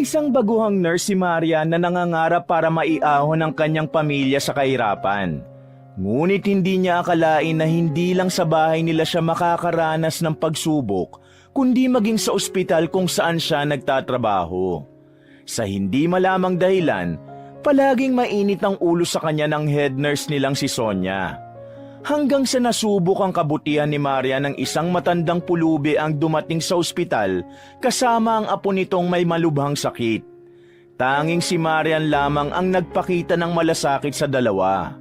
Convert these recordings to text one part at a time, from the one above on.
Isang baguhang nurse si Marian na nangangarap para maiahon ang kanyang pamilya sa kahirapan. Ngunit hindi niya akalain na hindi lang sa bahay nila siya makakaranas ng pagsubok, kundi maging sa ospital kung saan siya nagtatrabaho. Sa hindi malamang dahilan, palaging mainit ang ulo sa kanya ng head nurse nilang si Sonia. Hanggang sa nasubok ang kabutihan ni Marian ng isang matandang pulubi ang dumating sa ospital kasama ang apo nitong may malubhang sakit. Tanging si Marian lamang ang nagpakita ng malasakit sa dalawa.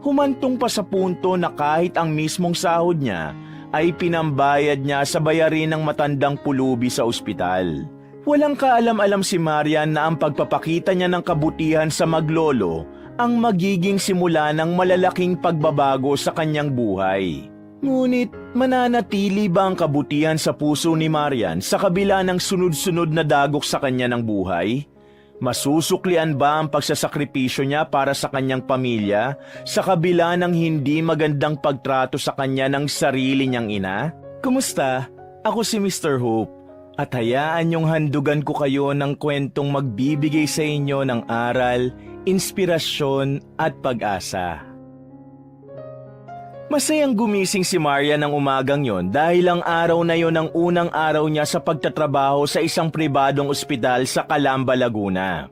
Humantong pa sa punto na kahit ang mismong sahod niya ay pinambayad niya sa bayarin ng matandang pulubi sa ospital. Walang kaalam-alam si Marian na ang pagpapakita niya ng kabutihan sa maglolo ang magiging simula ng malalaking pagbabago sa kanyang buhay. Ngunit mananatili ba ang kabutihan sa puso ni Marian sa kabila ng sunod-sunod na dagok sa kanya ng buhay? Masusuklian ba ang pagsasakripisyo niya para sa kanyang pamilya sa kabila ng hindi magandang pagtrato sa kanya ng sarili niyang ina? Kumusta? Ako si Mr. Hope at hayaan niyong handugan ko kayo ng kwentong magbibigay sa inyo ng aral, inspirasyon at pag-asa. Masayang gumising si Maria ng umagang yon dahil ang araw na yon ang unang araw niya sa pagtatrabaho sa isang pribadong ospital sa Calamba, Laguna.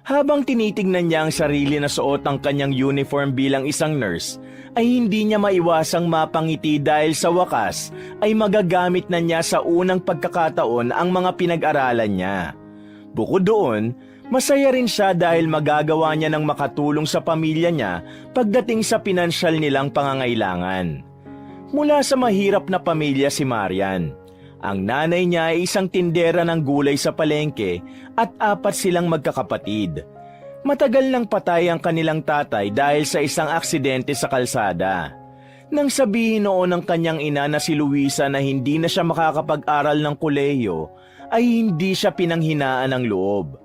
Habang tinitignan niya ang sarili na suot ang kanyang uniform bilang isang nurse, ay hindi niya maiwasang mapangiti dahil sa wakas ay magagamit na niya sa unang pagkakataon ang mga pinag-aralan niya. Bukod doon, masaya rin siya dahil magagawa niya ng makatulong sa pamilya niya pagdating sa pinansyal nilang pangangailangan. Mula sa mahirap na pamilya si Marian. Ang nanay niya ay isang tindera ng gulay sa palengke at 4 silang magkakapatid. Matagal nang patay ang kanilang tatay dahil sa isang aksidente sa kalsada. Nang sabihin noon ng kanyang ina na si Luisa na hindi na siya makakapag-aral ng kolehiyo, ay hindi siya pinanghinaan ng loob.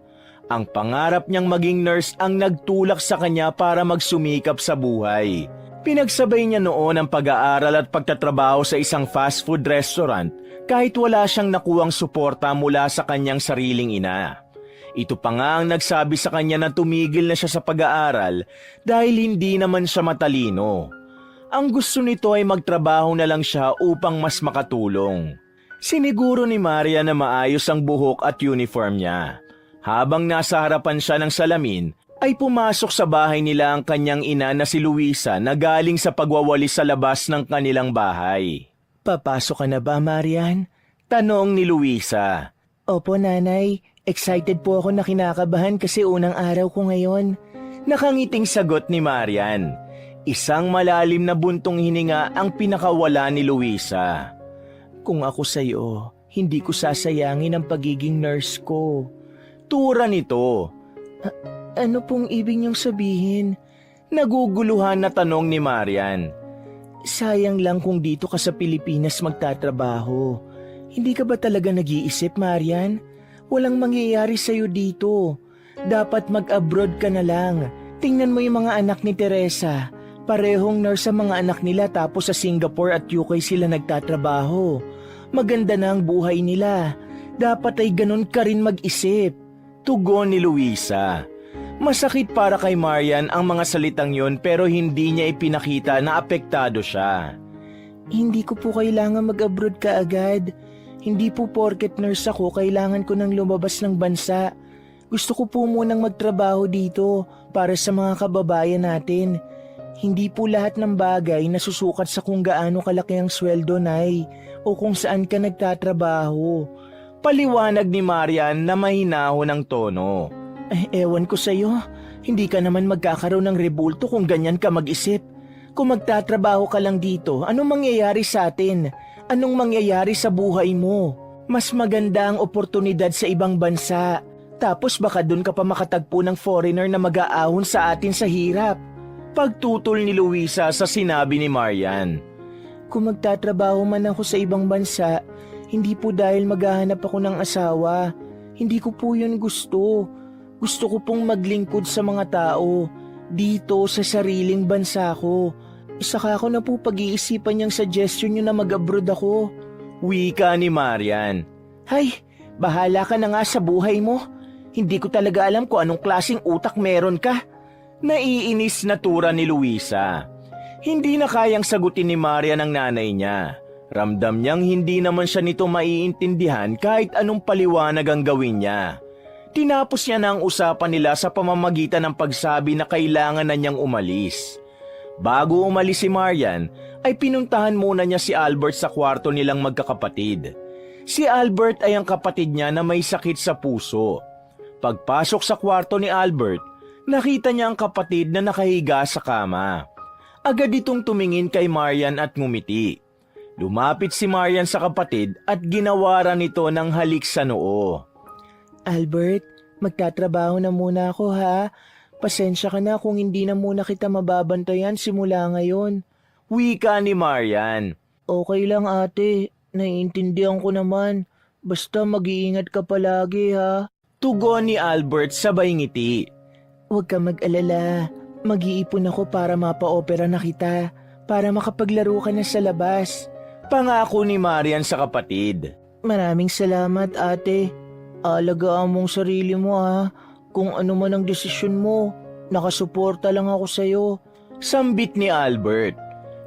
Ang pangarap niyang maging nurse ang nagtulak sa kanya para magsumikap sa buhay. Pinagsabay niya noon ang pag-aaral at pagtatrabaho sa isang fast food restaurant kahit wala siyang nakuhang suporta mula sa kanyang sariling ina. Ito pa nga ang nagsabi sa kanya na tumigil na siya sa pag-aaral dahil hindi naman siya matalino. Ang gusto nito ay magtrabaho na lang siya upang mas makatulong. Siniguro ni Maria na maayos ang buhok at uniform niya. Habang nasa harapan siya ng salamin, ay pumasok sa bahay nila ang kanyang ina na si Luisa na galing sa pagwawalis sa labas ng kanilang bahay. "Papasok ka na ba, Marian?" tanong ni Luisa. "Opo, nanay. Excited po ako na kinakabahan kasi unang araw ko ngayon." Nakangiting sagot ni Marian. Isang malalim na buntong hininga ang pinakawala ni Luisa. "Kung ako sa'yo, hindi ko sasayangin ang pagiging nurse ko." Tura nito. Ano pong ibig niyong sabihin?" Naguguluhan na tanong ni Marian. "Sayang lang kung dito ka sa Pilipinas magtatrabaho. Hindi ka ba talaga nag-iisip, Marian? Walang mangyayari sa'yo dito. Dapat mag-abroad ka na lang. Tingnan mo yung mga anak ni Teresa. Parehong nurse ang mga anak nila tapos sa Singapore at UK sila nagtatrabaho. Maganda na ang buhay nila. Dapat ay ganun ka rin mag-isip." Tugon ni Luisa. Masakit para kay Marian ang mga salitang yon pero hindi niya ipinakita na apektado siya. "Hindi ko po kailangan mag-abroad ka agad. Hindi po porket nurse ako kailangan ko nang lumabas ng bansa. Gusto ko po munang magtrabaho dito para sa mga kababayan natin. Hindi po lahat ng bagay nasusukat sa kung gaano kalaki ang sweldo, Nay, o kung saan ka nagtatrabaho." Paliwanag ni Marian na mahinahon ang tono. Ewan ko sa'yo. Hindi ka naman magkakaroon ng rebulto kung ganyan ka mag-isip. Kung magtatrabaho ka lang dito, anong mangyayari sa atin? Anong mangyayari sa buhay mo? Mas maganda ang oportunidad sa ibang bansa. Tapos baka dun ka pa makatagpo ng foreigner na mag-aahon sa atin sa hirap. Pagtutol ni Luisa sa sinabi ni Marian. "Kung magtatrabaho man ako sa ibang bansa, hindi po dahil maghahanap ako ng asawa. Hindi ko po yun gusto. Gusto ko pong maglingkod sa mga tao, dito sa sariling bansa ko. Saka ko na po pag-iisipan niyang suggestion niyo na mag-abroad ako." Wika ni Marian. "Hay, bahala ka na nga sa buhay mo. Hindi ko talaga alam kung anong klaseng utak meron ka. Naiinis na tura ni Luisa. Hindi na kayang sagutin ni Marian ang nanay niya. Ramdam niyang hindi naman siya nito maiintindihan kahit anong paliwanag ang gawin niya. Tinapos niya na ang usapan nila sa pamamagitan ng pagsabi na kailangan na niyang umalis. Bago umalis si Marian, ay pinuntahan muna niya si Albert sa kwarto nilang magkakapatid. Si Albert ay ang kapatid niya na may sakit sa puso. Pagpasok sa kwarto ni Albert, nakita niya ang kapatid na nakahiga sa kama. Agad itong tumingin kay Marian at ngumiti. Lumapit si Marian sa kapatid at ginawaran nito ng halik sa noo. Albert, magtatrabaho na muna ako ha. Pasensya ka na kung hindi na muna kita mababantayan simula ngayon. Wika ni Marian. Okay lang ate, naiintindihan ko naman. Basta mag-iingat ka palagi ha. Tugon ni Albert sabay ngiti. Huwag ka mag-alala. Mag-iipon ako para mapa-opera na kita. Para makapaglaro ka na sa labas. Pangako ni Marian sa kapatid. Maraming salamat ate. Alagaan mong sarili mo ha. Kung ano man ang desisyon mo, nakasuporta lang ako sa'yo. Sambit ni Albert.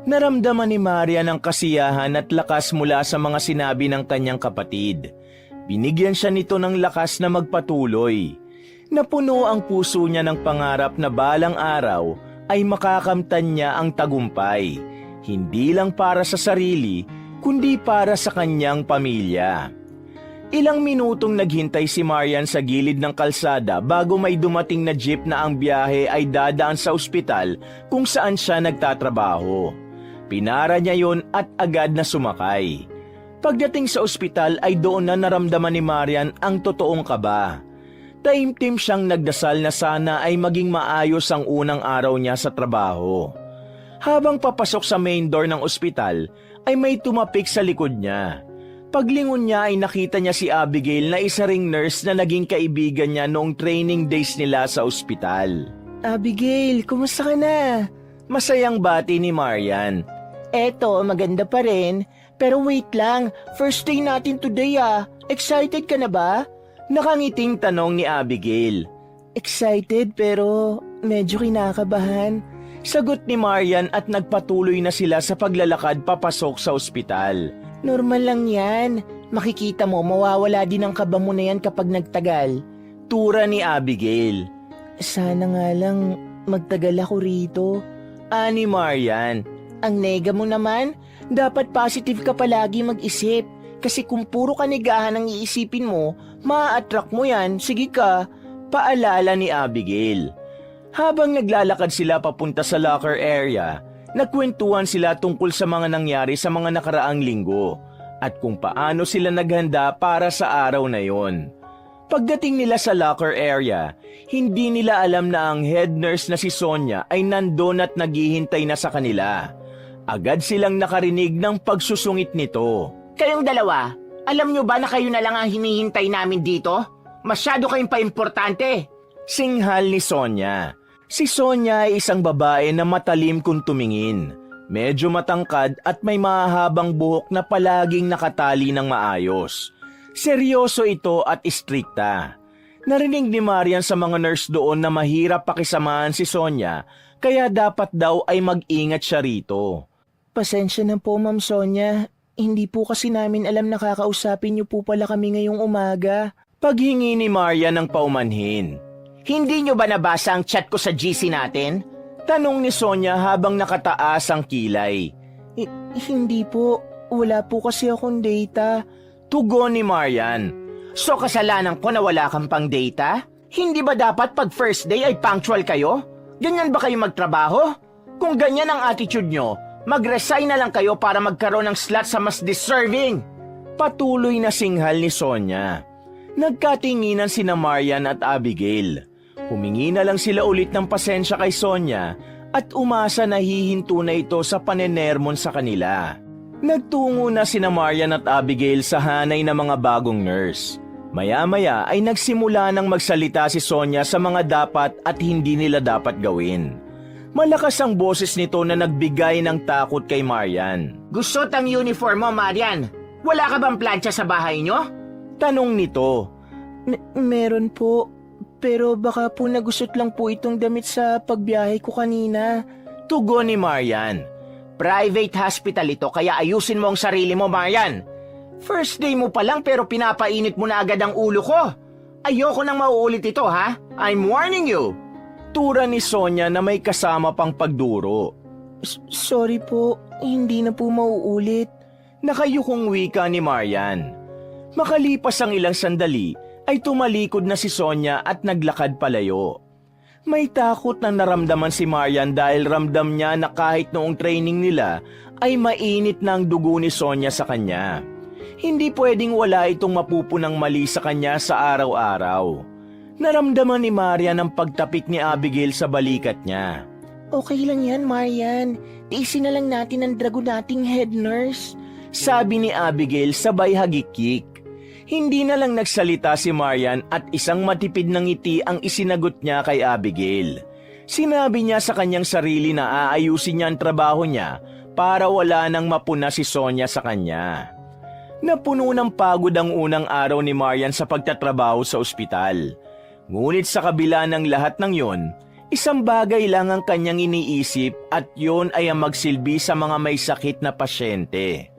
Naramdaman ni Marian ang kasiyahan at lakas mula sa mga sinabi ng kanyang kapatid. Binigyan siya nito ng lakas na magpatuloy. Napuno ang puso niya ng pangarap na balang araw ay makakamtan niya ang tagumpay. Hindi lang para sa sarili, kundi para sa kanyang pamilya. Ilang minutong naghintay si Marian sa gilid ng kalsada bago may dumating na jeep na ang biyahe ay dadaan sa ospital kung saan siya nagtatrabaho. Pinara niya yon at agad na sumakay. Pagdating sa ospital ay doon na naramdaman ni Marian ang totoong kaba. Taimtim siyang nagdasal na sana ay maging maayos ang unang araw niya sa trabaho. Habang papasok sa main door ng ospital ay may tumapik sa likod niya. Paglingon niya ay nakita niya si Abigail na isa ring nurse na naging kaibigan niya noong training days nila sa ospital. Abigail, kumusta ka na? Masayang bati ni Marian. Eto, maganda pa rin. Pero wait lang, first day natin today ah. Excited ka na ba? Nakangiting tanong ni Abigail. Excited pero medyo kinakabahan. Sagot ni Marian at nagpatuloy na sila sa paglalakad papasok sa ospital. Normal lang yan. Makikita mo, mawawala din ang kaba mo na yan kapag nagtagal. Tura ni Abigail. Sana nga lang magtagal ako rito. Ani Marian. Ang nega mo naman, dapat positive ka palagi mag-isip. Kasi kung puro kanigahan ang iisipin mo, maa-attract mo yan. Sige ka, paalala ni Abigail. Habang naglalakad sila papunta sa locker area, nagkwentuhan sila tungkol sa mga nangyari sa mga nakaraang linggo at kung paano sila naghanda para sa araw na yon. Pagdating nila sa locker area, hindi nila alam na ang head nurse na si Sonia ay nandun at naghihintay na sa kanila. Agad silang nakarinig ng pagsusungit nito. Kayong dalawa, alam nyo ba na kayo na lang ang hinihintay namin dito? Masyado kayong paimportante. Singhal ni Sonia. Si Sonia ay isang babae na matalim kung tumingin. Medyo matangkad at may mahahabang buhok na palaging nakatali ng maayos. Seryoso ito at istrikta. Narinig ni Marian sa mga nurse doon na mahirap pakisamahan si Sonia, kaya dapat daw ay mag-ingat siya rito. Pasensya na po, Ma'am Sonia. Hindi po kasi namin alam na kakausapin niyo po pala kami ngayong umaga. Paghingi ni Marian ng paumanhin. Hindi nyo ba nabasa ang chat ko sa GC natin? Tanong ni Sonia habang nakataas ang kilay. Hindi po. Wala po kasi akong data. Tugon ni Marian. So kasalanan ko na wala kang pang data? Hindi ba dapat pag first day ay punctual kayo? Ganyan ba kayo magtrabaho? Kung ganyan ang attitude nyo, mag-resign na lang kayo para magkaroon ng slot sa mas deserving. Patuloy na singhal ni Sonia. Nagkatinginan sina Marian at Abigail. Humingi na lang sila ulit ng pasensya kay Sonia at umasa na hihinto na ito sa panenermon sa kanila. Nagtungo na sina Marian at Abigail sa hanay ng mga bagong nurse. Maya-maya ay nagsimula ng magsalita si Sonia sa mga dapat at hindi nila dapat gawin. Malakas ang boses nito na nagbigay ng takot kay Marian. Gusot ang uniform mo, Marian. Wala ka bang plancha sa bahay nyo? Tanong nito. Meron po. Pero baka po nagusot lang po itong damit sa pagbiyahe ko kanina. Tugon ni Marian. Private hospital ito kaya ayusin mo ang sarili mo, Marian. First day mo pa lang pero pinapainit mo na agad ang ulo ko. Ayoko nang mauulit ito, ha? I'm warning you. Tura ni Sonia na may kasama pang pagduro. Sorry po, hindi na po mauulit. Nakayukong wika ni Marian. Makalipas ang ilang sandali, ay tumalikod na si Sonia at naglakad palayo. May takot na naramdaman si Marian dahil ramdam niya na kahit noong training nila ay mainit na ang dugo ni Sonia sa kanya. Hindi pwedeng wala itong mapupunang mali sa kanya sa araw-araw. Naramdaman ni Marian ang pagtapik ni Abigail sa balikat niya. Okay lang yan, Marian. Tiisin na lang natin ang drago nating head nurse. Sabi ni Abigail sabay hagikik. Hindi na lang nagsalita si Marian at isang matipid na ngiti ang isinagot niya kay Abigail. Sinabi niya sa kanyang sarili na aayusin niya ang trabaho niya para wala nang mapuna si Sonia sa kanya. Napuno ng pagod ang unang araw ni Marian sa pagtatrabaho sa ospital. Ngunit sa kabila ng lahat ng yon, isang bagay lang ang kanyang iniisip at yon ay ang magsilbi sa mga may sakit na pasyente.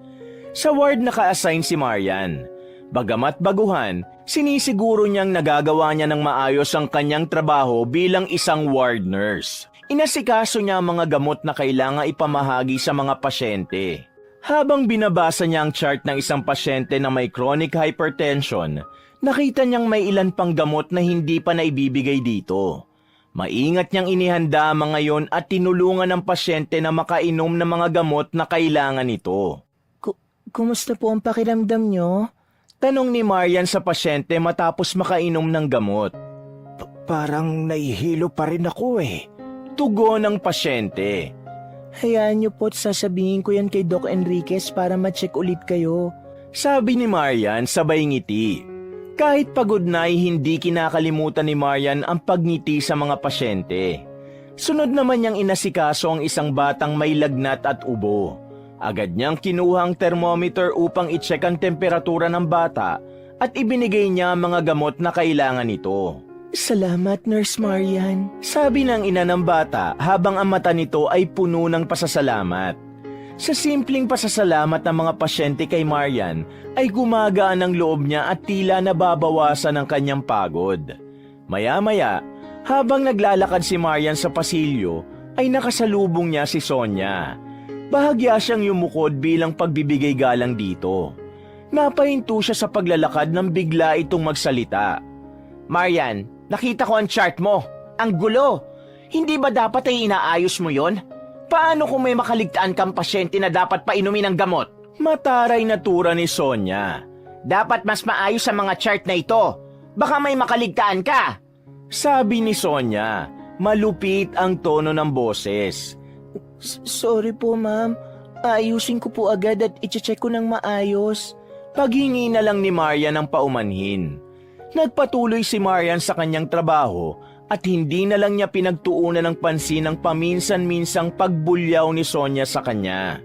Sa ward naka-assign si Marian. Bagamat baguhan, sinisiguro niyang nagagawa niya ng maayos ang kanyang trabaho bilang isang ward nurse. Inasikaso niya ang mga gamot na kailangang ipamahagi sa mga pasyente. Habang binabasa niya ang chart ng isang pasyente na may chronic hypertension, nakita niyang may ilan pang gamot na hindi pa naibibigay dito. Maingat niyang inihanda ang mga yon at tinulungan ng pasyente na makainom ng mga gamot na kailangan nito. Kumusta po ang pakiramdam niyo? Tanong ni Marian sa pasyente matapos makainom ng gamot. Parang nahihilo pa rin ako eh. Tugon ng pasyente. Hayaan niyo po't sasabihin ko yan kay Doc Enriquez para ma-check ulit kayo. Sabi ni Marian sabay ngiti. Kahit pagod na ay hindi kinakalimutan ni Marian ang pagngiti sa mga pasyente. Sunod naman niyang inasikaso ang isang batang may lagnat at ubo. Agad niyang kinuha ang thermometer upang i-check ang temperatura ng bata at ibinigay niya ang mga gamot na kailangan nito. Salamat, Nurse Marian. Sabi ng ina ng bata habang ang mata nito ay puno ng pasasalamat. Sa simpleng pasasalamat ng mga pasyente kay Marian ay gumagaan ang loob niya at tila nababawasan ang kanyang pagod. Maya-maya, habang naglalakad si Marian sa pasilyo, ay nakasalubong niya si Sonia. Bahagya siyang yumukod bilang pagbibigay galang dito. Napahinto siya sa paglalakad nang bigla itong magsalita. Marian, nakita ko ang chart mo. Ang gulo. Hindi ba dapat ay inaayos mo yon? Paano kung may makaligtaan kang pasyente na dapat painumin ng gamot? Mataray na tura ni Sonia. Dapat mas maayos ang mga chart na ito. Baka may makaligtaan ka. Sabi ni Sonia, malupit ang tono ng boses. Sorry po, ma'am. Ayusin ko po agad at i-check ko ng maayos. Paghingi na lang ni Marian ng paumanhin. Nagpatuloy si Marian sa kanyang trabaho at hindi na lang niya pinagtuunan ng pansin ang paminsan-minsang pagbulyaw ni Sonia sa kanya.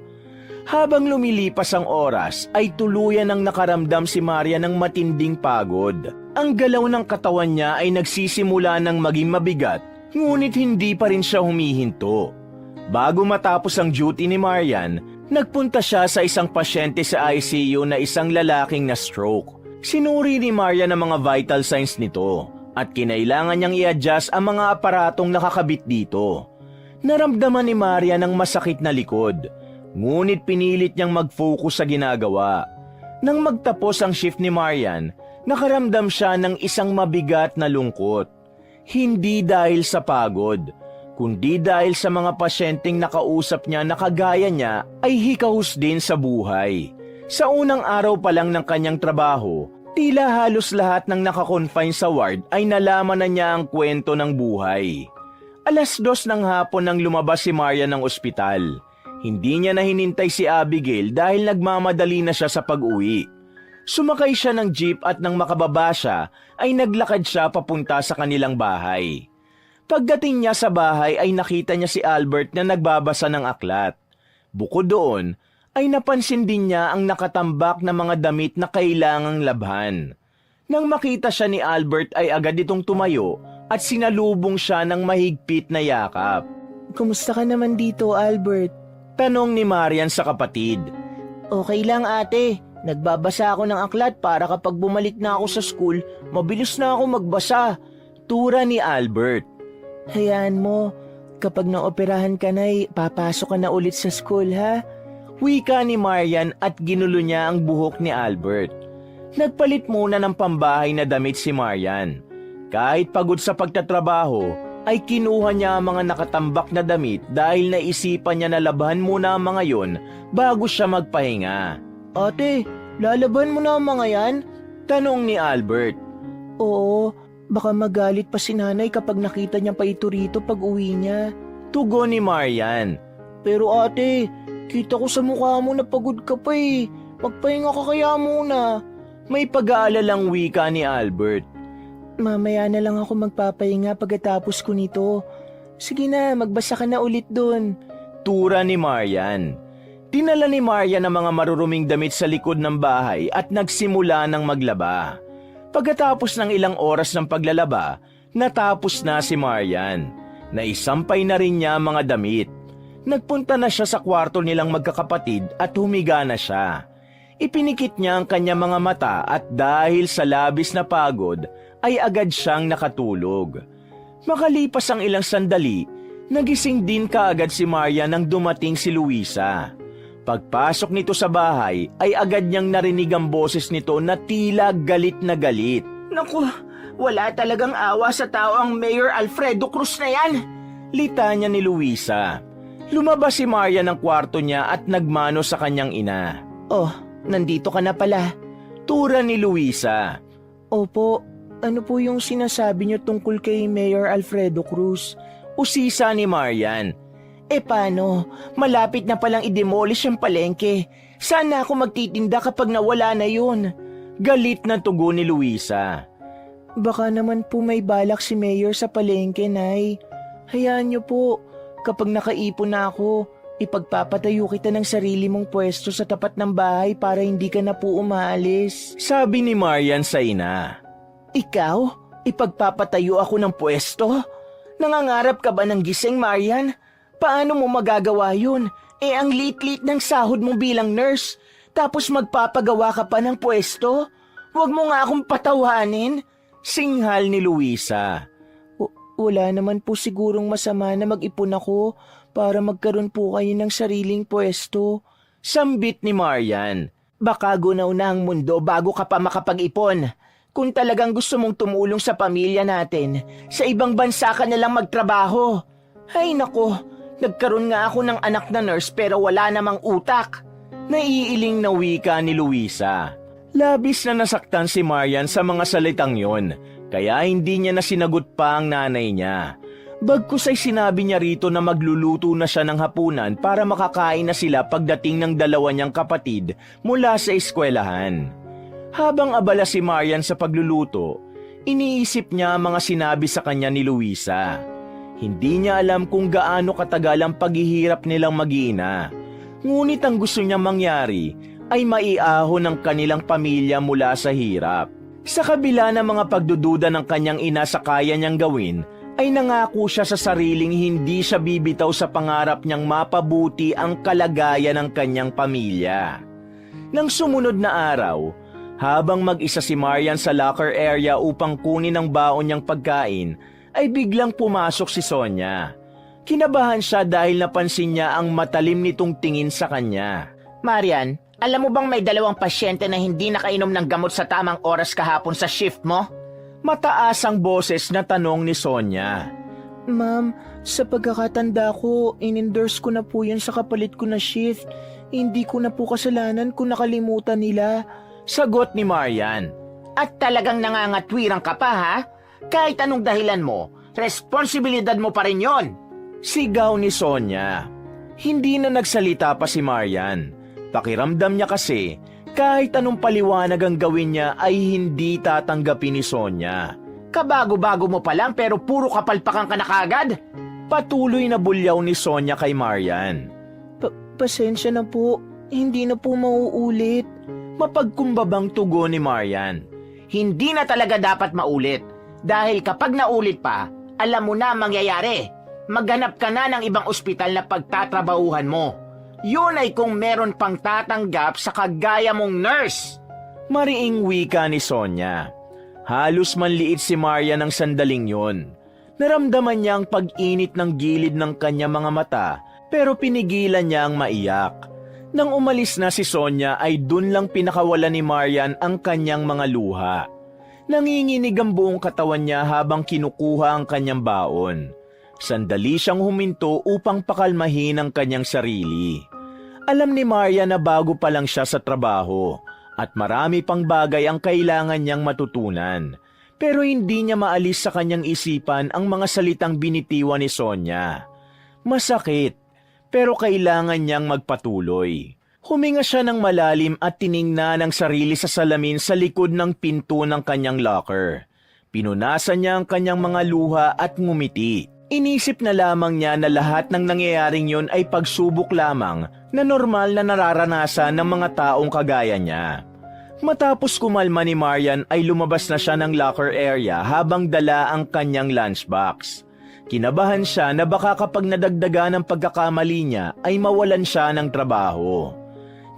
Habang lumilipas ang oras ay tuluyan ang nakaramdam si Marian ng matinding pagod. Ang galaw ng katawan niya ay nagsisimula ng maging mabigat, ngunit hindi pa rin siya humihinto. Bago matapos ang duty ni Marian, nagpunta siya sa isang pasyente sa ICU na isang lalaking na stroke. Sinuri ni Marian ang mga vital signs nito at kinailangan niyang i-adjust ang mga aparatong nakakabit dito. Naramdaman ni Marian ang masakit na likod, ngunit pinilit niyang mag-focus sa ginagawa. Nang magtapos ang shift ni Marian, nakaramdam siya ng isang mabigat na lungkot. Hindi dahil sa pagod, kundi dahil sa mga pasyenteng nakausap niya na kagaya niya ay hikahus din sa buhay. Sa unang araw pa lang ng kanyang trabaho, tila halos lahat ng nakakonfine sa ward ay nalaman na niya ang kwento ng buhay. 2:00 ng hapon nang lumabas si Marian ng ospital. Hindi niya na hinintay si Abigail dahil nagmamadali na siya sa pag-uwi. Sumakay siya ng jeep at nang makababa siya ay naglakad siya papunta sa kanilang bahay. Pagdating niya sa bahay ay nakita niya si Albert na nagbabasa ng aklat. Bukod doon, ay napansin din niya ang nakatambak na mga damit na kailangang labhan. Nang makita siya ni Albert ay agad itong tumayo at sinalubong siya ng mahigpit na yakap. Kumusta ka naman dito, Albert? Tanong ni Marian sa kapatid. Okay lang, ate. Nagbabasa ako ng aklat para kapag bumalik na ako sa school, mabilis na ako magbasa. Tura ni Albert. Hayaan mo, kapag naoperahan ka na papasok ka na ulit sa school, ha? Wika ni Marian at ginulo niya ang buhok ni Albert. Nagpalit muna ng pambahay na damit si Marian. Kahit pagod sa pagtatrabaho, ay kinuha niya ang mga nakatambak na damit dahil naisipan niya na labahan muna ang mga yon bago siya magpahinga. Ate, lalaban mo na ang mga yan? Tanong ni Albert. Oo, baka magalit pa si nanay kapag nakita niya pa ito rito pag uwi niya. Tugon ni Marian. Pero ate, kita ko sa mukha mo na pagod ka pa eh. Magpahinga ka kaya muna. May pag-aalalang wika ni Albert. Mamaya na lang ako magpapahinga pagkatapos ko nito. Sige na, magbasa ka na ulit dun. Tura ni Marian. Dinala ni Marian ang mga maruruming damit sa likod ng bahay at nagsimula ng maglaba. Pagkatapos ng ilang oras ng paglalaba, natapos na si Marian. Naisampay na rin niya ang mga damit. Nagpunta na siya sa kwarto nilang magkakapatid at humiga na siya. Ipinikit niya ang kanyang mga mata at dahil sa labis na pagod, ay agad siyang nakatulog. Makalipas ang ilang sandali, nagising din kaagad si Maria nang dumating si Luisa. Pagpasok nito sa bahay, ay agad niyang narinig ang boses nito na tila galit na galit. Naku, wala talagang awa sa tao ang Mayor Alfredo Cruz na yan. Litanya ni Luisa. Lumabas si Maria ng kwarto niya at nagmano sa kanyang ina. Oh, nandito ka na pala. Tura ni Luisa. Opo, ano po yung sinasabi niyo tungkol kay Mayor Alfredo Cruz? Usisa ni Marian. Paano? Malapit na palang i-demolish ang palengke. Sana ako magtitinda kapag nawala na yun. Galit na tugon ni Luisa. Baka naman po may balak si Mayor sa palengke, Nay. Hayaan niyo po, kapag nakaipon na ako, ipagpapatayo kita ng sarili mong pwesto sa tapat ng bahay para hindi ka na po umaalis. Sabi ni Marian sa ina. Ikaw? Ipagpapatayo ako ng pwesto? Nangangarap ka ba ng gising, Marian? Paano mo magagawa yun? Ang lit-lit ng sahod mo bilang nurse. Tapos magpapagawa ka pa ng pwesto? Huwag mo nga akong patawanin. Singhal ni Luisa. Wala naman po sigurong masama na mag-ipon ako para magkaroon po kayo ng sariling pwesto. Sambit ni Marian. Baka gunaw na ang mundo bago ka pa makapag-ipon. Kung talagang gusto mong tumulong sa pamilya natin, sa ibang bansa ka na lang magtrabaho. Ay nako, nagkaroon nga ako ng anak na nurse pero wala namang utak. Naiiling na wika ni Luisa. Labis na nasaktan si Marian sa mga salitang yon, kaya hindi niya na sinagot pa ang nanay niya. Bagkus ay sinabi niya rito na magluluto na siya ng hapunan para makakain na sila pagdating ng dalawa niyang kapatid mula sa eskwelahan. Habang abala si Marian sa pagluluto, iniisip niya ang mga sinabi sa kanya ni Luisa. Hindi niya alam kung gaano katagal ang paghihirap nilang mag-iina. Ngunit ang gusto niya mangyari ay maiahon ng kanilang pamilya mula sa hirap. Sa kabila ng mga pagdududa ng kanyang ina sa kaya niyang gawin, ay nangako siya sa sariling hindi siya bibitaw sa pangarap niyang mapabuti ang kalagayan ng kanyang pamilya. Nang sumunod na araw, habang mag-isa si Marian sa locker area upang kunin ang baon niyang pagkain, ay biglang pumasok si Sonia. Kinabahan siya dahil napansin niya ang matalim nitong tingin sa kanya. Marian, alam mo bang may 2 pasyente na hindi nakainom ng gamot sa tamang oras kahapon sa shift mo? Mataas ang boses na tanong ni Sonia. Ma'am, sa pagkakatanda ko, in-endorse ko na po yan sa kapalit ko na shift. Hindi ko na po kasalanan kung nakalimutan nila. Sagot ni Marian. At talagang nangangatwirang ka pa, ha? Kahit anong dahilan mo, responsibilidad mo pa rin yon. Sigaw ni Sonia. Hindi na nagsalita pa si Marian. Pakiramdam niya kasi, kahit anong paliwanag ang gawin niya ay hindi tatanggapin ni Sonia. Kabago-bago mo pa lang pero puro kapalpakan ka na kaagad. Patuloy na bulyaw ni Sonia kay Marian. Pasensya na po, hindi na po mauulit. Mapagkumbabang tugon ni Marian. Hindi na talaga dapat maulit. Dahil kapag naulit pa, alam mo na ang mangyayari. Maghanap ka na ng ibang ospital na pagtatrabahuhan mo. Yun ay kung meron pang tatanggap sa kagaya mong nurse. Mariing wika ni Sonia. Halos manliit si Maria ng sandaling yon. Naramdaman niya ang pag-init ng gilid ng kanyang mga mata pero pinigilan niya ang maiyak. Nang umalis na si Sonia ay dun lang pinakawala ni Marian ang kanyang mga luha. Nanginginig ang buong katawan niya habang kinukuha ang kanyang baon. Sandali siyang huminto upang pakalmahin ang kanyang sarili. Alam ni Maria na bago pa lang siya sa trabaho at marami pang bagay ang kailangan niyang matutunan. Pero hindi niya maalis sa kanyang isipan ang mga salitang binitiwan ni Sonia. Masakit, pero kailangan niyang magpatuloy. Huminga siya ng malalim at tiningnan ang sarili sa salamin sa likod ng pinto ng kanyang locker. Pinunasan niya ang kanyang mga luha at ngumiti. Inisip na lamang niya na lahat ng nangyayaring yon ay pagsubok lamang na normal na nararanasan ng mga taong kagaya niya. Matapos kumalma ni Marian ay lumabas na siya ng locker area habang dala ang kanyang lunchbox. Kinabahan siya na baka kapag nadagdagan ang pagkakamali niya ay mawalan siya ng trabaho.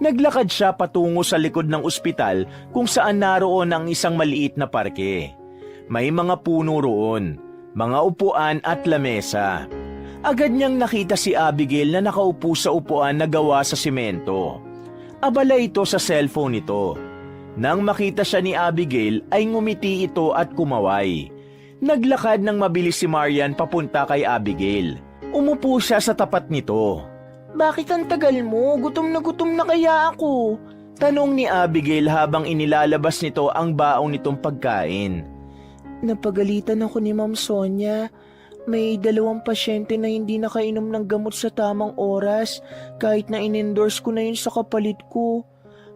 Naglakad siya patungo sa likod ng ospital kung saan naroon ang isang maliit na parke. May mga puno roon, mga upuan at lamesa. Agad niyang nakita si Abigail na nakaupo sa upuan na gawa sa simento. Abala ito sa cellphone nito. Nang makita siya ni Abigail ay ngumiti ito at kumaway. Naglakad ng mabilis si Marian papunta kay Abigail. Umupo siya sa tapat nito. Bakit ang tagal mo? Gutom na kaya ako. Tanong ni Abigail habang inilalabas nito ang baong nitong pagkain. Napagalitan ako ni Ma'am Sonia. May 2 pasyente na hindi nakainom ng gamot sa tamang oras kahit na in-endorse ko na yun sa kapalit ko.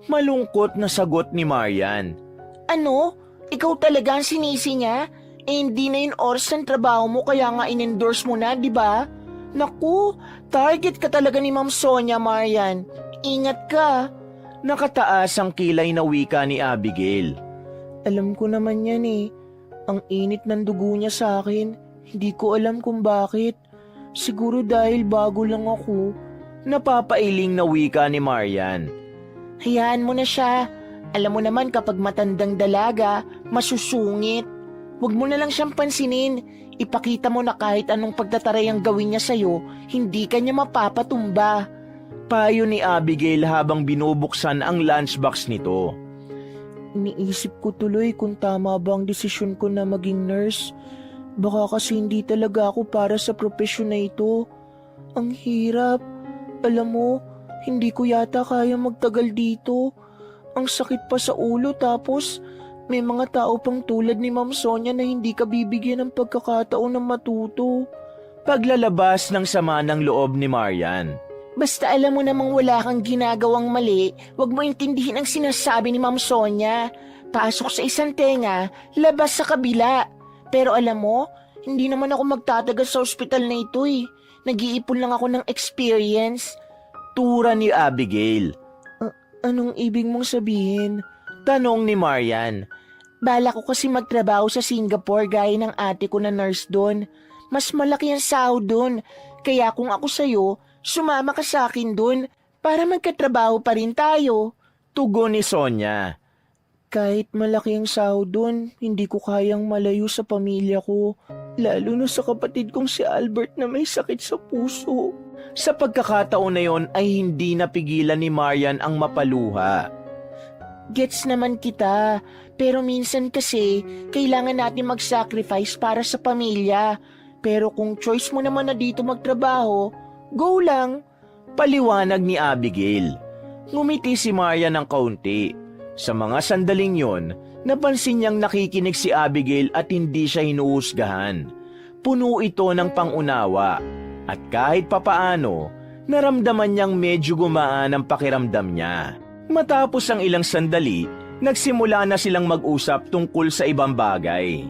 Malungkot na sagot ni Marian. Ano? Ikaw talaga ang sinisi niya? Hindi na yun oras ng trabaho mo kaya nga in-endorse mo na, di ba? Naku, target ka talaga ni Ma'am Sonia, Marian. Ingat ka. Nakataas ang kilay na wika ni Abigail. Alam ko naman yan eh. Ang init ng dugo niya sa akin. Hindi ko alam kung bakit. Siguro dahil bago lang ako. Napapailing na wika ni Marian. Hayaan mo na siya. Alam mo naman kapag matandang dalaga, masusungit. Huwag mo na lang siyang pansinin. Ipakita mo na kahit anong pagtataray ang gawin niya sa'yo, hindi ka niya mapapatumba. Payo ni Abigail habang binubuksan ang lunchbox nito. Iniisip ko tuloy kung tama ba ang desisyon ko na maging nurse. Baka kasi hindi talaga ako para sa propesyon na ito. Ang hirap. Alam mo, hindi ko yata kaya magtagal dito. Ang sakit pa sa ulo tapos may mga tao pang tulad ni Ma'am Sonia na hindi ka bibigyan ng pagkakataon na matuto. Paglalabas ng sama ng loob ni Marian. Basta alam mo namang wala kang ginagawang mali, huwag mo intindihin ang sinasabi ni Ma'am Sonia. Pasok sa isang tenga, labas sa kabila. Pero alam mo, hindi naman ako magtatagal sa ospital na ito eh. Nag-iipon lang ako ng experience. Tura ni Abigail. Anong ibig mong sabihin? Tanong ni Marian. Bala ko kasi magtrabaho sa Singapore gaya ng ate ko na nurse doon. Mas malaki ang sahod doon. Kaya kung ako sa'yo, sumama ka sa akin doon para magkatrabaho pa rin tayo. Tugon ni Sonia. Kahit malaki ang sahod doon, hindi ko kayang malayo sa pamilya ko. Lalo na sa kapatid kong si Albert na may sakit sa puso. Sa pagkakataon na yon ay hindi napigilan ni Marian ang mapaluha. Gets naman kita, pero minsan kasi kailangan natin mag-sacrifice para sa pamilya. Pero kung choice mo naman na dito magtrabaho, go lang. Paliwanag ni Abigail. Ngumiti si Marian ng kaunti. Sa mga sandaling yon, napansin niyang nakikinig si Abigail at hindi siya hinuhusgahan. Puno ito ng pangunawa. At kahit papaano, naramdaman niyang medyo gumaan ang pakiramdam niya. Matapos ang ilang sandali, nagsimula na silang mag-usap tungkol sa ibang bagay.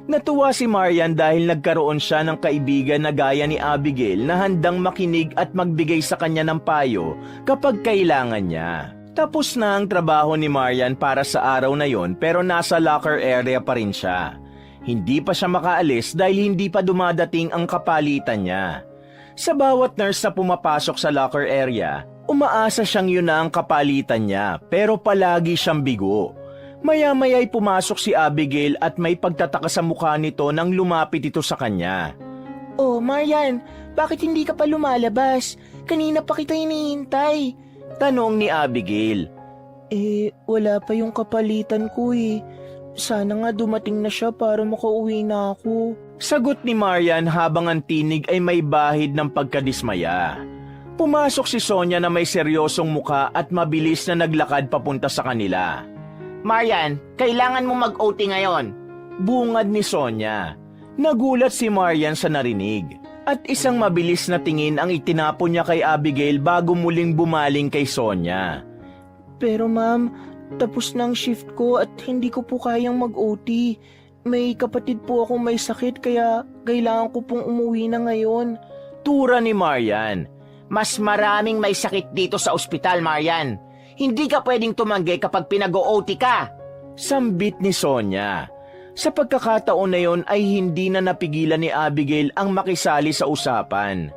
Natuwa si Marian dahil nagkaroon siya ng kaibigan na gaya ni Abigail na handang makinig at magbigay sa kanya ng payo kapag kailangan niya. Tapos na ang trabaho ni Marian para sa araw na yon pero nasa locker area pa rin siya. Hindi pa siya makaalis dahil hindi pa dumadating ang kapalitan niya. Sa bawat nurse na pumapasok sa locker area, umaasa siyang yun na ang kapalitan niya pero palagi siyang bigo. Maya-maya'y pumasok si Abigail at may pagtataka sa mukha nito nang lumapit ito sa kanya. Oh, Marian, bakit hindi ka pa lumalabas? Kanina pa kita hinihintay. Tanong ni Abigail. Wala pa yung kapalitan ko eh. Sana nga dumating na siya para makauwi na ako. Sagot ni Marian habang ang tinig ay may bahid ng pagkadismaya. Pumasok si Sonia na may seryosong muka at mabilis na naglakad papunta sa kanila. Marian, kailangan mo mag-OT ngayon. Bungad ni Sonia. Nagulat si Marian sa narinig. At isang mabilis na tingin ang itinapon niya kay Abigail bago muling bumaling kay Sonia. Pero ma'am, tapos na ang shift ko at hindi ko po kayang mag-OT. May kapatid po akong may sakit kaya kailangan ko pong umuwi na ngayon. Tura ni Marian. Mas maraming may sakit dito sa ospital, Marian. Hindi ka pwedeng tumanggi kapag pinag-OT ka. Sambit ni Sonia. Sa pagkakataon na yon ay hindi na napigilan ni Abigail ang makisali sa usapan.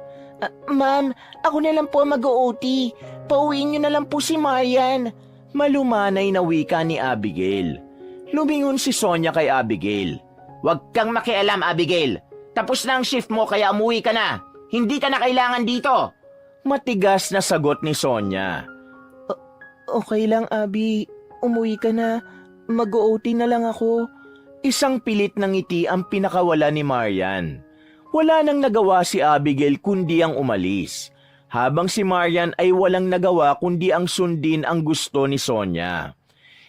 Ma'am, ako na lang po mag-OT. Pauwiin niyo na lang po si Marian. Malumanay na wika ni Abigail. Lumingon si Sonia kay Abigail. Huwag kang makialam, Abigail. Tapos na ang shift mo kaya umuwi ka na. Hindi ka na kailangan dito. Matigas na sagot ni Sonia. Okay lang, Abi. Umuwi ka na. Mag-OT na lang ako. Isang pilit ng ngiti ang pinakawala ni Marian. Wala nang nagawa si Abigail kundi ang umalis. Habang si Marian ay walang nagawa kundi ang sundin ang gusto ni Sonia.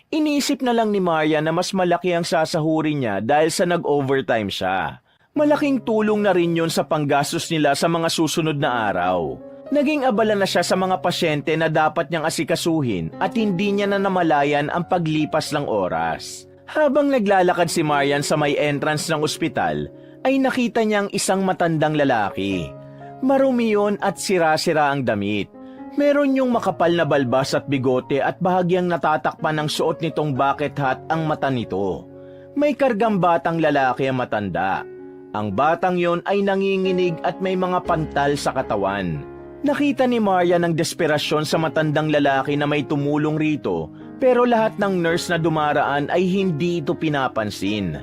Inisip na lang ni Marian na mas malaki ang sasahurin niya dahil sa nag-overtime siya. Malaking tulong na rin yun sa panggastos nila sa mga susunod na araw. Naging abala na siya sa mga pasyente na dapat niyang asikasuhin at hindi niya na namalayan ang paglipas ng oras. Habang naglalakad si Marian sa may entrance ng ospital, ay nakita niyang isang matandang lalaki. Marumi yun at sira-sira ang damit. Meron yung makapal na balbas at bigote at bahagyang natatakpan ng suot nitong bucket hat ang mata nito. May kargang batang lalaki ang matanda. Ang batang yon ay nanginginig at may mga pantal sa katawan. Nakita ni Marian ang desperasyon sa matandang lalaki na may tumulong rito, pero lahat ng nurse na dumaraan ay hindi ito pinapansin.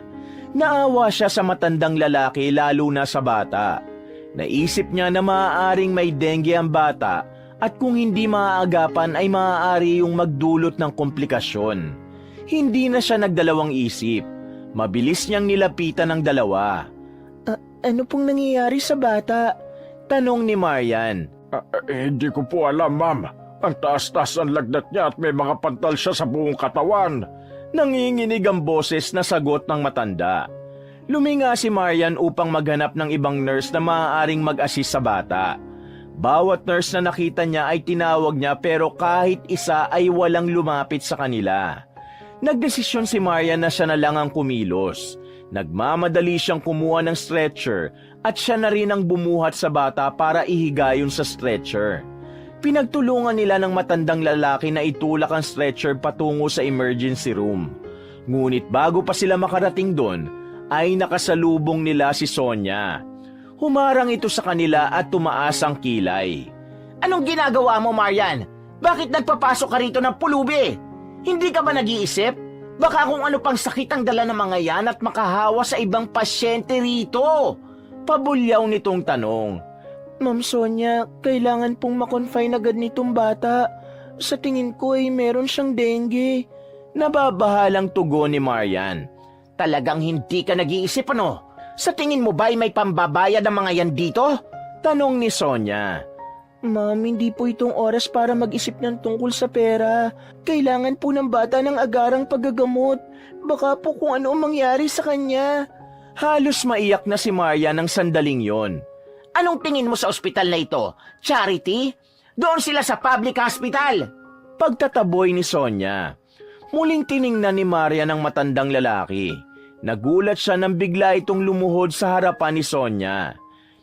Naawa siya sa matandang lalaki lalo na sa bata. Naisip niya na maaaring may dengue ang bata at kung hindi maaagapan ay maaari yung magdulot ng komplikasyon. Hindi na siya nagdalawang isip. Mabilis niyang nilapitan ang dalawa. Ano pong nangyayari sa bata? Tanong ni Marian. Hindi ko po alam, ma'am. Ang taas-taas ang lagnat niya at may mga pantal siya sa buong katawan. Nanginginig ang boses na sagot ng matanda. Luminga si Marian upang maghanap ng ibang nurse na maaaring mag-assist sa bata. Bawat nurse na nakita niya ay tinawag niya pero kahit isa ay walang lumapit sa kanila. Nagdesisyon si Marian na siya na lang ang kumilos. Nagmamadali siyang kumuha ng stretcher at siya na rin ang bumuhat sa bata para ihiga yun sa stretcher. Pinagtulungan nila ng matandang lalaki na itulak ang stretcher patungo sa emergency room. Ngunit bago pa sila makarating doon, ay nakasalubong nila si Sonia. Humarang ito sa kanila at tumaas ang kilay. Anong ginagawa mo, Marian? Bakit nagpapasok ka rito ng pulubi? Hindi ka ba nag-iisip? Baka kung ano pang sakit ang dala ng mga yan at makahawa sa ibang pasyente rito. Pabulyaw nitong tanong. Ma'am Sonia, kailangan pong makonfine agad nitong bata. Sa tingin ko ay meron siyang dengue. Nababahalang tugon ni Marian. Talagang hindi ka nag-iisip ano? Sa tingin mo ba ay may pambabayad ang mga yan dito? Tanong ni Sonia. Ma'am, hindi po itong oras para mag-isip ng tungkol sa pera. Kailangan po ng bata ng agarang paggagamot. Baka po kung ano ang mangyari sa kanya. Halos maiyak na si Marian ng sandaling yon. Anong tingin mo sa ospital na ito? Charity? Doon sila sa public hospital. Pagtataboy ni Sonia. Muling tiningnan ni Marian ang matandang lalaki. Nagulat siya nang bigla itong lumuhod sa harapan ni Sonia.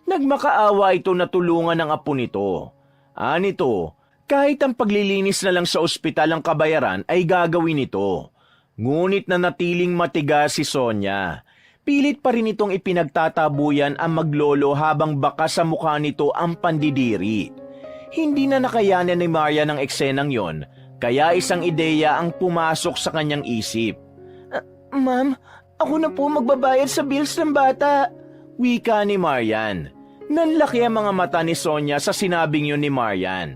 Nagmakaawa ito na tulungan ng apo nito. Anito, Kahit ang paglilinis na lang sa ospital ang kabayaran ay gagawin nito. Ngunit nanatiling matigas si Sonia. Pilit pa rin itong ipinagtatabuyan ang maglolo habang baka sa mukha nito ang pandidiri. Hindi na nakayanan ni Maria ng eksenang yon, kaya isang ideya ang pumasok sa kanyang isip. Ma'am, ako na po magbabayad sa bills ng bata. Wika ni Marian. Nanlaki ang mga mata ni Sonia sa sinabing yun ni Marian.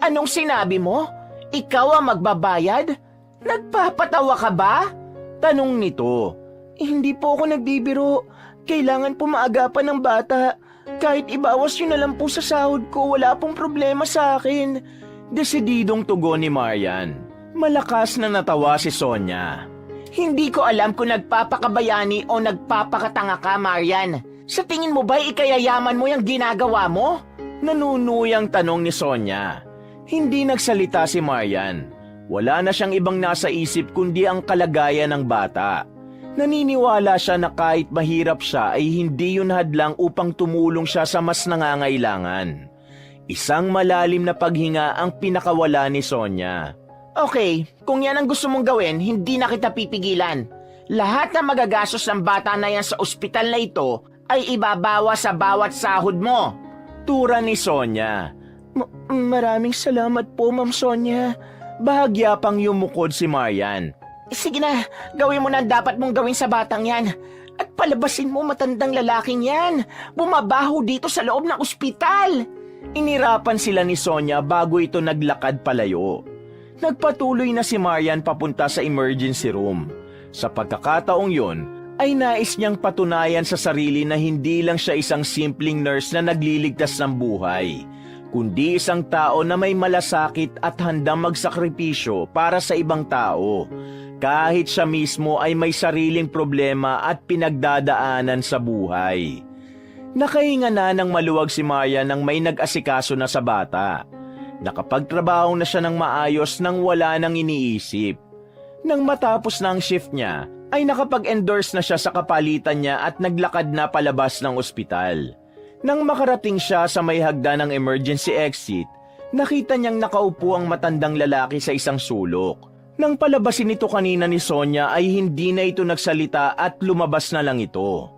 Anong sinabi mo? Ikaw ang magbabayad? Nagpapatawa ka ba? Tanong nito. Hindi po ako nagbibiro. Kailangan po maagapan ng bata. Kahit ibawas yun na lang po sa sahod ko, wala pong problema sa akin. Desididong tugon ni Marian. Malakas na natawa si Sonia. Hindi ko alam kung nagpapakabayani o nagpapakatanga ka, Marian. Sa tingin mo ba ikayayaman mo yung ginagawa mo? Nanunuyang tanong ni Sonia. Hindi nagsalita si Marian. Wala na siyang ibang nasa isip kundi ang kalagayan ng bata. Naniniwala siya na kahit mahirap siya ay hindi yun hadlang upang tumulong siya sa mas nangangailangan. Isang malalim na paghinga ang pinakawala ni Sonia. Okay, kung yan ang gusto mong gawin, hindi na kita pipigilan. Lahat ng magagastos ng bata na yan sa ospital na ito ay ibabawa sa bawat sahod mo. Tura ni Sonia. Maraming salamat po, Ma'am Sonia. Bahagya pang yumukod si Marian. Sige na, gawin mo na ang dapat mong gawin sa batang yan. At palabasin mo matandang lalaking yan. Bumabaho dito sa loob ng ospital. Inirapan sila ni Sonia bago ito naglakad palayo. Nagpatuloy na si Marian papunta sa emergency room. Sa pagkakataong yon, ay nais niyang patunayan sa sarili na hindi lang siya isang simpleng nurse na nagliligtas ng buhay, kundi isang tao na may malasakit at handang magsakripisyo para sa ibang tao, kahit siya mismo ay may sariling problema at pinagdadaanan sa buhay. Nakahinga na ng maluwag si Maria nang may nag-asikaso na sa bata. Nakapagtrabaho na siya ng maayos nang wala nang iniisip. Nang matapos na ang shift niya, ay nakapag-endorse na siya sa kapalitan niya at naglakad na palabas ng ospital. Nang makarating siya sa may hagdan ng emergency exit, nakita niyang nakaupo ang matandang lalaki sa isang sulok. Nang palabasin ito kanina ni Sonia ay hindi na ito nagsalita at lumabas na lang ito.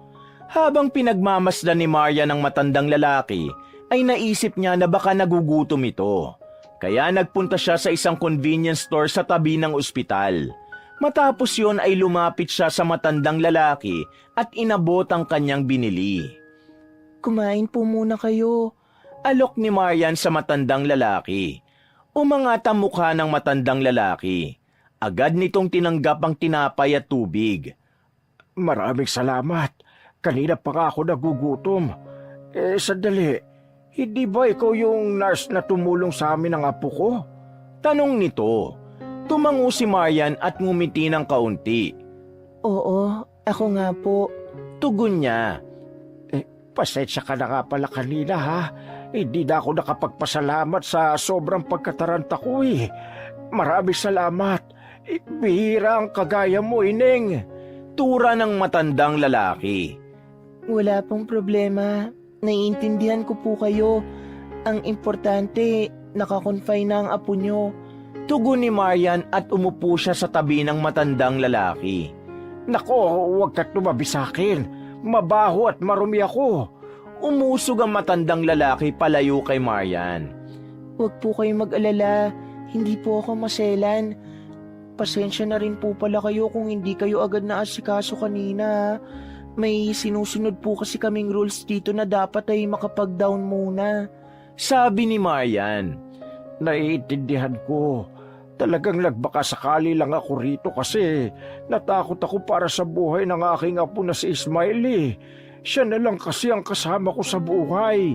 Habang pinagmamasdan ni Maria ng matandang lalaki, ay naisip niya na baka nagugutom ito. Kaya nagpunta siya sa isang convenience store sa tabi ng ospital. Matapos yon ay lumapit siya sa matandang lalaki at inabot ang kanyang binili. Kumain po muna kayo. Alok ni Marian sa matandang lalaki. Umangat ang mukha ng matandang lalaki. Agad nitong tinanggap ang tinapay at tubig. Maraming salamat. Kanina pa nga ako nagugutom. Sandali. Hindi ba ikaw yung nurse na tumulong sa amin ng apo ko? Tanong nito. Tumango si Marian at ngumiti ng kaunti. Oo, ako nga po. Tugon niya. Pasensya ka na nga pala kanina ha. Hindi na ako nakapagpasalamat sa sobrang pagkataranta ko eh. Maraming salamat. Bihira ang kagaya mo, Ineng. Tura ng matandang lalaki. Wala pong problema. Naiintindihan ko po kayo. Ang importante, nakakonfine na ang apo nyo. Tugon ni Marian at umupo siya sa tabi ng matandang lalaki. Nako, huwag ka tumabi sa akin. Mabaho at marumi ako. Umusog ang matandang lalaki palayo kay Marian. Huwag po kayong mag-alala. Hindi po ako maselan. Pasensya na rin po pala kayo kung hindi kayo agad na asikaso kanina. May sinusunod po kasi kaming rules dito na dapat ay makapag-down muna. Sabi ni Marian. Naiintindihan ko. Talagang nagbaka sakali lang ako rito kasi natakot ako para sa buhay ng aking apo na si Ismail. Siya na lang kasi ang kasama ko sa buhay.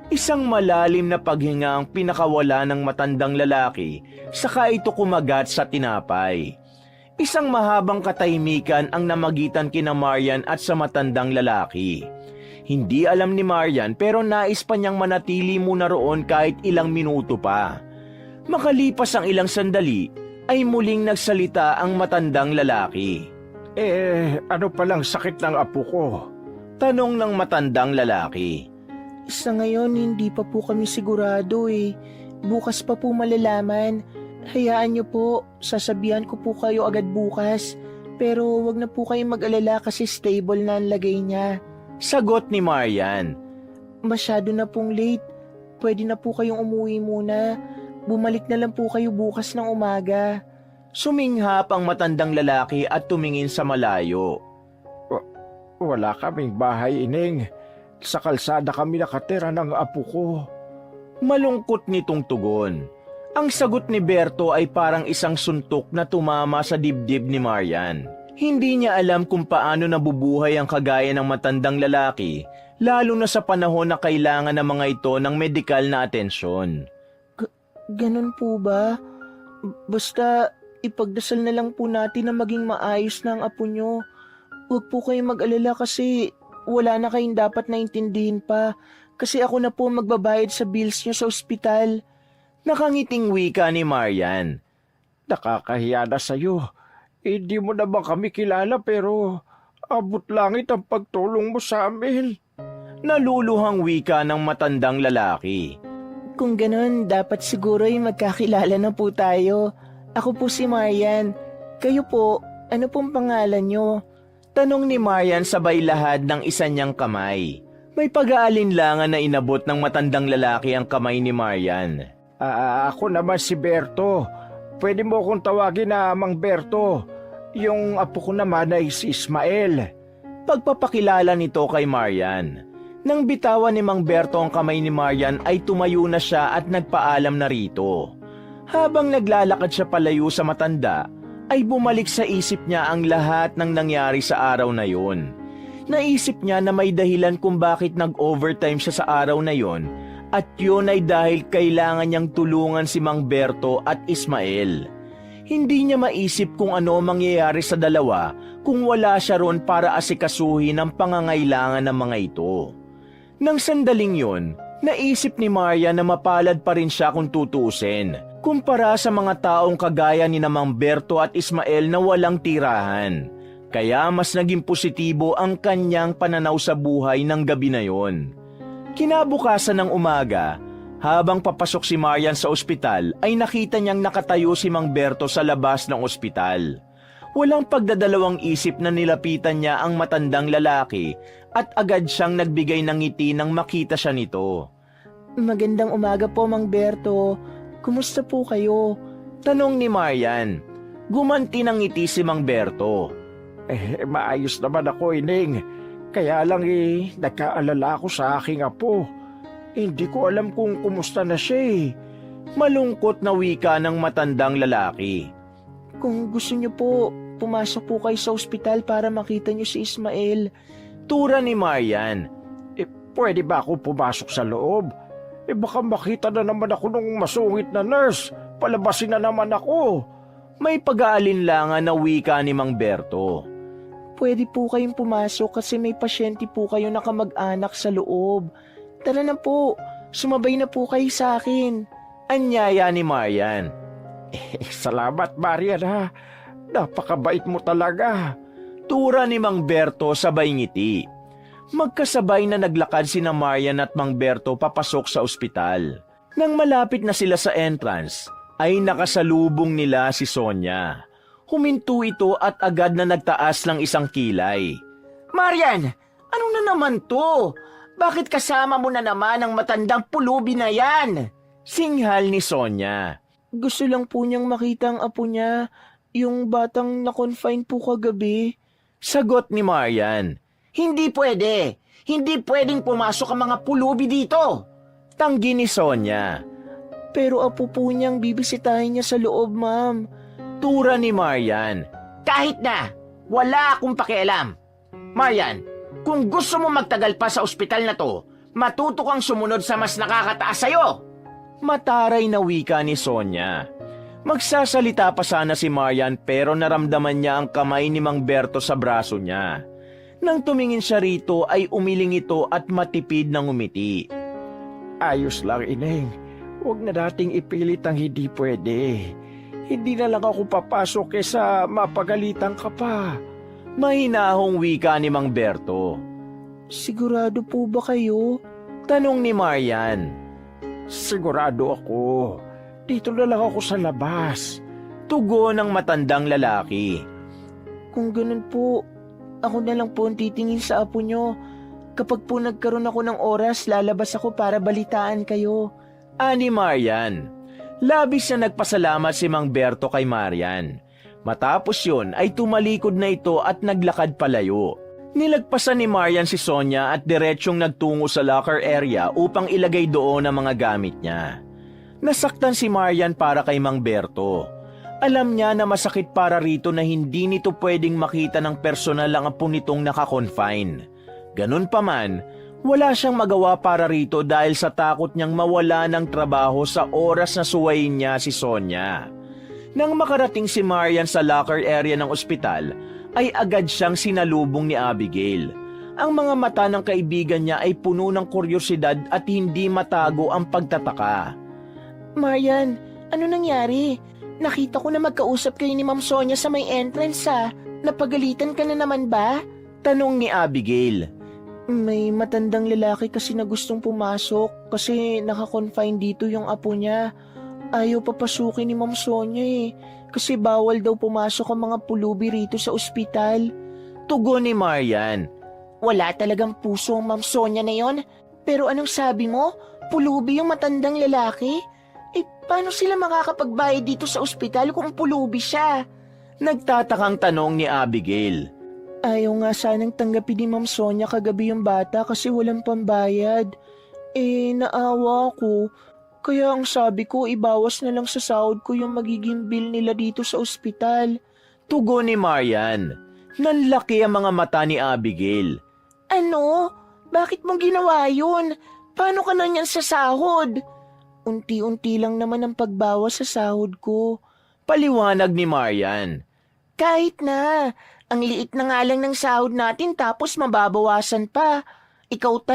Isang malalim na paghinga ang pinakawala ng matandang lalaki, saka ito kumagat sa tinapay. Isang mahabang katahimikan ang namagitan kina Marian at sa matandang lalaki. Hindi alam ni Marian pero nais pa niyang manatili muna roon kahit ilang minuto pa. Makalipas ang ilang sandali, ay muling nagsalita ang matandang lalaki. Ano palang sakit ng apo ko? Tanong ng matandang lalaki. Sa ngayon, hindi pa po kami sigurado eh. Bukas pa po malalaman. Hayaan niyo po, sasabihan ko po kayo agad bukas. Pero wag na po kayong mag-alala kasi stable na ang lagay niya. Sagot ni Marian. Masyado na pong late. Pwede na po kayong umuwi muna. Bumalik na lang po kayo bukas ng umaga. Suminghap ang matandang lalaki at tumingin sa malayo. Wala kaming bahay, Ining. Sa kalsada kami nakatira ng apo ko. Malungkot nitong tugon. Ang sagot ni Berto ay parang isang suntok na tumama sa dibdib ni Marian. Hindi niya alam kung paano nabubuhay ang kagaya ng matandang lalaki, lalo na sa panahon na kailangan ng mga ito ng medikal na atensyon. Ganun po ba? Basta ipagdasal na lang po natin na maging maayos na ang apo nyo. Huwag po kayong mag-alala kasi wala na kayong dapat naintindihin pa. Kasi ako na po magbabayad sa bills nyo sa ospital. Nakangiting wika ni Marian. Nakakahiya na sa'yo. Hindi mo naman kami kilala pero abot langit ang pagtulong mo sa amin. Naluluhang wika ng matandang lalaki. Kung ganun, dapat siguro ay magkakilala na po tayo. Ako po si Marian. Kayo po, ano pong pangalan nyo? Tanong ni Marian sabay lahad ng isa niyang kamay. May pag-aalinlangan na inabot ng matandang lalaki ang kamay ni Marian. Ako naman si Berto. Pwede mo akong tawagin na Mang Berto. Yung apo ko naman ay si Ismael. Pagpapakilala nito kay Marian. Nang bitawan ni Mang Berto ang kamay ni Marian ay tumayo na siya at nagpaalam na rito. Habang naglalakad siya palayo sa matanda, ay bumalik sa isip niya ang lahat ng nangyari sa araw na yon. Naisip niya na may dahilan kung bakit nag-overtime siya sa araw na yon at yun ay dahil kailangan niyang tulungan si Mang Berto at Ismael. Hindi niya maisip kung ano mangyayari sa dalawa kung wala siya ron para asikasuhin ang pangangailangan ng mga ito. Nang sandaling yon, naisip ni Maria na mapalad pa rin siya kung tutuusin, kumpara sa mga taong kagaya ni Mang Berto at Ismael na walang tirahan. Kaya mas naging positibo ang kanyang pananaw sa buhay ng gabi na yon. Kinabukasan ng umaga, habang papasok si Marian sa ospital ay nakita niyang nakatayo si Mang Berto sa labas ng ospital. Walang pagdadalawang isip na nilapitan niya ang matandang lalaki at agad siyang nagbigay ng ngiti nang makita siya nito. Magandang umaga po, Mang Berto. Kumusta po kayo? Tanong ni Marian. Gumanti ng ngiti si Mang Berto. Maayos naman ako, Ining. Kaya lang nagkaalala ako sa aking apo. Hindi ko alam kung kumusta na siya . Malungkot na wika ng matandang lalaki. Kung gusto niyo po, pumasok po kayo sa ospital para makita niyo si Ismael. Tura ni Marian. Pwede ba ako pumasok sa loob? Baka makita na naman ako ng masungit na nurse. Palabasin na naman ako. May pag-aalinlangan na wika ni Mang Berto. Pwede po kayong pumasok kasi may pasyente po kayo na kamag-anak sa loob. Tara na po, sumabay na po kayo sa akin. Anyaya ni Marian. Salamat, Marian ha. Napakabait mo talaga. Tura ni Mang Berto sabay ngiti. Magkasabay na naglakad sina Marian at Mang Berto papasok sa ospital. Nang malapit na sila sa entrance, ay nakasalubong nila si Sonia. Huminto ito at agad na nagtaas ng isang kilay. Marian, ano na naman to? Bakit kasama mo na naman ang matandang pulubi na yan? Singhal ni Sonia. Gusto lang po niyang makita ang apo niya, yung batang na-confine po kagabi. Sagot ni Marian. Hindi pwede. Hindi pwedeng pumasok ang mga pulubi dito. Tanggi ni Sonia. Pero apo po niyang bibisitahin niya sa loob, ma'am. Tura ni Marian. Kahit na, wala akong pakialam. Marian, kung gusto mo magtagal pa sa ospital na to, matuto kang sumunod sa mas nakakataas sa'yo. Mataray na wika ni Sonia. Magsasalita pa sana si Marian pero naramdaman niya ang kamay ni Mang Berto sa braso niya. Nang tumingin siya rito ay umiling ito at matipid ng umiti. Ayos lang, Ineng. Huwag na nating ipilit ang hindi pwede. Hindi na lang ako papasok kesa mapagalitan ka pa. Mahinahong wika ni Mang Berto. Sigurado po ba kayo? Tanong ni Marian. Sigurado ako. Dito na lang ako sa labas. Tugon ng matandang lalaki. Kung ganun po, ako na lang po ang titingin sa apo nyo. Kapag po nagkaroon ako ng oras, lalabas ako para balitaan kayo. Ani Marian. Labis na nagpasalamat si Mang Berto kay Marian. Matapos yun ay tumalikod na ito at naglakad palayo. Nilagpasan ni Marian si Sonia at diretsyong nagtungo sa locker area upang ilagay doon ang mga gamit niya. Nasaktan si Marian para kay Mang Berto. Alam niya na masakit para rito na hindi nito pwedeng makita ng personal ang apo nitong nakakonfine. Ganun pa man, wala siyang magawa para rito dahil sa takot niyang mawala ng trabaho sa oras na suwayin niya si Sonia. Nang makarating si Marian sa locker area ng ospital, ay agad siyang sinalubong ni Abigail. Ang mga mata ng kaibigan niya ay puno ng kuryosidad at hindi matago ang pagtataka. Marian, ano nangyari? Nakita ko na magkausap kayo ni Ma'am Sonia sa may entrance Napagalitan ka na naman ba? Tanong ni Abigail. May matandang lalaki kasi na gustong pumasok kasi nakakonfine dito yung apo niya. Ayaw papasukin ni Ma'am Sonia kasi bawal daw pumasok ang mga pulubi rito sa ospital. Tugon ni Marian. Wala talagang puso ang Ma'am Sonia na yon. Pero anong sabi mo? Pulubi yung matandang lalaki? Paano sila makakapagbayad dito sa ospital kung pulubi siya? Nagtatakang tanong ni Abigail. Ayaw nga sanang tanggapin ni Ma'am Sonia kagabi yung bata kasi walang pambayad. Naawa ko. Kaya ang sabi ko, ibawas na lang sa sahod ko yung magiging bill nila dito sa ospital. Tugon ni Marian. Nanlaki ang mga mata ni Abigail. Ano? Bakit mo ginawa yun? Paano ka na niyan sa sahod? Unti-unti lang naman ang pagbawas sa sahod ko. Paliwanag ni Marian. Kahit na. Ang liit na nga lang ng sahod natin tapos mababawasan pa. Ikaw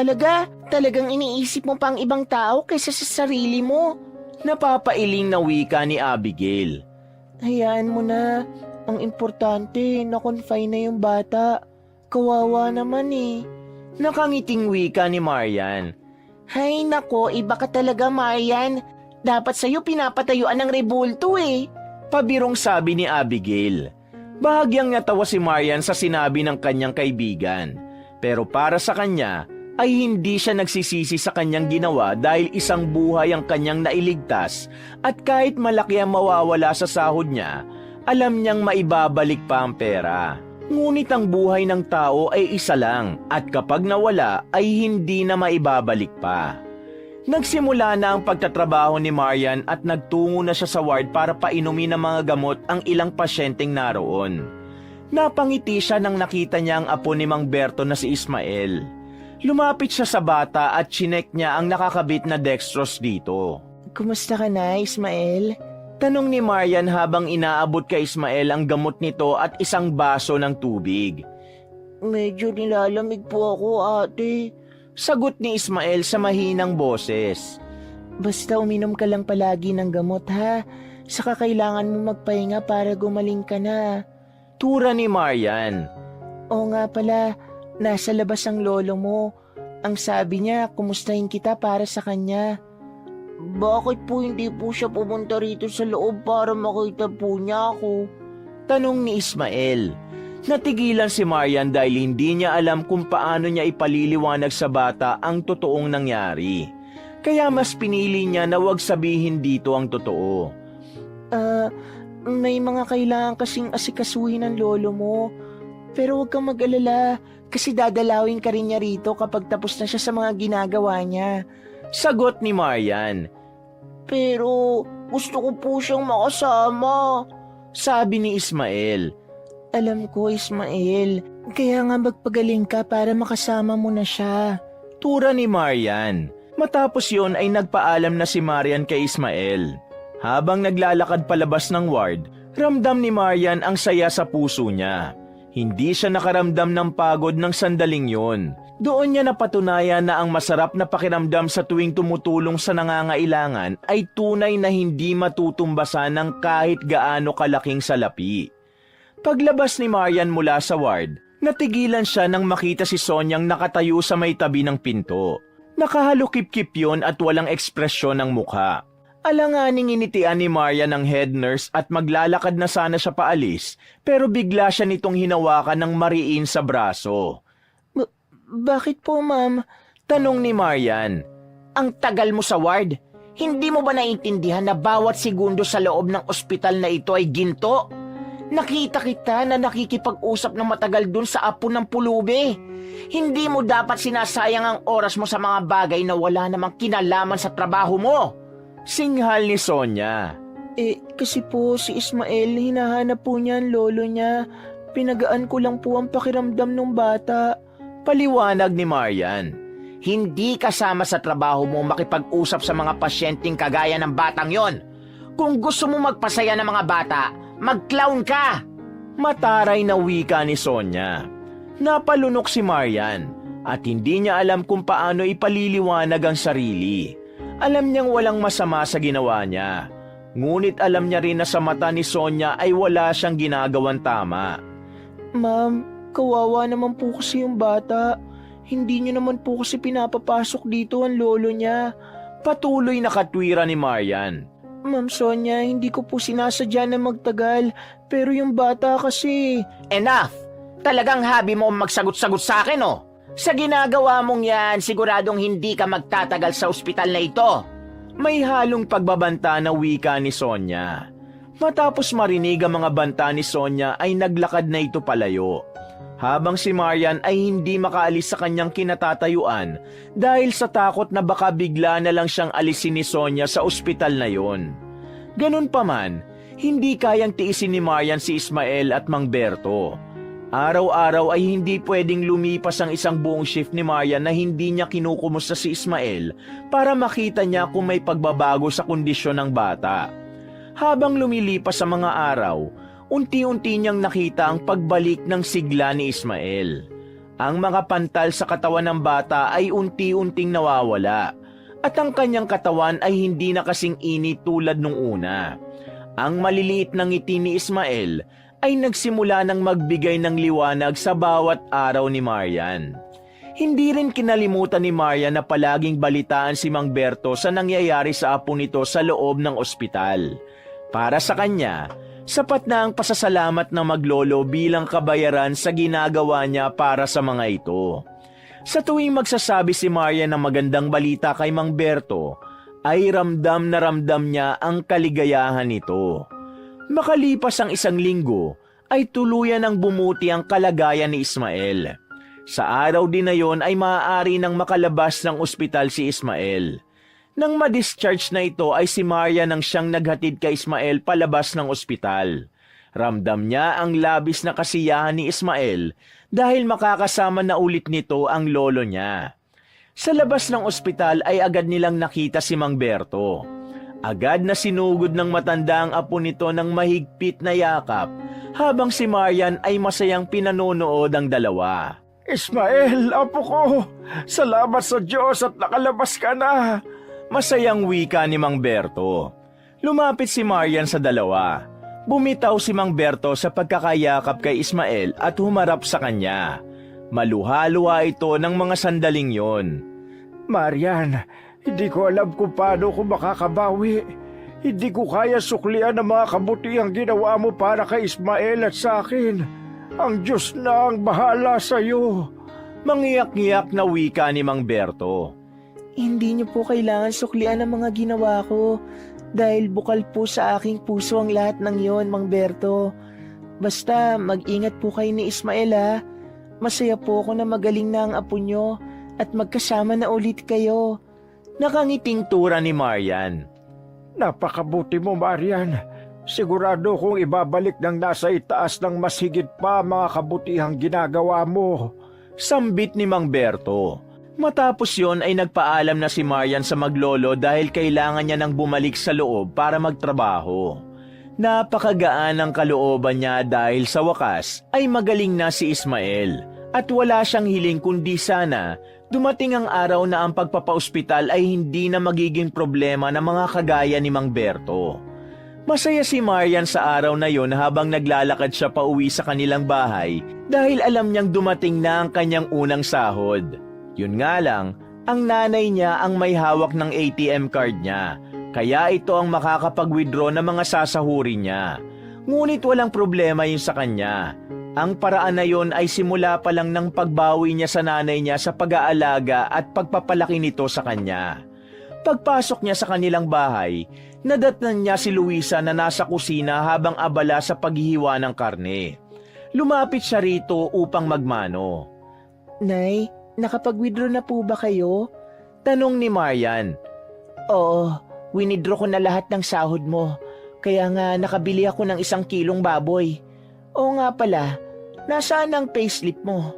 talagang iniisip mo pa ang ibang tao kaysa sa sarili mo. Napapailing na wika ni Abigail. Hayaan mo na. Ang importante, na-confine na yung bata. Kawawa naman Nakangiting wika ni Marian. Hay nako, iba ka talaga, Marian. Dapat sa'yo pinapatayuan ng rebulto Pabirong sabi ni Abigail. Bahagyang natawa si Marian sa sinabi ng kanyang kaibigan. Pero para sa kanya, ay hindi siya nagsisisi sa kanyang ginawa dahil isang buhay ang kanyang nailigtas at kahit malaki ang mawawala sa sahod niya, alam niyang maibabalik pa ang pera. Ngunit ang buhay ng tao ay isa lang at kapag nawala ay hindi na maibabalik pa. Nagsimula na ang pagtatrabaho ni Marian at nagtungo na siya sa ward para painumin ng mga gamot ang ilang pasyenteng naroon. Napangiti siya nang nakita niya ang apo ni Mang Berto na si Ismael. Lumapit siya sa bata at chinek niya ang nakakabit na dextrose dito. Kumusta ka na, Ismael? Tanong ni Marian habang inaabot kay Ismael ang gamot nito at isang baso ng tubig. Medyo nilalamig po ako, ate. Sagot ni Ismael sa mahinang boses. Basta uminom ka lang palagi ng gamot, ha? Saka kailangan mo magpahinga para gumaling ka na. Tura ni Marian. Oo nga pala, nasa labas ang lolo mo. Ang sabi niya, kumustahin kita para sa kanya. Bakit po hindi po siya pumunta rito sa loob para makita po niya ako? Tanong ni Ismael. Natigilan si Marian dahil hindi niya alam kung paano niya ipaliliwanag sa bata ang totoong nangyari. Kaya mas pinili niya na wag sabihin dito ang totoo. May mga kailangan kasing asikasuhin ng lolo mo. Pero huwag kang mag-alala kasi dadalawin ka rin niya rito kapag tapos na siya sa mga ginagawa niya. Sagot ni Marian. Pero gusto ko po siyang makasama. Sabi ni Ismael. Alam ko, Ismael. Kaya nga magpagaling ka para makasama mo na siya. Tura ni Marian. Matapos yun ay nagpaalam na si Marian kay Ismael. Habang naglalakad palabas ng ward, ramdam ni Marian ang saya sa puso niya. Hindi siya nakaramdam ng pagod ng sandaling yun. Doon niya napatunayan na ang masarap na pakiramdam sa tuwing tumutulong sa nangangailangan ay tunay na hindi matutumbasan ng kahit gaano kalaking salapi. Paglabas ni Marian mula sa ward, natigilan siya nang makita si Sonyang nakatayo sa may tabi ng pinto. Nakahalukip-kip yun at walang ekspresyon ng mukha. Alanganing initian ni Marian ng head nurse at maglalakad na sana siya paalis, pero bigla siya nitong hinawakan ng mariin sa braso. Bakit po, ma'am? Tanong ni Marian. Ang tagal mo sa ward. Hindi mo ba naiintindihan na bawat segundo sa loob ng ospital na ito ay ginto? Nakita kita na nakikipag-usap ng matagal dun sa apo ng pulubi. Hindi mo dapat sinasayang ang oras mo sa mga bagay na wala namang kinalaman sa trabaho mo. Singhal ni Sonia. Kasi po si Ismael, hinahanap po niya ang lolo niya. Pinagaan ko lang po ang pakiramdam ng bata. Paliwanag ni Marian. Hindi kasama sa trabaho mo makipag-usap sa mga pasyenteng kagaya ng batang yon. Kung gusto mo magpasaya ng mga bata, mag-clown ka! Mataray na wika ni Sonia. Napalunok si Marian at hindi niya alam kung paano ipaliliwanag ang sarili. Alam niyang walang masama sa ginawa niya. Ngunit alam niya rin na sa mata ni Sonia ay wala siyang ginagawang tama. Ma'am, kawawa naman po kasi yung bata. Hindi niyo naman po kasi pinapapasok dito ang lolo niya. Patuloy na katwira ni Marian. Ma'am Sonia, hindi ko po sinasadya na magtagal. Pero yung bata kasi... Enough! Talagang habi mo magsagot-sagot sa akin, oh! Sa ginagawa mong yan, siguradong hindi ka magtatagal sa ospital na ito. May halong pagbabanta na wika ni Sonia. Matapos marinig ang mga banta ni Sonia ay naglakad na ito palayo. Habang si Marian ay hindi makaalis sa kanyang kinatatayuan dahil sa takot na baka bigla na lang siyang alisin ni Sonia sa ospital na yon. Ganun pa man, hindi kayang tiisin ni Marian si Ismael at Mang Berto. Araw-araw ay hindi pwedeng lumipas ang isang buong shift ni Marian na hindi niya kinukumusta si Ismael para makita niya kung may pagbabago sa kondisyon ng bata. Habang lumilipas sa mga araw, unti-unti niyang nakita ang pagbalik ng sigla ni Ismael. Ang mga pantal sa katawan ng bata ay unti-unting nawawala at ang kanyang katawan ay hindi na kasing init tulad nung una. Ang maliliit na ngiti ni Ismael ay nagsimula ng magbigay ng liwanag sa bawat araw ni Marian. Hindi rin kinalimutan ni Marian na palaging balitaan si Mang Berto sa nangyayari sa apo nito sa loob ng ospital. Para sa kanya, sapat na ang pasasalamat ng maglolo bilang kabayaran sa ginagawa niya para sa mga ito. Sa tuwing magsasabi si Marian ng magandang balita kay Mang Berto, ay ramdam na ramdam niya ang kaligayahan nito. Makalipas ang isang linggo, ay tuluyan ng bumuti ang kalagayan ni Ismael. Sa araw din na yon ay maaari nang makalabas ng ospital si Ismael. Nang ma-discharge na ito ay si Maria nang siyang naghatid kay Ismael palabas ng ospital. Ramdam niya ang labis na kasiyahan ni Ismael dahil makakasama na ulit nito ang lolo niya. Sa labas ng ospital ay agad nilang nakita si Mang Berto. Agad na sinugod ng matanda ang apo nito ng mahigpit na yakap, habang si Marian ay masayang pinanonood ang dalawa. Ismael, apo ko, salamat sa Diyos at nakalabas ka na. Masayang wika ni Mang Berto. Lumapit si Marian sa dalawa. Bumitaw si Mang Berto sa pagkakayakap kay Ismael at humarap sa kanya. Maluha-luha ito ng mga sandaling yon. Marian, hindi ko alam kung paano ko makakabawi. Hindi ko kaya suklian ang mga kabutihang ginawa mo para kay Ismael at sa akin. Ang Diyos na ang bahala sa iyo. Mangiyak-ngiyak na wika ni Mang Berto. Hindi niyo po kailangan suklian ang mga ginawa ko dahil bukal po sa aking puso ang lahat ng yon, Mang Berto. Basta mag-ingat po kayo ni Ismael ha. Masaya po ako na magaling na ang apo niyo at magkasama na ulit kayo. Nakangiting tura ni Marian. Napakabuti mo, Marian. Sigurado kong ibabalik ng nasa itaas ng mas higit pa mga kabutihang ginagawa mo. Sambit ni Mang Berto. Matapos yon ay nagpaalam na si Marian sa maglolo dahil kailangan niya nang bumalik sa loob para magtrabaho. Napakagaan ang kalooban niya dahil sa wakas ay magaling na si Ismael at wala siyang hiling kundi sana dumating ang araw na ang pagpapaospital ay hindi na magiging problema ng mga kagaya ni Mang Berto. Masaya si Marian sa araw na yon habang naglalakad siya pauwi sa kanilang bahay dahil alam niyang dumating na ang kanyang unang sahod. Yun nga lang, Ang nanay niya ang may hawak ng ATM card niya, kaya ito ang makakapag-withdraw ng mga sasahurin niya. Ngunit walang problema yun sa kanya. Ang paraan na yun ay simula pa lang ng pagbawi niya sa nanay niya sa pag-aalaga at pagpapalaki nito sa kanya. Pagpasok niya sa kanilang bahay, nadatnan niya si Luisa na nasa kusina habang abala sa paghihiwa ng karne. Lumapit siya rito upang magmano. Nay, nakapag-withdraw na po ba kayo? Tanong ni Marian. Oo, winidraw ko na lahat ng sahod mo. Kaya nga nakabili ako ng 1 kilong baboy. Oo nga pala, nasaan ang payslip mo?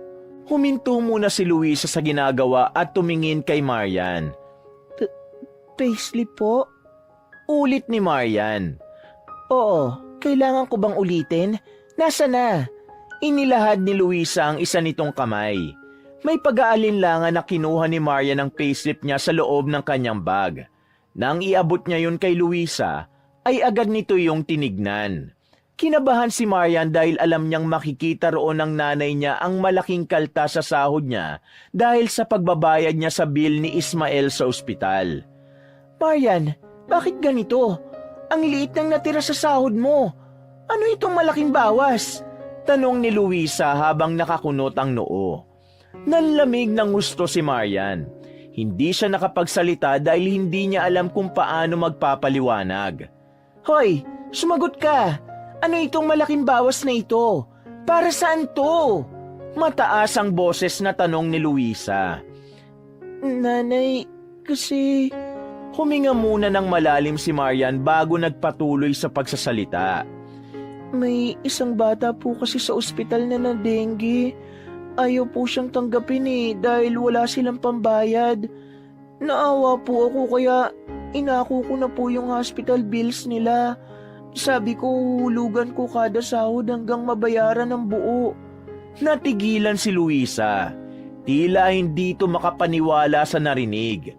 Huminto muna si Luisa sa ginagawa at tumingin kay Marian. Payslip po? Ulit ni Marian. Oo, kailangan ko bang ulitin? Nasa na? Inilahad ni Luisa ang isa nitong kamay. May pag-aalinlangan na kinuha ni Marian ang payslip niya sa loob ng kanyang bag. Nang iabot niya yun kay Luisa, ay agad nito yung tinignan. Kinabahan si Marian dahil alam niyang makikita roon ng nanay niya ang malaking kalta sa sahod niya dahil sa pagbabayad niya sa bill ni Ismael sa ospital. Marian, bakit ganito? Ang liit ng natira sa sahod mo. Ano itong malaking bawas? Tanong ni Luisa habang nakakunot ang noo. Nanlamig ng gusto si Marian. Hindi siya nakapagsalita dahil hindi niya alam kung paano magpapaliwanag. Hoy, sumagot ka! Ano itong malaking bawas na ito? Para saan to? Mataas ang boses na tanong ni Luisa. Nanay, kasi... Huminga muna ng malalim si Marian bago nagpatuloy sa pagsasalita. May isang bata po kasi sa ospital na ng dengue. Ayaw po siyang tanggapin dahil wala silang pambayad. Naawa po ako kaya inako ko na po yung hospital bills nila. Sabi ko hulugan ko kada sahod hanggang mabayaran ng buo. Natigilan si Luisa. Tila hindi ito makapaniwala sa narinig.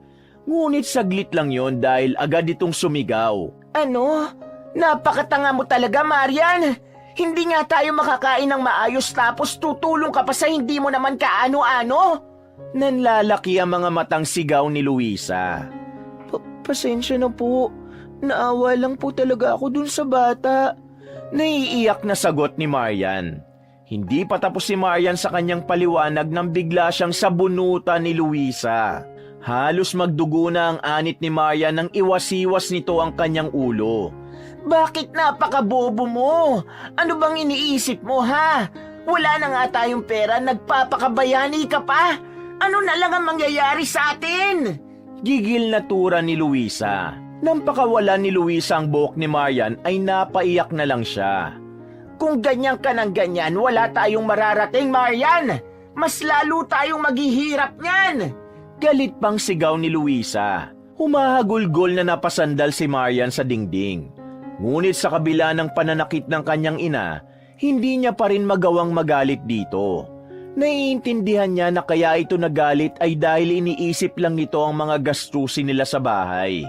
Ngunit saglit lang yon dahil agad itong sumigaw. Ano? Napakatanga mo talaga, Marian! Hindi nga tayo makakain ng maayos tapos tutulong ka pa sa hindi mo naman kaano-ano? Nanlalaki ang mga matang sigaw ni Luisa. Pasensya na po. Naawa lang po talaga ako dun sa bata. Naiiyak na sagot ni Marian. Hindi pa tapos si Marian sa kanyang paliwanag nang bigla siyang sabunutan ni Luisa. Halos magdugo na ang anit ni Marian nang iwas-iwas nito ang kanyang ulo. Bakit napakabobo mo? Ano bang iniisip mo, ha? Wala na nga tayong pera, nagpapakabayani ka pa. Ano na lang ang mangyayari sa atin? Gigil na tura ni Luisa. Nang pakawala ni Luisa ang buhok ni Marian ay napaiyak na lang siya. Kung ganyan ka ng ganyan, wala tayong mararating, Marian. Mas lalo tayong maghihirap niyan. Galit pang sigaw ni Luisa. Humahagulgol na napasandal si Marian sa dingding. Ngunit sa kabila ng pananakit ng kanyang ina, hindi niya pa rin magawang magalit dito. Naiintindihan niya na kaya ito nagalit ay dahil iniisip lang nito ang mga gastusin nila sa bahay.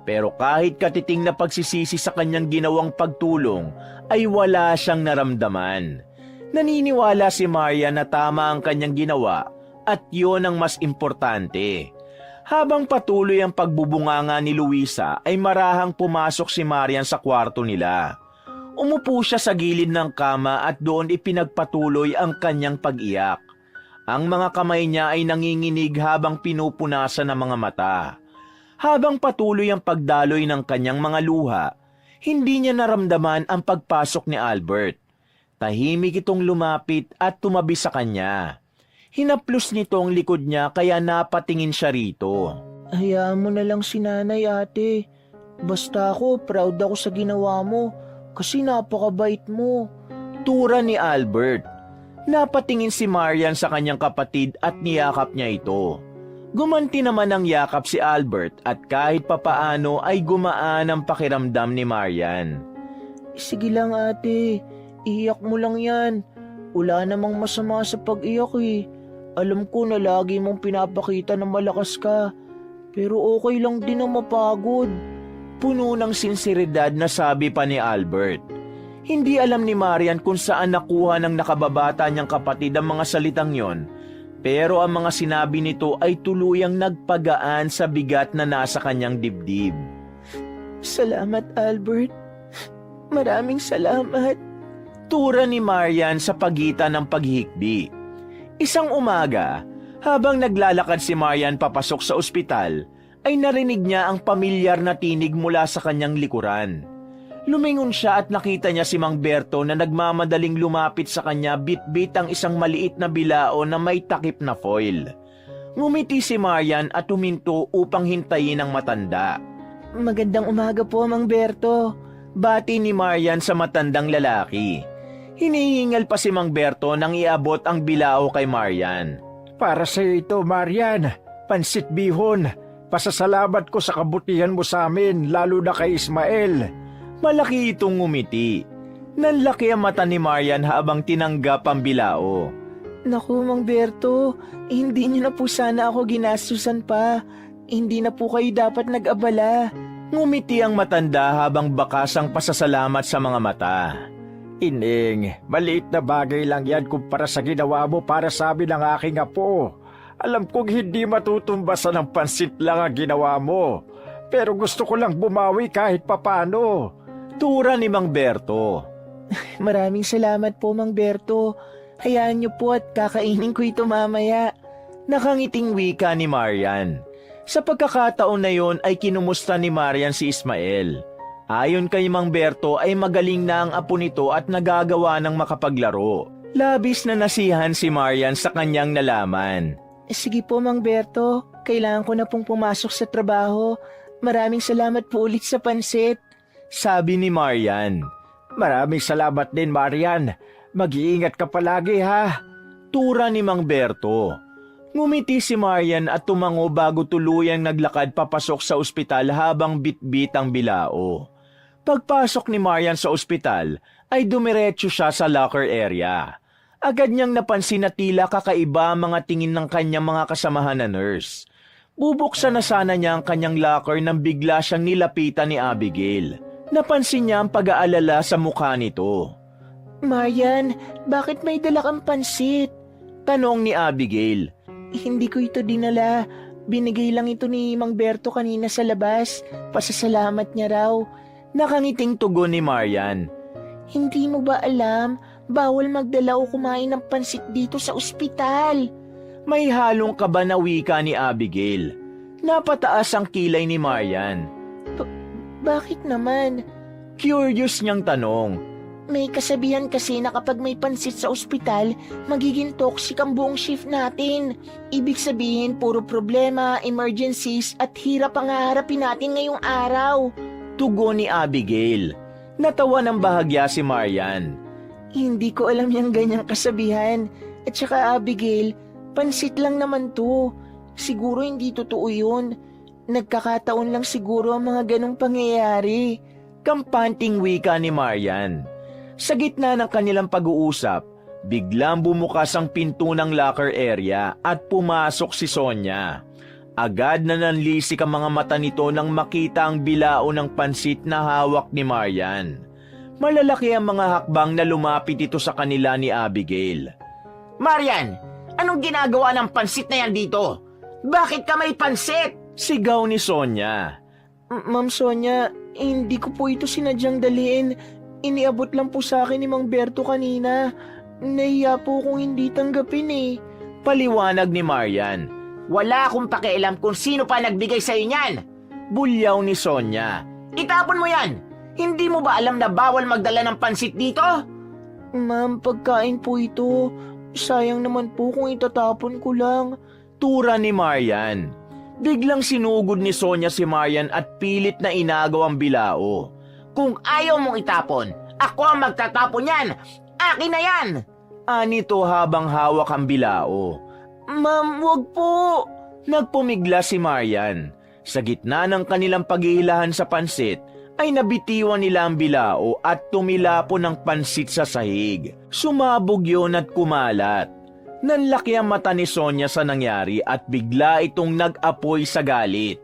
Pero kahit katiting na pagsisisi sa kanyang ginawang pagtulong, ay wala siyang naramdaman. Naniniwala si Marian na tama ang kanyang ginawa at yon ang mas importante. Habang patuloy ang pagbubunganga ni Luisa ay marahang pumasok si Marian sa kwarto nila. Umupo siya sa gilid ng kama at doon ipinagpatuloy ang kanyang pag-iyak. Ang mga kamay niya ay nanginginig habang pinupunasan ng mga mata. Habang patuloy ang pagdaloy ng kanyang mga luha, hindi niya naramdaman ang pagpasok ni Albert. Tahimik itong lumapit at tumabi sa kanya. Hinaplos nito ang likod niya kaya napatingin siya rito. Hayaan mo na lang si nanay, ate. Basta ako, proud ako sa ginawa mo kasi napakabait mo. Tura ni Albert. Napatingin si Marian sa kanyang kapatid at niyakap niya ito. Gumanti naman ng yakap si Albert at kahit papaano ay gumaan ang pakiramdam ni Marian. Sige lang, ate. Iyak mo lang yan. Wala namang masama sa pag-iyak Alam ko na lagi mong pinapakita na malakas ka. Pero okay lang din ang mapagod. Puno ng sinseridad na sabi pa ni Albert. Hindi alam ni Marian kung saan nakuha ng nakababata niyang kapatid ang mga salitang yon. Pero ang mga sinabi nito ay tuluyang nagpagaan sa bigat na nasa kanyang dibdib. Salamat, Albert. Maraming salamat. Tura ni Marian sa pagitan ng paghihikbi. Isang umaga, habang naglalakad si Marian papasok sa ospital, ay narinig niya ang pamilyar na tinig mula sa kanyang likuran. Lumingon siya at nakita niya si Mang Berto na nagmamadaling lumapit sa kanya bit-bit ang isang maliit na bilao na may takip na foil. Ngumiti si Marian at huminto upang hintayin ang matanda. Magandang umaga po, Mang Berto. Bati ni Marian sa matandang lalaki. Hinihingal pa si Mang Berto nang iabot ang bilao kay Marian. Para sa ito, Marian. Pansit bihon. Pasasalamat ko sa kabutihan mo sa amin, lalo na kay Ismael. Malaki itong ngumiti. Nanlaki ang mata ni Marian habang tinanggap ang bilao. Naku, Mang Berto, hindi niyo na po sana ako ginastusan pa. Hindi na po kayo dapat nag-abala. Ngumiti ang matanda habang bakas ang pasasalamat sa mga mata. Ining, maliit na bagay lang yan kumpara sa ginawa mo para sa amin ng aking apo. Alam kong hindi matutumbasan ng pansit lang ang ginawa mo. Pero gusto ko lang bumawi kahit papano. Tura ni Mang Berto. Maraming salamat po, Mang Berto. Hayaan niyo po at kakainin ko ito mamaya. Nakangiting wika ni Marian. Sa pagkakataon na yon ay kinumusta ni Marian si Ismael. Ayon kay Mang Berto ay magaling na ang apo nito at nagagawa ng makapaglaro. Labis na nasihan si Marian sa kanyang nalaman. Sige po, Mang Berto. Kailangan ko na pong pumasok sa trabaho. Maraming salamat po ulit sa pansit. Sabi ni Marian. Maraming salamat din, Marian. Mag-iingat ka palagi, ha? Tura ni Mang Berto. Ngumiti si Marian at tumango bago tuluyang naglakad papasok sa ospital habang bitbit ang bilao. Pagpasok ni Marian sa ospital, ay dumiretso siya sa locker area. Agad niyang napansin na tila kakaiba ang mga tingin ng kanyang mga kasamahan na nurse. Bubuksan na sana niya ang kanyang locker nang bigla siyang nilapitan ni Abigail. Napansin niya ang pag-aalala sa mukha nito. Marian, bakit may dala kang pansit? Tanong ni Abigail. Hindi ko ito dinala. Binigay lang ito ni Mang Berto kanina sa labas. Pasasalamat niya raw. Nakangiting tugon ni Marian. Hindi mo ba alam, bawal magdala o kumain ng pansit dito sa ospital? May halong kaba na wika ni Abigail. Napataas ang kilay ni Marian. Bakit naman? Curious niyang tanong. May kasabihan kasi na kapag may pansit sa ospital, magiging toxic ang buong shift natin. Ibig sabihin, puro problema, emergencies at hirap ang haharapin natin ngayong araw. Tugon ni Abigail. Natawa ng bahagya si Marian. Hindi ko alam yung ganyang kasabihan. At saka Abigail, pansit lang naman to. Siguro hindi totoo yun. Nagkakataon lang siguro ang mga ganong pangyayari. Kampanting wika ni Marian. Sa gitna ng kanilang pag-uusap, biglang bumukas ang pinto ng locker area at pumasok si Sonia. Agad na nanlisik ang mga mata nito nang makita ang bilao ng pansit na hawak ni Marian. Malalaki ang mga hakbang na lumapit ito sa kanila ni Abigail. Marian, anong ginagawa ng pansit na yan dito? Bakit ka may pansit? Sigaw ni Sonia. Ma'am Sonia, hindi ko po ito sinadyang dalhin. Iniabot lang po sa akin ni Mang Berto kanina. Nahiya po kung hindi tanggapin eh. Paliwanag ni Marian. Wala akong pakialam kung sino pa nagbigay sa'yo niyan. Bulyaw ni Sonia. Itapon mo yan. Hindi mo ba alam na bawal magdala ng pansit dito? Ma'am, pagkain po ito. Sayang naman po kung itatapon ko lang. Tura ni Marian. Biglang sinugod ni Sonia si Marian at pilit na inagaw ang bilao. Kung ayaw mong itapon, ako ang magtatapon yan. Akin na yan. Anito habang hawak ang bilao. Ma'am, wag po. Nagpumigla si Marian. Sa gitna ng kanilang paghihilahan sa pansit, ay nabitiwan nila ang bilao at tumilapon ng pansit sa sahig. Sumabog yun at kumalat. Nanlaki ang mata ni Sonia sa nangyari at bigla itong nag-apoy sa galit.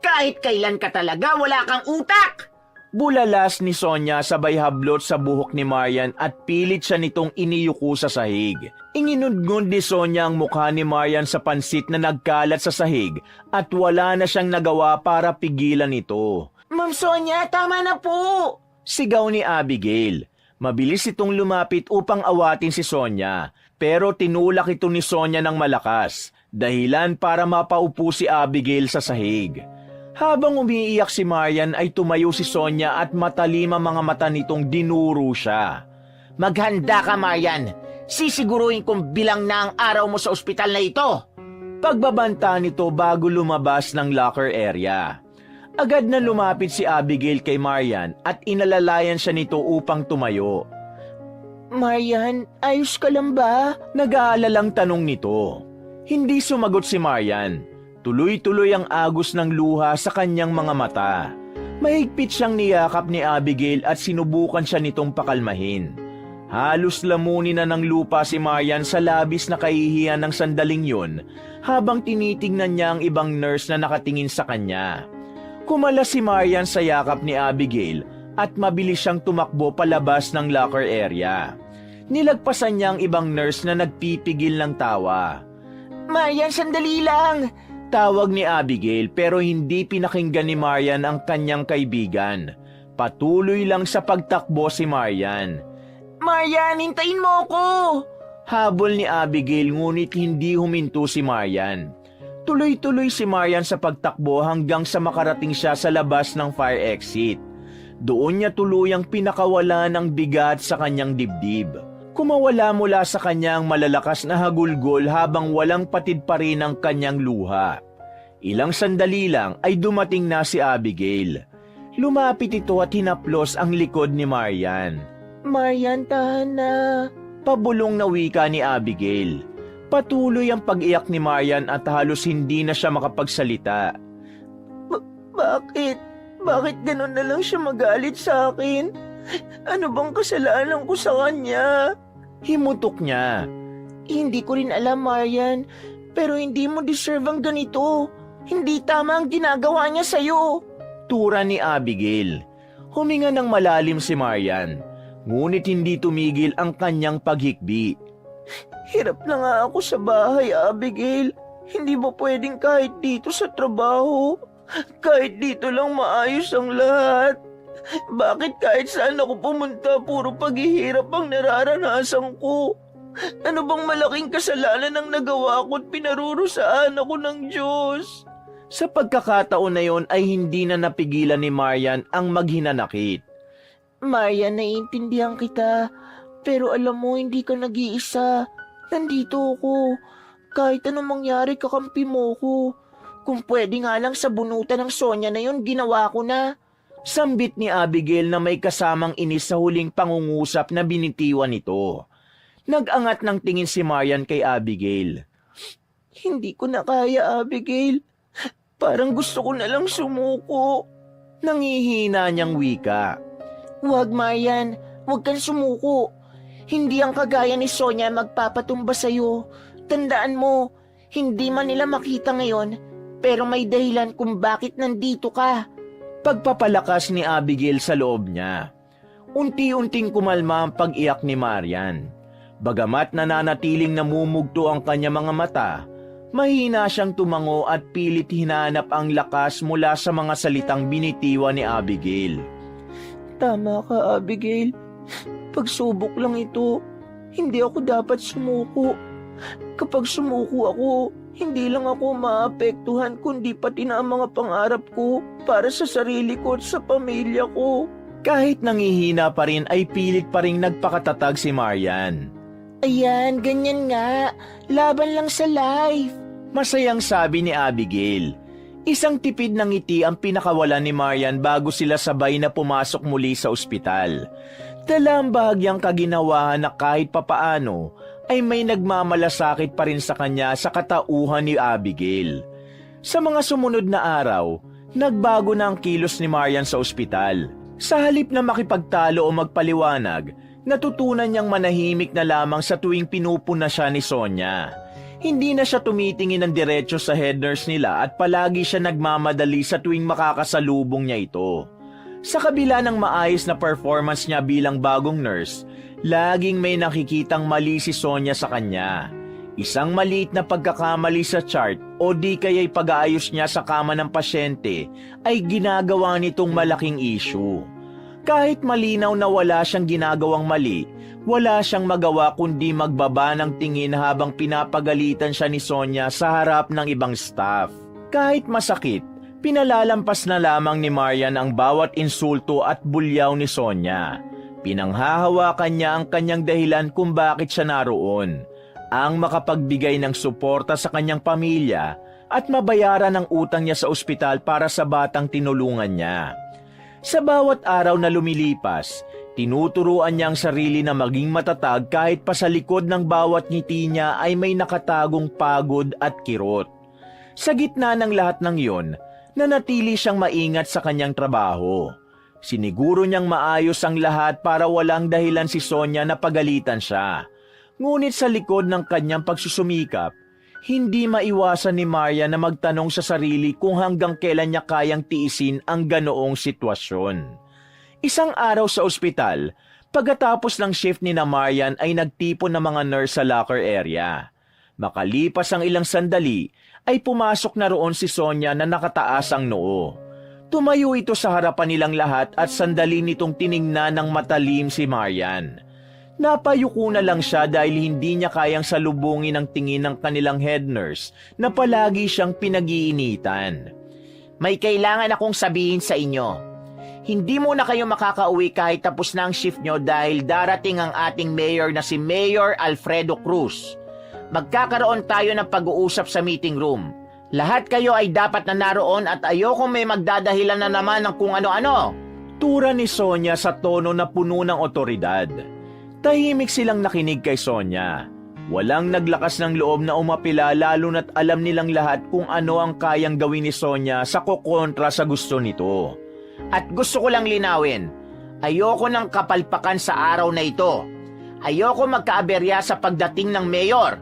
Kahit kailan ka talaga, wala kang utak! Bulalas ni Sonia sabay hablot sa buhok ni Marian at pilit siya nitong iniyuko sa sahig. Inginudngod ni Sonia ang mukha ni Marian sa pansit na nagkalat sa sahig at wala na siyang nagawa para pigilan ito. Ma'am Sonia, tama na po! Sigaw ni Abigail. Mabilis itong lumapit upang awatin si Sonia, pero tinulak ito ni Sonia ng malakas, dahilan para mapaupo si Abigail sa sahig. Habang umiiyak si Marian ay tumayo si Sonia at matalim ang mga mata nitong dinuro siya. Maghanda ka, Marian. Sisiguruhin kong bilang na ang araw mo sa ospital na ito. Pagbabanta nito bago lumabas ng locker area. Agad na lumapit si Abigail kay Marian at inalalayan siya nito upang tumayo. Marian, ayos ka lang ba? Nag-aalalang tanong nito. Hindi sumagot si Marian. Tuloy-tuloy ang agos ng luha sa kanyang mga mata. Mahigpit siyang niyakap ni Abigail at sinubukan siya nitong pakalmahin. Halos lamunin na ng lupa si Marian sa labis na kahihiyan ng sandaling yun habang tinitingnan niya ang ibang nurse na nakatingin sa kanya. Kumala si Marian sa yakap ni Abigail at mabilis siyang tumakbo palabas ng locker area. Nilagpasan niya ang ibang nurse na nagpipigil ng tawa. Marian, sandali lang! Tawag ni Abigail pero hindi pinakinggan ni Marian ang kanyang kaibigan. Patuloy lang sa pagtakbo si Marian. Marian, hintayin mo ako! Habol ni Abigail ngunit hindi huminto si Marian. Tuloy-tuloy si Marian sa pagtakbo hanggang sa makarating siya sa labas ng fire exit. Doon niya tuluyang pinakawala ng bigat sa kanyang dibdib. Kumawala mula sa kanyang malalakas na hagulgol habang walang patid pa rin ang kanyang luha. Ilang sandali lang ay dumating na si Abigail. Lumapit ito at hinaplos ang likod ni Marian. Marian, tahan na. Pabulong na wika ni Abigail. Patuloy ang pag-iyak ni Marian at halos hindi na siya makapagsalita. Bakit? Bakit ganun na lang siya magalit sa akin? Ano bang kasalanan ko sa kanya? Himutok niya. Hindi ko rin alam, Marian. Pero hindi mo deserve ang ganito. Hindi tama ang ginagawa niya sa'yo. Tura ni Abigail. Huminga ng malalim si Marian. Ngunit hindi tumigil ang kanyang paghikbi. Hirap na nga ako sa bahay, Abigail. Hindi ba pwedeng kahit dito sa trabaho? Kahit dito lang maayos ang lahat. Bakit kahit saan ako pumunta, puro paghihirap ang nararanasan ko? Ano bang malaking kasalanan ang nagawa ko at pinarurusaan ako ng Diyos? Sa pagkakataon na yon ay hindi na napigilan ni Marian ang maghinanakit. Marian, naiintindihan kita. Pero alam mo, hindi ka nag-iisa. Nandito ako. Kahit anong mangyari, kakampi mo ko. Kung pwede nga lang sa bunutan ng Sonia na yon, ginawa ko na. Sambit ni Abigail na may kasamang inis sa huling pangungusap na binitiwan nito. Nag-angat ng tingin si Marian kay Abigail. Hindi ko na kaya, Abigail. Parang gusto ko na lang sumuko. Nangihina niyang wika. Huwag, Marian. Huwag kang sumuko. Hindi ang kagaya ni Sonia magpapatumba sa'yo. Tandaan mo, hindi man nila makita ngayon, pero may dahilan kung bakit nandito ka. Pagpapalakas ni Abigail sa loob niya. Unti-unting kumalma ang pag-iyak ni Marian. Bagamat nananatiling namumugto ang kanya mga mata, mahina siyang tumango at pilit hinanap ang lakas mula sa mga salitang binitiwan ni Abigail. Tama ka, Abigail. Pagsubok lang ito. Hindi ako dapat sumuko. Kapag sumuko ako, hindi lang ako maapektuhan kundi pati na ang mga pangarap ko para sa sarili ko at sa pamilya ko. Kahit nangihina pa rin ay pilit pa rin nagpakatatag si Marian. Ayan, ganyan nga. Laban lang sa life. Masayang sabi ni Abigail. Isang tipid ng ngiti ang pinakawalan ni Marian bago sila sabay na pumasok muli sa ospital. Dala ang bahagyang kaginawahan na kahit papaano ay may nagmamalasakit pa rin sa kanya sa katauhan ni Abigail. Sa mga sumunod na araw, nagbago na ang kilos ni Marian sa ospital. Sa halip na makipagtalo o magpaliwanag, natutunan niyang manahimik na lamang sa tuwing pinupuna siya ni Sonia. Hindi na siya tumitingin ng diretso sa head nurse nila at palagi siya nagmamadali sa tuwing makakasalubong niya ito. Sa kabila ng maayos na performance niya bilang bagong nurse, laging may nakikitang mali si Sonia sa kanya. Isang maliit na pagkakamali sa chart o di kaya'y pag-aayos niya sa kama ng pasyente ay ginagawa nitong malaking issue. Kahit malinaw na wala siyang ginagawang mali, wala siyang magawa kundi magbaba ng tingin habang pinapagalitan siya ni Sonia sa harap ng ibang staff. Kahit masakit, pinalalampas na lamang ni Marian ang bawat insulto at bulyaw ni Sonia. Pinanghahawakan niya ang kanyang dahilan kung bakit siya naroon, ang makapagbigay ng suporta sa kanyang pamilya at mabayaran ang utang niya sa ospital para sa batang tinulungan niya. Sa bawat araw na lumilipas, tinuturuan niya ang sarili na maging matatag kahit pa sa likod ng bawat ngiti niya ay may nakatagong pagod at kirot. Sa gitna ng lahat ng iyon, nanatili siyang maingat sa kanyang trabaho. Siniguro niyang maayos ang lahat para walang dahilan si Sonia na pagalitan siya. Ngunit sa likod ng kanyang pagsusumikap, hindi maiwasan ni Maria na magtanong sa sarili kung hanggang kailan niya kayang tiisin ang ganoong sitwasyon. Isang araw sa ospital, pagkatapos ng shift ni na Marian ay nagtipon ng mga nurse sa locker area. Makalipas ang ilang sandali, ay pumasok na roon si Sonia na nakataas ang noo. Tumayo ito sa harapan nilang lahat at sandali nitong tiningnan ng matalim si Marian. Napayuko na lang siya dahil hindi niya kayang salubungin ang tingin ng kanilang head nurse na palagi siyang pinag-iinitan. May kailangan akong sabihin sa inyo. Hindi muna kayo makakauwi kahit tapos na ang shift nyo dahil darating ang ating mayor na si Mayor Alfredo Cruz. Magkakaroon tayo ng pag-uusap sa meeting room. Lahat kayo ay dapat na naroon at ayokong may magdadahilan na naman ng kung ano-ano. Tura ni Sonia sa tono na puno ng otoridad. Tahimik silang nakinig kay Sonia. Walang naglakas ng loob na umapila lalo na't alam nilang lahat kung ano ang kayang gawin ni Sonia sa kukontra sa gusto nito. At gusto ko lang linawin, ayoko ng kapalpakan sa araw na ito. Ayoko magkaaberya sa pagdating ng mayor.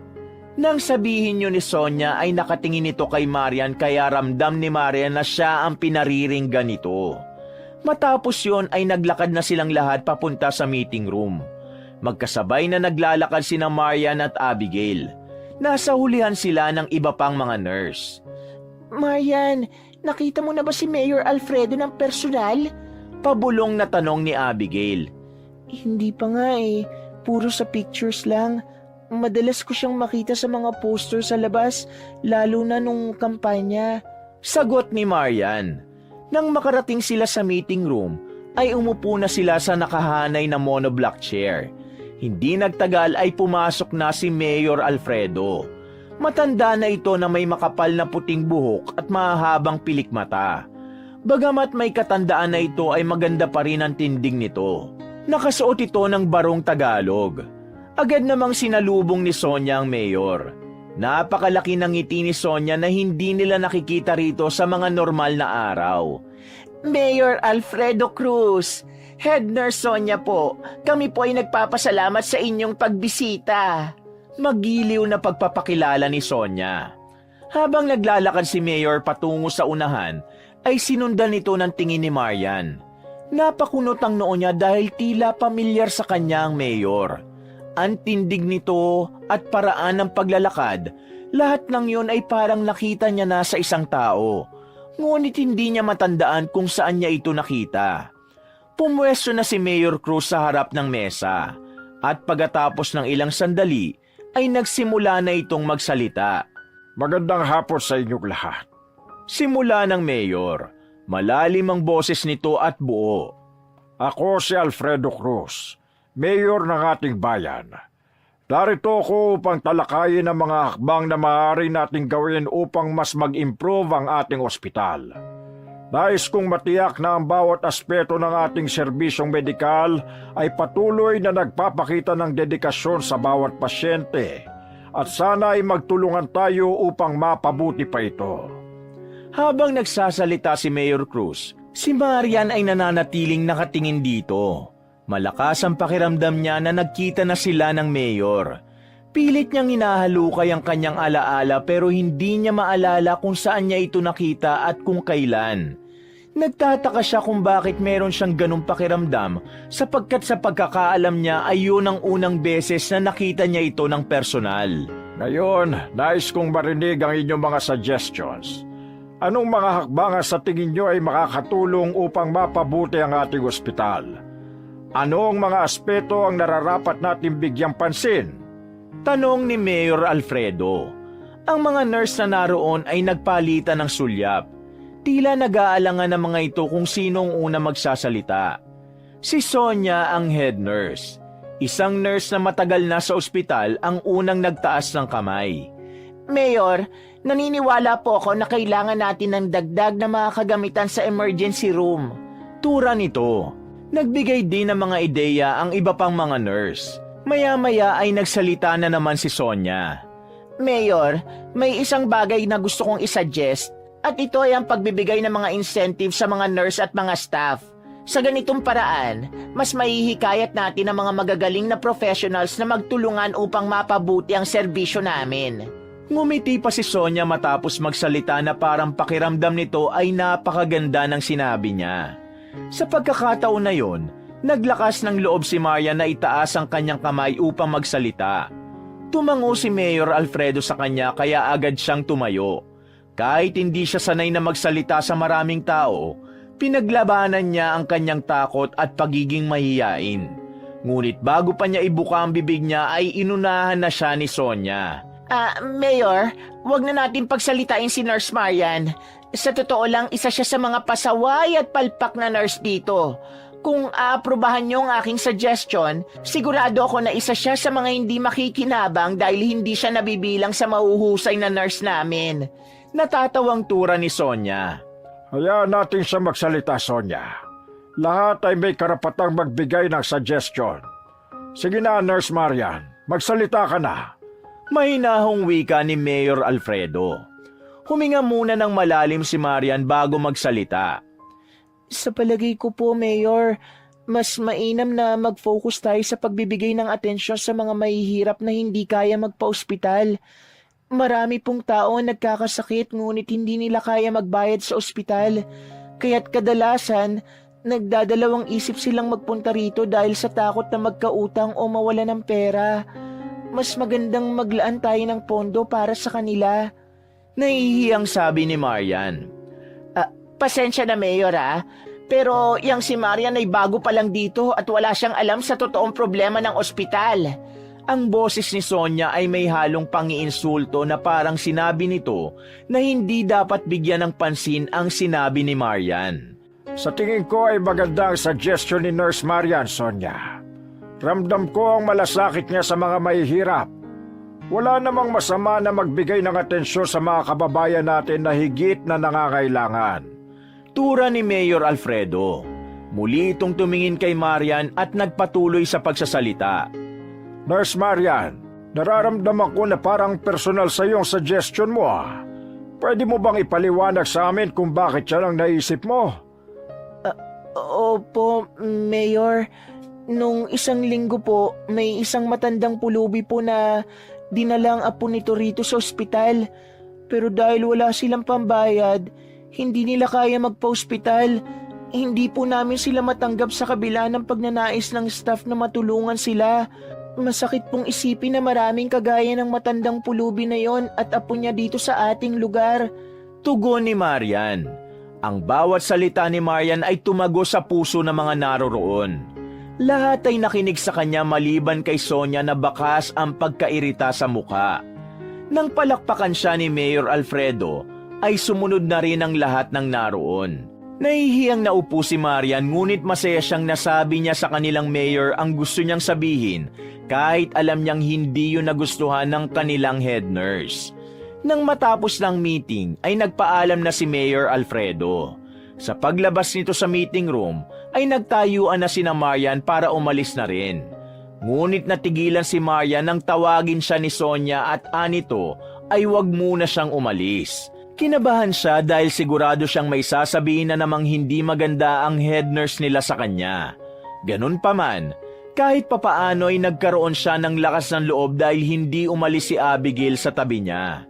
Nang sabihin niyo ni Sonia ay nakatingin ito kay Marian kaya ramdam ni Marian na siya ang pinariringgan nito. Matapos yon ay naglakad na silang lahat papunta sa meeting room. Magkasabay na naglalakad sina Marian at Abigail. Nasa hulihan sila ng iba pang mga nurse. Marian, nakita mo na ba si Mayor Alfredo ng personal? Pabulong na tanong ni Abigail. Hindi pa nga eh. Puro sa pictures lang. Madalas ko siyang makita sa mga poster sa labas, lalo na nung kampanya. Sagot ni Marian. Nang makarating sila sa meeting room, ay umupo na sila sa nakahanay na monoblock chair. Hindi nagtagal ay pumasok na si Mayor Alfredo. Matanda na ito na may makapal na puting buhok at mahahabang pilik mata. Bagamat may katandaan na ito ay maganda pa rin ang tindig nito. Nakasuot ito ng barong Tagalog. Agad namang sinalubong ni Sonia ang mayor. Napakalaki ng ngiti ni Sonia na hindi nila nakikita rito sa mga normal na araw. Mayor Alfredo Cruz, Head Nurse Sonia po, kami po ay nagpapasalamat sa inyong pagbisita. Magiliw na pagpapakilala ni Sonia. Habang naglalakad si Mayor patungo sa unahan, ay sinundan nito ng tingin ni Marian. Napakunot ang noo niya dahil tila pamilyar sa kanya ang Mayor. Ang tindig nito at paraan ng paglalakad, lahat ng yun ay parang nakita niya na sa isang tao. Ngunit hindi niya matandaan kung saan niya ito nakita. Pumwesto na si Mayor Cruz sa harap ng mesa at pagkatapos ng ilang sandali ay nagsimula na itong magsalita. Magandang hapon sa inyong lahat. Simula ng Mayor, malalim ang boses nito at buo. Ako si Alfredo Cruz, Mayor ng ating bayan. Narito ako upang talakayin ang mga hakbang na maaari nating gawin upang mas mag-improve ang ating ospital. Nais kong matiyak na ang bawat aspeto ng ating serbisyong medikal ay patuloy na nagpapakita ng dedikasyon sa bawat pasyente at sana ay magtulungan tayo upang mapabuti pa ito. Habang nagsasalita si Mayor Cruz, si Marian ay nananatiling nakatingin dito. Malakas ang pakiramdam niya na nagkita na sila ng mayor. Pilit niyang hinahalukay ang kanyang alaala pero hindi niya maalala kung saan niya ito nakita at kung kailan. Nagtataka siya kung bakit meron siyang ganong pakiramdam sapagkat sa pagkakaalam niya ay yun ang unang beses na nakita niya ito ng personal. Ngayon, nais kong marinig ang inyong mga suggestions. Anong mga hakbang sa tingin nyo ay makakatulong upang mapabuti ang ating ospital? Ano ang mga aspeto ang nararapat natin bigyang pansin? Tanong ni Mayor Alfredo. Ang mga nurse na naroon ay nagpalitan ng sulyap. Tila nag-aalangan ng mga ito kung sinong una magsasalita. Si Sonia ang head nurse. Isang nurse na matagal na sa ospital ang unang nagtaas ng kamay. Mayor, naniniwala po ako na kailangan natin ng dagdag na mga kagamitan sa emergency room. Tura nito. Nagbigay din ng mga ideya ang iba pang mga nurse. Maya-maya ay nagsalita na naman si Sonia. Mayor, may isang bagay na gusto kong isuggest at ito ay ang pagbibigay ng mga incentive sa mga nurse at mga staff. Sa ganitong paraan, mas mahihikayat natin ang mga magagaling na professionals na magtulungan upang mapabuti ang serbisyo namin. Ngumiti pa si Sonia matapos magsalita na parang pakiramdam nito ay napakaganda ng sinabi niya. Sa pagkakataon na yon, naglakas ng loob si Marian na itaas ang kanyang kamay upang magsalita. Tumango si Mayor Alfredo sa kanya kaya agad siyang tumayo. Kahit hindi siya sanay na magsalita sa maraming tao, pinaglabanan niya ang kanyang takot at pagiging mahiyain. Ngunit bago pa niya ibuka ang bibig niya ay inunahan na siya ni Sonia. Mayor, wag na natin pagsalitain si Nurse Marian. Sa totoo lang, isa siya sa mga pasaway at palpak na nurse dito. Kung aaprubahan niyo ang aking suggestion, sigurado ako na isa siya sa mga hindi makikinabang dahil hindi siya nabibilang sa mahuhusay na nurse namin. Natatawang tura ni Sonia. Hayaan natin siya magsalita, Sonia. Lahat ay may karapatang magbigay ng suggestion. Sige na, Nurse Marian, magsalita ka na. Mahinahong wika ni Mayor Alfredo. Huminga muna ng malalim si Marian bago magsalita. Sa palagay ko po, Mayor, mas mainam na mag-focus tayo sa pagbibigay ng atensyon sa mga mahihirap na hindi kaya magpa-ospital. Marami pong tao ang nagkakasakit ngunit hindi nila kaya magbayad sa ospital. Kaya't kadalasan, nagdadalawang isip silang magpunta rito dahil sa takot na magkautang o mawala ng pera. Mas magandang maglaan tayo ng pondo para sa kanila. Nahihiyang sabi ni Marian. Pasensya na, Mayor, pero yang si Marian ay bago pa lang dito at wala siyang alam sa totoong problema ng ospital. Ang boses ni Sonia ay may halong pangiinsulto na parang sinabi nito na hindi dapat bigyan ng pansin ang sinabi ni Marian. Sa tingin ko ay maganda ang suggestion ni Nurse Marian, Sonia. Ramdam ko ang malasakit niya sa mga mahihirap. Wala namang masama na magbigay ng atensyon sa mga kababayan natin na higit na nangangailangan. Tura ni Mayor Alfredo. Muli itong tumingin kay Marian at nagpatuloy sa pagsasalita. Nurse Marian, nararamdaman ko na parang personal sa iyong suggestion mo. Pwede mo bang ipaliwanag sa amin kung bakit siya lang naisip mo? Opo, Mayor. Nung isang linggo po, may isang matandang pulubi po na dinalang apo nito rito sa ospital. Pero dahil wala silang pambayad, hindi nila kaya magpa-ospital. Hindi po namin sila matanggap sa kabila ng pagnanais ng staff na matulungan sila. Masakit pong isipin na maraming kagaya ng matandang pulubi na yon at apo niya dito sa ating lugar. Tugon ni Marian. Ang bawat salita ni Marian ay tumago sa puso ng mga naroroon. Lahat ay nakinig sa kanya maliban kay Sonia na bakas ang pagkairita sa mukha. Nang palakpakan siya ni Mayor Alfredo, ay sumunod na rin ang lahat ng naroon. Nahihiyang naupo si Marian ngunit masaya siyang nasabi niya sa kanilang mayor ang gusto niyang sabihin kahit alam niyang hindi yun nagustuhan ng kanilang head nurse. Nang matapos ng meeting ay nagpaalam na si Mayor Alfredo. Sa paglabas nito sa meeting room ay nagtayuan na sina Marian para umalis na rin. Ngunit natigilan si Marian nang tawagin siya ni Sonia at anito ay wag muna siyang umalis. Kinabahan siya dahil sigurado siyang may sasabihin na namang hindi maganda ang head nurse nila sa kanya. Ganun pa man, kahit papaano ay nagkaroon siya ng lakas ng loob dahil hindi umalis si Abigail sa tabi niya.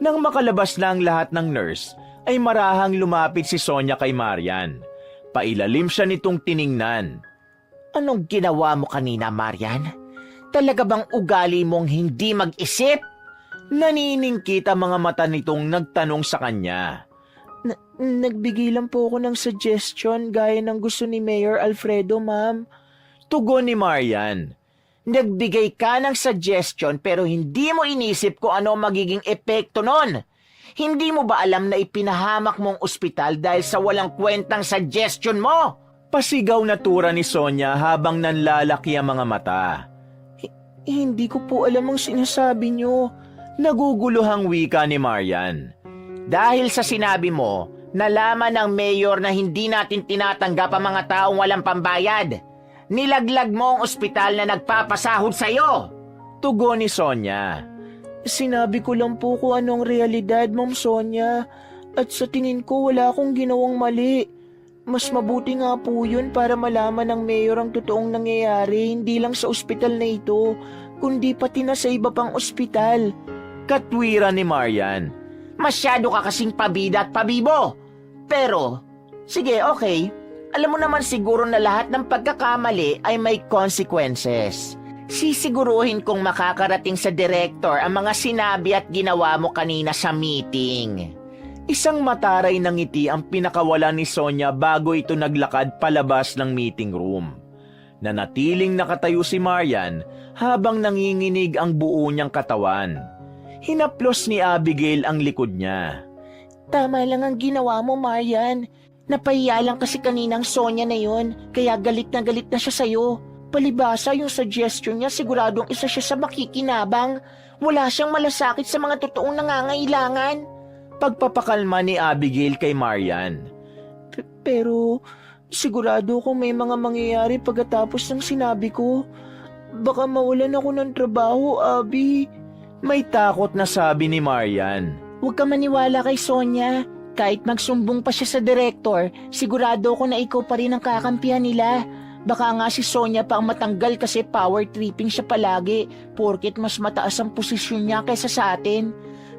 Nang makalabas na ang lahat ng nurse, ay marahang lumapit si Sonia kay Marian. Pailalim siya nitong tiningnan. Anong ginawa mo kanina, Marian? Talaga bang ugali mong hindi mag-isip? Naniningkit ang mga mata nitong nagtanong sa kanya. Nagbigay lang po ako ng suggestion gaya ng gusto ni Mayor Alfredo, ma'am. Tugon ni Marian. Nagbigay ka ng suggestion pero hindi mo inisip kung ano magiging epekto nun. Hindi mo ba alam na ipinahamak mong ospital dahil sa walang kwentang suggestion mo? Pasigaw na tura ni Sonia habang nanlalaki ang mga mata. Hindi ko po alam ang sinasabi niyo. Naguguluhang wika ni Marian. Dahil sa sinabi mo, nalaman ng mayor na hindi natin tinatanggap ang mga taong walang pambayad. Nilaglag mo ang ospital na nagpapasahod sa'yo. Tugon ni Sonia. Sinabi ko lang po kung anong realidad, Ma'am Sonia. At sa tingin ko wala akong ginawang mali. Mas mabuti nga po yun para malaman ng mayor ang totoong nangyayari hindi lang sa ospital na ito, kundi pati na sa iba pang ospital. Katwiran ni Marian. Masyado ka kasing pabida at pabibo. Pero, sige, okay. Alam mo naman siguro na lahat ng pagkakamali ay may consequences. Sisiguruhin kong makakarating sa director ang mga sinabi at ginawa mo kanina sa meeting. Isang mataray ng ngiti ang pinakawala ni Sonia bago ito naglakad palabas ng meeting room. Nanatiling nakatayo si Marian habang nanginginig ang buo niyang katawan. Hinaplos ni Abigail ang likod niya. Tama lang ang ginawa mo, Marian. Napahiya lang kasi kaninang Sonia na yon, kaya galit na siya sa'yo. Palibasa yung suggestion niya, siguradong isa siya sa makikinabang. Wala siyang malasakit sa mga totoong nangangailangan. Pagpapakalma ni Abigail kay Marian. Pero sigurado kung may mga mangyayari pagkatapos ng sinabi ko. Baka mawalan ako ng trabaho, Abi. May takot na sabi ni Marian. Huwag ka maniwala kay Sonia. Kahit magsumbong pa siya sa direktor, sigurado ko na ikaw pa rin ang kakampihan nila. Baka nga si Sonia pa ang matanggal kasi power tripping siya palagi, porket mas mataas ang posisyon niya kaysa sa atin.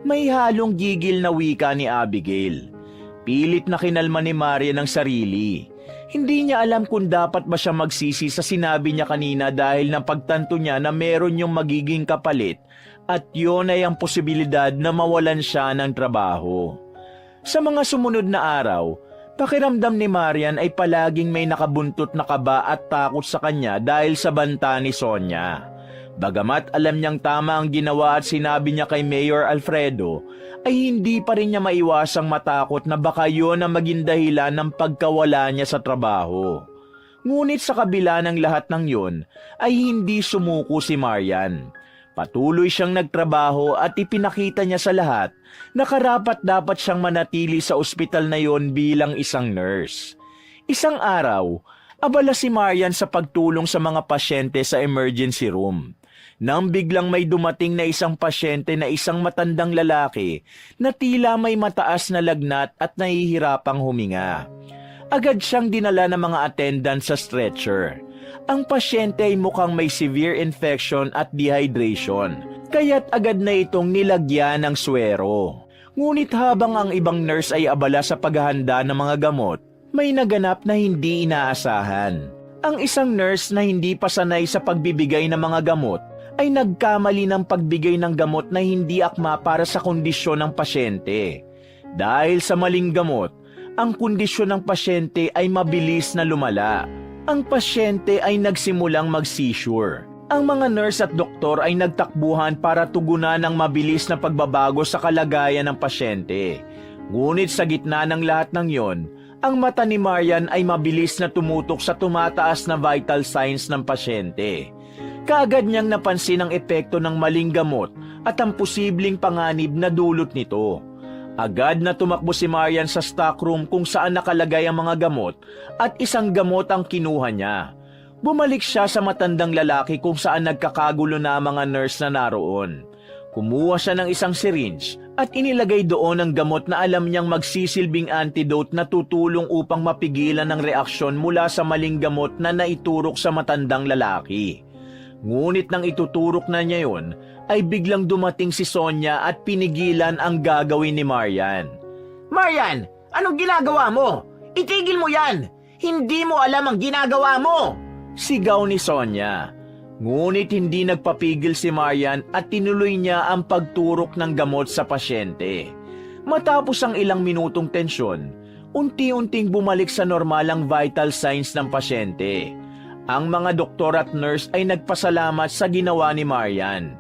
May halong gigil na wika ni Abigail. Pilit na kinalma ni Marian ang sarili. Hindi niya alam kung dapat ba siya magsisi sa sinabi niya kanina dahil napagtanto niya na meron yung magiging kapalit at yun ay ang posibilidad na mawalan siya ng trabaho. Sa mga sumunod na araw, pakiramdam ni Marian ay palaging may nakabuntot na kaba at takot sa kanya dahil sa banta ni Sonia. Bagamat alam niyang tama ang ginawa at sinabi niya kay Mayor Alfredo, ay hindi pa rin niya maiwasang matakot na baka yun ang maging dahilan ng pagkawala niya sa trabaho. Ngunit sa kabila ng lahat ng yun, ay hindi sumuko si Marian. Patuloy siyang nagtrabaho at ipinakita niya sa lahat na karapat-dapat siyang manatili sa ospital na yon bilang isang nurse. Isang araw, abala si Marian sa pagtulong sa mga pasyente sa emergency room. Nang biglang may dumating na isang pasyente na isang matandang lalaki na tila may mataas na lagnat at nahihirapang huminga. Agad siyang dinala ng mga attendant sa stretcher. Ang pasyente ay mukhang may severe infection at dehydration, kaya't agad na itong nilagyan ng swero. Ngunit habang ang ibang nurse ay abala sa paghahanda ng mga gamot, may naganap na hindi inaasahan. Ang isang nurse na hindi pa sanay sa pagbibigay ng mga gamot ay nagkamali ng pagbigay ng gamot na hindi akma para sa kondisyon ng pasyente. Dahil sa maling gamot, ang kondisyon ng pasyente ay mabilis na lumala. Ang pasyente ay nagsimulang mag-seizure. Ang mga nurse at doktor ay nagtakbuhan para tugunan ang mabilis na pagbabago sa kalagayan ng pasyente. Ngunit sa gitna ng lahat ng yon, ang mata ni Marian ay mabilis na tumutok sa tumataas na vital signs ng pasyente. Kaagad niyang napansin ang epekto ng maling gamot at ang posibleng panganib na dulot nito. Agad na tumakbo si Marian sa stockroom kung saan nakalagay ang mga gamot at isang gamot ang kinuha niya. Bumalik siya sa matandang lalaki kung saan nagkakagulo na mga nurse na naroon. Kumuha siya ng isang syringe at inilagay doon ang gamot na alam niyang magsisilbing antidote na tutulong upang mapigilan ang reaksyon mula sa maling gamot na naiturok sa matandang lalaki. Ngunit nang ituturok na niya yon, ay biglang dumating si Sonia at pinigilan ang gagawin ni Marian. Marian, anong ginagawa mo? Itigil mo yan! Hindi mo alam ang ginagawa mo! Sigaw ni Sonia. Ngunit hindi nagpapigil si Marian at tinuloy niya ang pagturok ng gamot sa pasyente. Matapos ang ilang minutong tensyon, unti-unting bumalik sa normal ang vital signs ng pasyente. Ang mga doktor at nurse ay nagpasalamat sa ginawa ni Marian.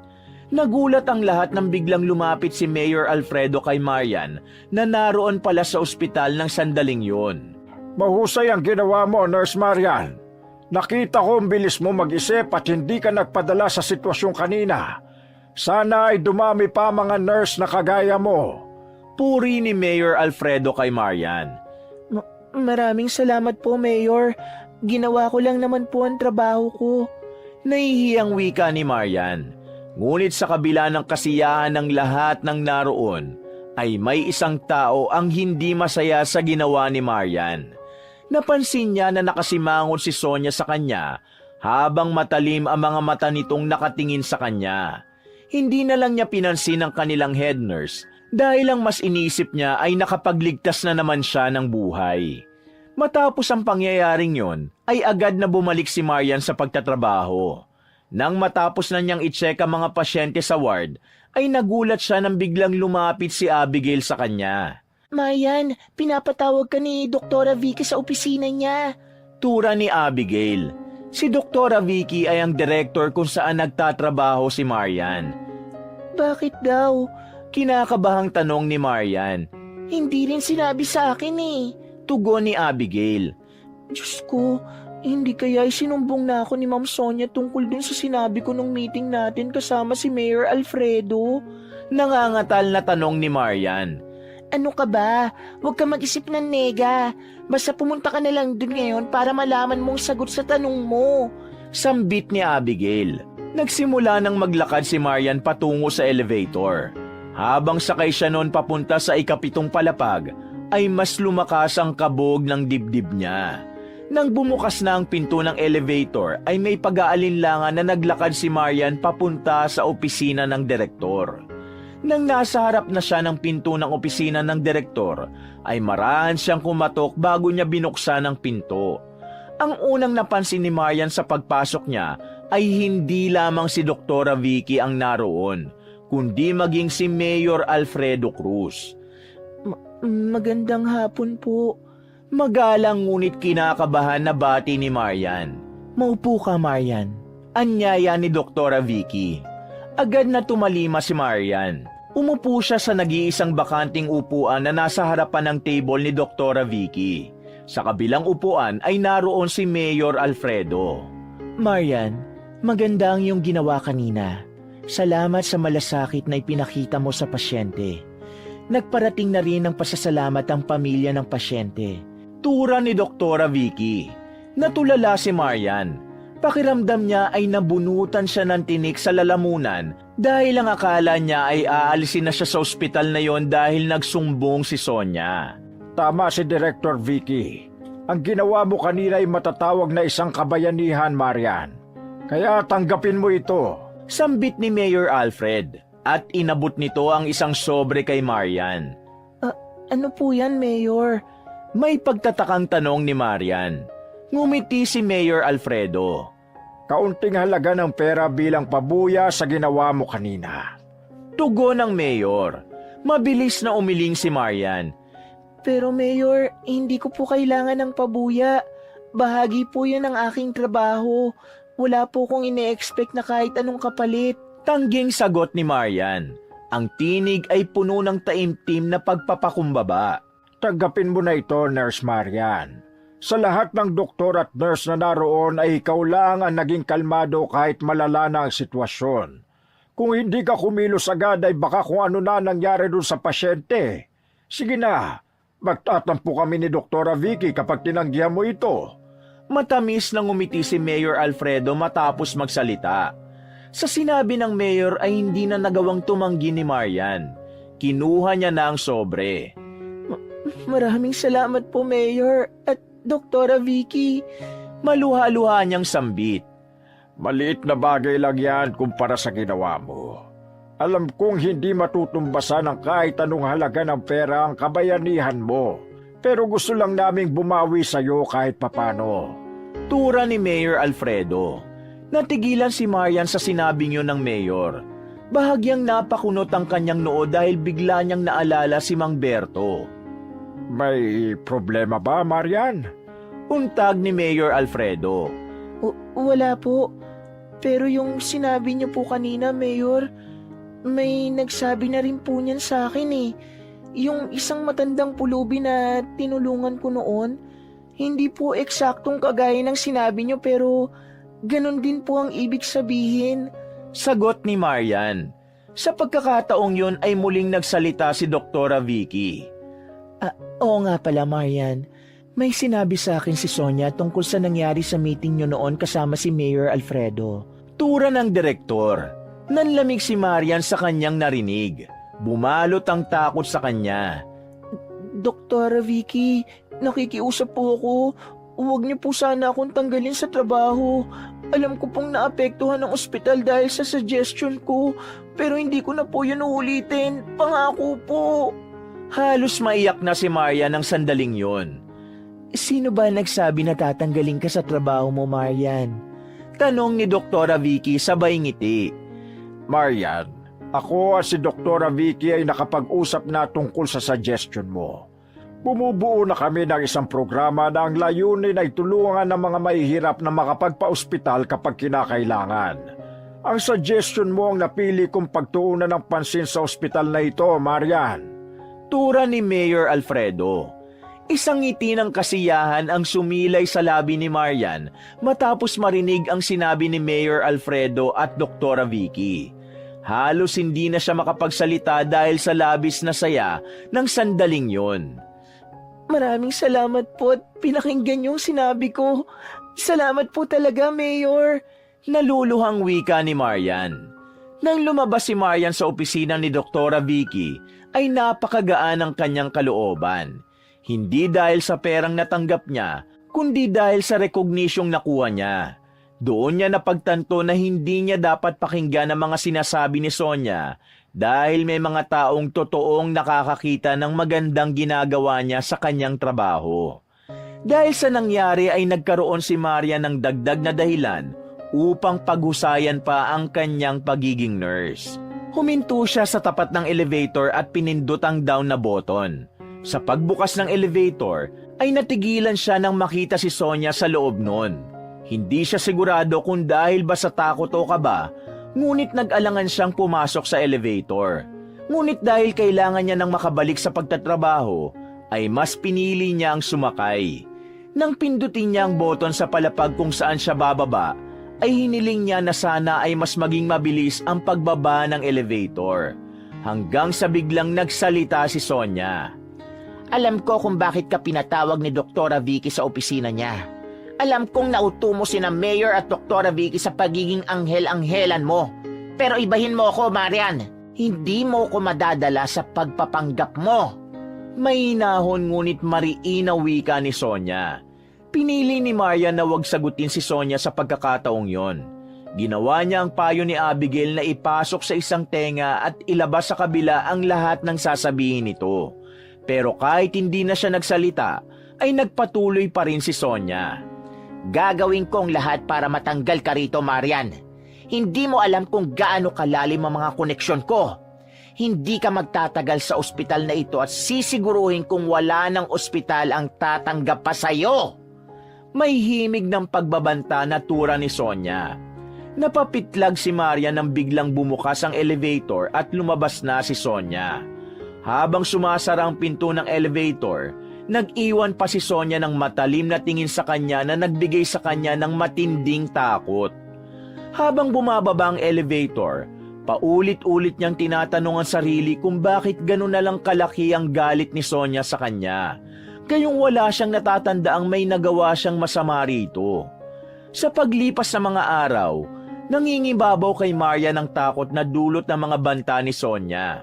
Nagulat ang lahat nang biglang lumapit si Mayor Alfredo kay Marian na naroon pala sa ospital ng sandaling yun. Mahusay ang ginawa mo, Nurse Marian. Nakita ko ang bilis mo mag-isip at hindi ka nagpadala sa sitwasyon kanina. Sana ay dumami pa mga nurse na kagaya mo. Puri ni Mayor Alfredo kay Marian. Maraming salamat po, Mayor. Ginawa ko lang naman po ang trabaho ko. Nahihiyang wika ni Marian. Ngunit sa kabila ng kasiyahan ng lahat ng naroon, ay may isang tao ang hindi masaya sa ginawa ni Marian. Napansin niya na nakasimangon si Sonia sa kanya habang matalim ang mga mata nitong nakatingin sa kanya. Hindi na lang niya pinansin ang kanilang head nurse dahil ang mas inisip niya ay nakapagligtas na naman siya ng buhay. Matapos ang pangyayaring yon, ay agad na bumalik si Marian sa pagtatrabaho. Nang matapos na niyang i-check ang mga pasyente sa ward, ay nagulat siya nang biglang lumapit si Abigail sa kanya. Marian, pinapatawag ka ni Doktora Vicky sa opisina niya. Tura ni Abigail. Si Doktora Vicky ay ang director kung saan nagtatrabaho si Marian. Bakit daw? Kinakabahang tanong ni Marian. Hindi rin sinabi sa akin eh. Tugon ni Abigail. Diyos ko, hindi kaya sinumbong na ako ni Ma'am Sonia tungkol dun sa sinabi ko nung meeting natin kasama si Mayor Alfredo? Nangangatal na tanong ni Marian. Ano ka ba? Huwag ka mag-isip ng nega. Basta pumunta ka na lang dun ngayon para malaman mong sagot sa tanong mo. Sambit ni Abigail. Nagsimula nang maglakad si Marian patungo sa elevator. Habang sakay siya noon papunta sa ikapitong palapag, ay mas lumakas ang kabog ng dibdib niya. Nang bumukas na ang pinto ng elevator ay may pag-aalinlangan na naglakad si Marian papunta sa opisina ng direktor. Nang nasa harap na siya ng pinto ng opisina ng direktor, ay marahan siyang kumatok bago niya binuksan ang pinto. Ang unang napansin ni Marian sa pagpasok niya ay hindi lamang si Doktora Vicky ang naroon, kundi maging si Mayor Alfredo Cruz. Magandang hapon po. Magalang ngunit kinakabahan na bati ni Marian. Maupo ka, Marian. Anyaya ni Doktora Vicky. Agad na tumalima si Marian. Umupo siya sa nag-iisang bakanting upuan na nasa harapan ng table ni Doktora Vicky. Sa kabilang upuan ay naroon si Mayor Alfredo. Marian, maganda ang iyong ginawa kanina. Salamat sa malasakit na ipinakita mo sa pasyente. Nagparating na rin ng pasasalamat ang pamilya ng pasyente. Tura ni Doktora Vicky. Natulala si Marian. Pakiramdam niya ay nabunutan siya ng tinik sa lalamunan dahil ang akala niya ay aalisin na siya sa ospital na yon dahil nagsumbong si Sonia. Tama si Director Vicky. Ang ginawa mo kanina ay matatawag na isang kabayanihan, Marian. Kaya tanggapin mo ito. Sambit ni Mayor Alfred at inabot nito ang isang sobre kay Marian. Ano po yan, Mayor? May pagtatakang tanong ni Marian. Ngumiti si Mayor Alfredo. Kaunting halaga ng pera bilang pabuya sa ginawa mo kanina. Tugon ng Mayor. Mabilis na umiling si Marian. Pero Mayor, hindi ko po kailangan ng pabuya. Bahagi po yun ng aking trabaho. Wala po kong ine-expect na kahit anong kapalit. Tangging sagot ni Marian. Ang tinig ay puno ng taimtim na pagpapakumbaba. Tanggapin mo na ito, Nurse Marian. Sa lahat ng doktor at nurse na naroon ay ikaw lang ang naging kalmado kahit malala na ang sitwasyon. Kung hindi ka kumilos agad ay baka kung ano na nangyari dun sa pasyente. Sige na, magtatampo kami ni Doktora Vicky kapag tinanggihan mo ito. Matamis na ngumiti si Mayor Alfredo matapos magsalita. Sa sinabi ng Mayor ay hindi na nagawang tumanggi ni Marian. Kinuha niya na ang sobre. Maraming salamat po, Mayor at Doktora Vicky. Maluha-luha niyang sambit. Maliit na bagay lang yan kumpara sa ginawa mo. Alam kong hindi matutumbasan ng kahit anong halaga ng pera ang kabayanihan mo. Pero gusto lang naming bumawi sa'yo kahit papano. Tura ni Mayor Alfredo. Natigilan si Marian sa sinabing yun ng mayor. Bahagyang napakunot ang kanyang noo dahil bigla niyang naalala si Mang Berto. May problema ba, Marian? Untag ni Mayor Alfredo. Wala po. Pero yung sinabi niyo po kanina, Mayor, may nagsabi na rin po niyan sa akin eh. Yung isang matandang pulubi na tinulungan ko noon, hindi po eksaktong kagaya ng sinabi niyo pero ganun din po ang ibig sabihin. Sagot ni Marian. Sa pagkakataong yun ay muling nagsalita si Doktora Vicky. Oo nga pala, Marian. May sinabi sa akin si Sonia tungkol sa nangyari sa meeting niyo noon kasama si Mayor Alfredo. Tura ng direktor. Nanlamig si Marian sa kanyang narinig. Bumalot ang takot sa kanya. Doktora Vicky, nakikiusap po ako. Huwag niyo po sana akong tanggalin sa trabaho. Alam ko pong naapektuhan ng ospital dahil sa suggestion ko, pero hindi ko na po yun uulitin. Pangako po. Halos maiyak na si Marian ng sandaling yon. Sino ba nagsabi na tatanggalin ka sa trabaho mo, Marian? Tanong ni Doktora Vicky sabay ngiti. Marian, ako at si Doktora Vicky ay nakapag-usap na tungkol sa suggestion mo. Bumubuo na kami ng isang programa na ang layunin ay tulungan ng mga mahihirap na makapagpa-ospital kapag kinakailangan. Ang suggestion mo ang napili kong pagtuunan ng pansin sa ospital na ito, Marian. Tura ni Mayor Alfredo. Isang ngiti ng kasiyahan ang sumilay sa labi ni Marian matapos marinig ang sinabi ni Mayor Alfredo at Doktora Vicky. Halos hindi na siya makapagsalita dahil sa labis na saya ng sandaling yon. Maraming salamat po at pinakinggan yung sinabi ko. Salamat po talaga, Mayor. Naluluhang wika ni Marian. Nang lumabas si Marian sa opisina ni Doktora Vicky, ay napakagaan ang kanyang kalooban. Hindi dahil sa perang natanggap niya, kundi dahil sa rekognisyong nakuha niya. Doon niya napagtanto na hindi niya dapat pakinggan ang mga sinasabi ni Sonia dahil may mga taong totoong nakakakita ng magandang ginagawa niya sa kanyang trabaho. Dahil sa nangyari ay nagkaroon si Maria ng dagdag na dahilan upang paghusayan pa ang kanyang pagiging nurse. Huminto siya sa tapat ng elevator at pinindot ang down na button. Sa pagbukas ng elevator ay natigilan siya nang makita si Sonia sa loob nun. Hindi siya sigurado kung dahil ba sa takot o kaba, ngunit nag-alangan siyang pumasok sa elevator. Ngunit dahil kailangan niya nang makabalik sa pagtatrabaho, ay mas pinili niya ang sumakay. Nang pindutin niya ang button sa palapag kung saan siya bababa, ay hiniling niya na sana ay mas maging mabilis ang pagbaba ng elevator. Hanggang sa biglang nagsalita si Sonia. Alam ko kung bakit ka pinatawag ni Doktora Vicky sa opisina niya. Alam kong nauto mo sina Mayor at Doktora Vicky sa pagiging anghel-anghelan mo. Pero ibahin mo ako, Marian. Hindi mo ko madadala sa pagpapanggap mo. May hinahon ngunit mariin na wika ni Sonia. Pinili ni Marian na wag sagutin si Sonia sa pagkakataong yon. Ginawa niya ang payo ni Abigail na ipasok sa isang tenga at ilabas sa kabila ang lahat ng sasabihin nito. Pero kahit hindi na siya nagsalita, ay nagpatuloy pa rin si Sonia. Gagawin kong lahat para matanggal ka rito, Marian. Hindi mo alam kung gaano kalalim ang mga koneksyon ko. Hindi ka magtatagal sa ospital na ito at sisiguruhin kung wala ng ospital ang tatanggap pa sa'yo. May himig ng pagbabanta na tura ni Sonia. Napapitlag si Maria nang biglang bumukas ang elevator at lumabas na si Sonia. Habang sumasara ang pinto ng elevator, nag-iwan pa si Sonia ng matalim na tingin sa kanya na nagbigay sa kanya ng matinding takot. Habang bumababa ang elevator, paulit-ulit niyang tinatanong ang sarili kung bakit gano'n na lang kalaki ang galit ni Sonia sa kanya. Gayong wala siyang natatandaang may nagawa siyang masama rito. Sa paglipas ng mga araw, nangingibabaw kay Maria ng takot na dulot ng mga banta ni Sonia.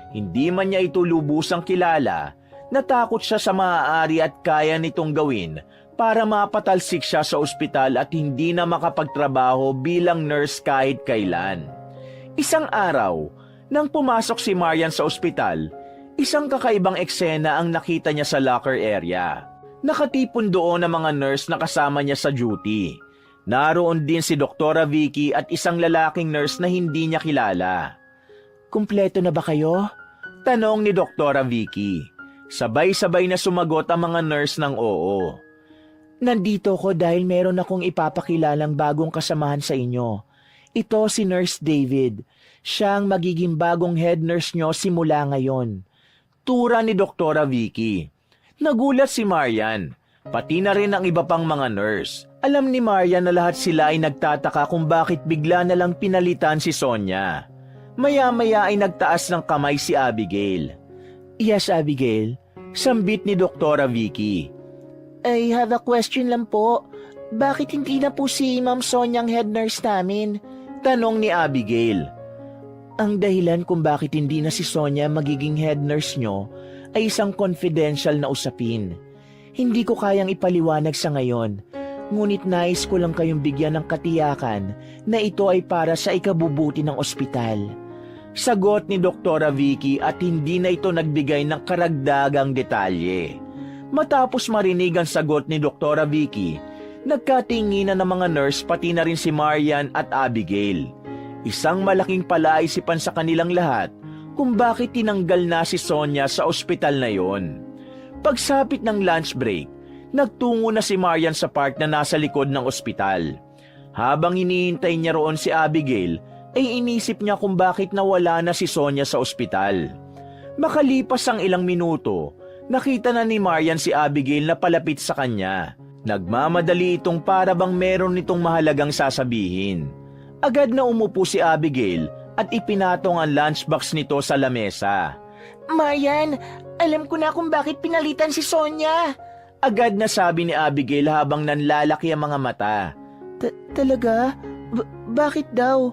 Hindi man niya ito lubusang kilala, natakot siya sa maaari at kaya nitong gawin para mapatalsik siya sa ospital at hindi na makapagtrabaho bilang nurse kahit kailan. Isang araw, Nang pumasok si Marian sa ospital, isang kakaibang eksena ang nakita niya sa locker area. Nakatipon doon ang mga nurse na kasama niya sa duty. Naroon din si Doktora Vicky at isang lalaking nurse na hindi niya kilala. Kumpleto na ba kayo? Tanong ni Doktora Vicky. Sabay-sabay na sumagot ang mga nurse ng oo. Nandito ko dahil meron akong ipapakilalang bagong kasamahan sa inyo. Ito si Nurse David. Siya ang magiging bagong head nurse nyo simula ngayon. Tura ni Doktora Vicky. Nagulat si Marian, pati na rin ang iba pang mga nurse. Alam ni Marian na lahat sila ay nagtataka kung bakit bigla na lang pinalitan si Sonia. Maya-maya ay nagtaas ng kamay si Abigail. Yes, Abigail. Sambit ni Doktora Vicky. I have a question lang po. Bakit hindi na po si Ma'am Sonia ang head nurse namin? Tanong ni Abigail. Ang dahilan kung bakit hindi na si Sonia magiging head nurse nyo ay isang confidential na usapin. Hindi ko kayang ipaliwanag sa ngayon, ngunit nais ko lang kayong bigyan ng katiyakan na ito ay para sa ikabubuti ng ospital. Sagot ni Doktora Vicky at hindi na ito nagbigay ng karagdagang detalye. Matapos marinig ang sagot ni Doktora Vicky, nagkatinginan ng mga nurse pati na rin si Marian at Abigail. Isang malaking palaisipan sa kanilang lahat kung bakit tinanggal na si Sonia sa ospital na yon. Pagsapit ng lunch break, nagtungo na si Marian sa part na nasa likod ng ospital. Habang hinihintay niya roon si Abigail, ay inisip niya kung bakit nawala na si Sonia sa ospital. Makalipas ang ilang minuto, nakita na ni Marian si Abigail na palapit sa kanya. Nagmamadali itong para bang meron nitong mahalagang sasabihin. Agad na umupo si Abigail at ipinatong ang lunchbox nito sa lamesa. Marian, alam ko na kung bakit pinalitan si Sonia. Agad na sabi ni Abigail habang nanlalaki ang mga mata. Talaga? Bakit daw?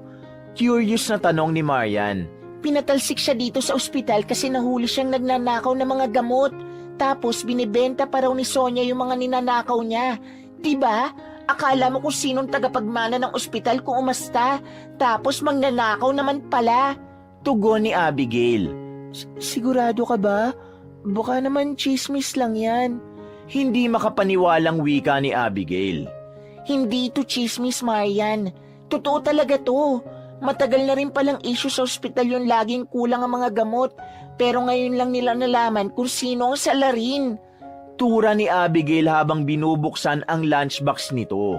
Curious na tanong ni Marian. Pinatalsik siya dito sa ospital kasi nahuli siyang nagnanakaw ng mga gamot. Tapos binibenta pa raw ni Sonia yung mga ninanakaw niya. Diba? Akala mo kung sinong tagapagmana ng ospital kung umasta. Tapos magnanakaw naman pala. Tugon ni Abigail. Sigurado ka ba? Baka naman chismis lang yan. Hindi makapaniwalang wika ni Abigail. Hindi ito chismis, Marian. Totoo talaga to. Matagal na rin palang issue sa ospital yung laging kulang ang mga gamot. Pero ngayon lang nila nalaman kung sino ang salarin. Tura ni Abigail habang binubuksan ang lunchbox nito.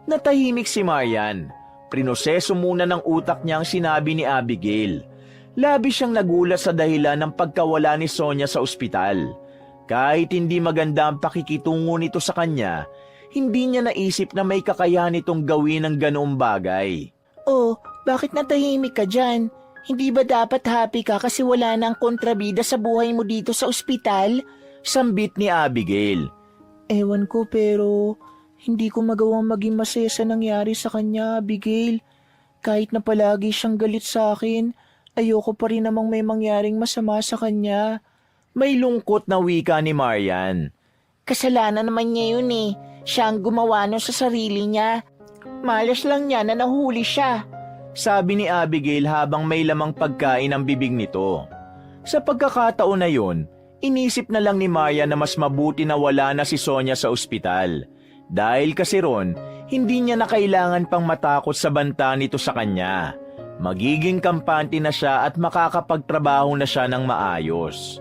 Natahimik si Marian. Prinoseso muna ng utak niya ang sinabi ni Abigail. Labis siyang nagulat sa dahilan ng pagkawala ni Sonia sa ospital. Kahit hindi maganda ang pakikitungo nito sa kanya, hindi niya naisip na may kakayahan itong gawin ng ganoong bagay. Oh, bakit natahimik ka dyan? Hindi ba dapat happy ka kasi wala na ang kontrabida sa buhay mo dito sa ospital? Sambit ni Abigail. Ewan ko pero hindi ko magawang maging masaya sa nangyari sa kanya, Abigail. Kahit na palagi siyang galit sa akin, ayoko pa rin namang may mangyaring masama sa kanya. May lungkot na wika ni Marian. Kasalanan naman niya yun eh. Siya ang gumawa nun sa sarili niya. Malas lang niya na nahuli siya. Sabi ni Abigail habang may lamang pagkain ang bibig nito. Sa pagkakataon na yun, inisip na lang ni Marian na mas mabuti na wala na si Sonia sa ospital. Dahil kasi ron, hindi niya na kailangan pang matakot sa banta nito sa kanya. Magiging kampante na siya at makakapagtrabaho na siya ng maayos.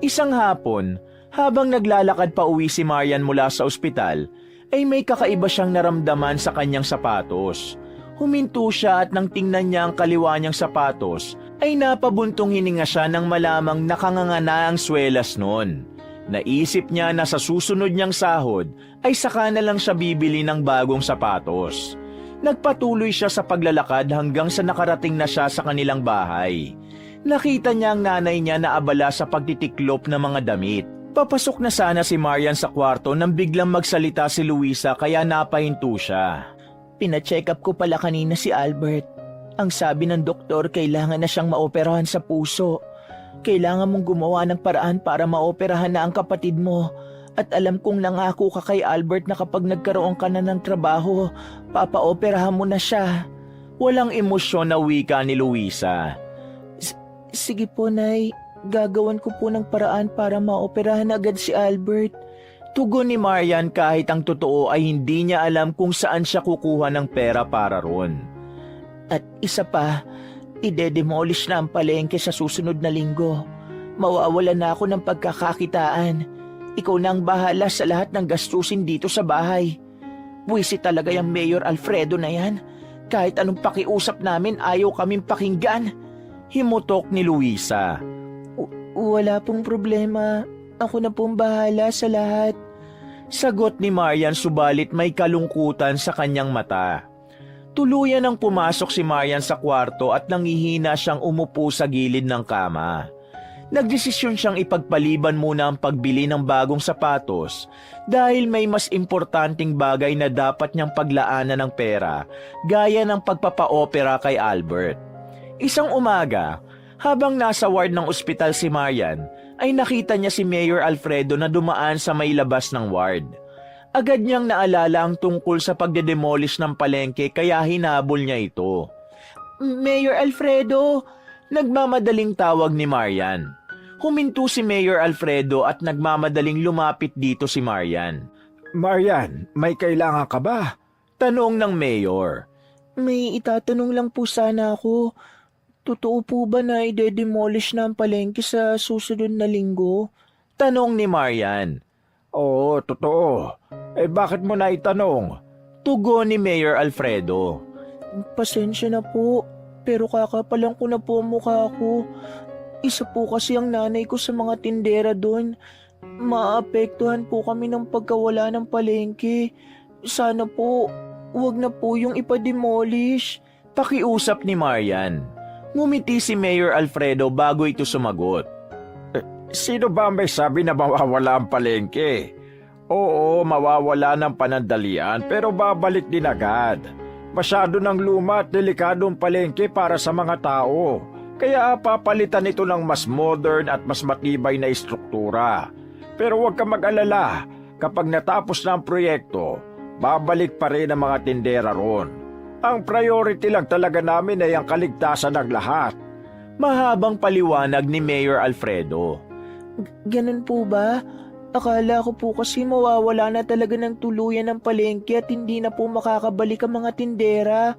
Isang hapon, habang naglalakad pa uwi si Marian mula sa ospital, ay may kakaiba siyang naramdaman sa kanyang sapatos. Huminto siya at nang tingnan niya ang kaliwa niyang sapatos, ay napabuntong hininga siya nang malamang nakanganga ang swelas noon. Naisip niya na sa susunod niyang sahod ay saka na lang siya bibili ng bagong sapatos. Nagpatuloy siya sa paglalakad hanggang sa nakarating na siya sa kanilang bahay. Nakita niya ang nanay niya na abala sa pagtitiklop ng mga damit. Papasok na sana si Marian sa kwarto nang biglang magsalita si Luisa kaya napahinto siya. Pina-check up ko pala kanina si Albert. Ang sabi ng doktor, kailangan na siyang maoperahan sa puso. Kailangan mong gumawa ng paraan para maoperahan na ang kapatid mo. At alam kong nangako ka kay Albert na kapag nagkaroon ka na ng trabaho, papaoperahan mo na siya. Walang emosyon na wika ni Luisa. Sige po, Nay. Gagawan ko po ng paraan para maoperahan agad si Albert. Tugon ni Marian kahit ang totoo ay hindi niya alam kung saan siya kukuha ng pera para ron. At isa pa, ide-demolish na ang palengke sa susunod na linggo. Mawawala na ako ng pagkakakitaan. Ikaw na ang bahala sa lahat ng gastusin dito sa bahay. Buwisit talaga yung Mayor Alfredo na yan. Kahit anong pakiusap namin, ayaw kaming pakinggan. Himutok ni Luisa. Wala pong problema. Ako na pong bahala sa lahat. Sagot ni Marian subalit may kalungkutan sa kanyang mata. Tuluyan nang pumasok si Marian sa kwarto at nangihina siyang umupo sa gilid ng kama. Nagdesisyon siyang ipagpaliban muna ang pagbili ng bagong sapatos dahil may mas importanteng bagay na dapat niyang paglaanan ng pera gaya ng pagpapa-opera kay Albert. Isang umaga, habang nasa ward ng ospital si Marian, ay nakita niya si Mayor Alfredo na dumaan sa may labas ng ward. Agad niyang naalala ang tungkol sa pagdedemolish ng palengke kaya hinabol niya ito. Mayor Alfredo! Nagmamadaling tawag ni Marian. Huminto si Mayor Alfredo at nagmamadaling lumapit dito si Marian. Marian, may kailangan ka ba? Tanong ng Mayor. May itatanong lang po sana ako. Totoo po ba na ide-demolish na ang palengke sa susunod na linggo? Tanong ni Marian. Oo, totoo. Bakit mo na itanong? Tugon ni Mayor Alfredo. Pasensya na po, pero kakapalang ko na po ang mukha ko. Isa po kasi ang nanay ko sa mga tindera doon. Maapektuhan po kami ng pagkawala ng palengke. Sana po, wag na po yung ipa-demolish. Pakiusap ni Marian. Ngumiti si Mayor Alfredo bago ito sumagot. Sino ba may sabi na mawawala ang palengke? Oo, mawawala ng panandalian pero babalik din agad. Masyado ng luma at delikadong palengke para sa mga tao. Kaya papalitan ito ng mas modern at mas matibay na istruktura. Pero huwag ka mag-alala, kapag natapos na ang proyekto, babalik pa rin ang mga tindera ron. Ang priority lang talaga namin ay ang kaligtasan ng lahat. Mahabang paliwanag ni Mayor Alfredo. Ganun po ba? Akala ko po kasi mawawala na talaga ng tuluyan ng palengke at hindi na po makakabalik ang mga tindera.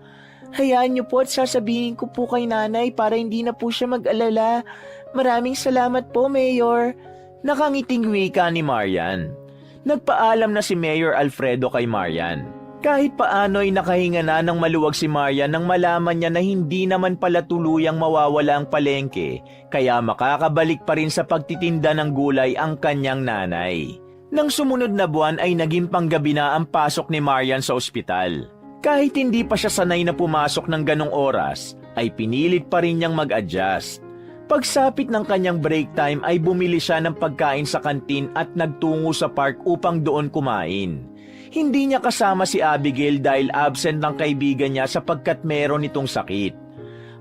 Hayaan niyo po at sasabihin ko po kay nanay para hindi na po siya mag-alala. Maraming salamat po, Mayor. Nakangiting wika ni Marian. Nagpaalam na si Mayor Alfredo kay Marian. Kahit paano'y nakahinga na ng maluwag si Marian nang malaman niya na hindi naman pala tuluyang mawawala ang palengke, kaya makakabalik pa rin sa pagtitinda ng gulay ang kanyang nanay. Nang sumunod na buwan ay naging panggabi na ang pasok ni Marian sa ospital. Kahit hindi pa siya sanay na pumasok ng ganong oras, ay pinilit pa rin niyang mag-adjust. Pagsapit ng kanyang break time ay bumili siya ng pagkain sa kantin at nagtungo sa park upang doon kumain. Hindi niya kasama si Abigail dahil absent ng kaibigan niya sapagkat meron itong sakit.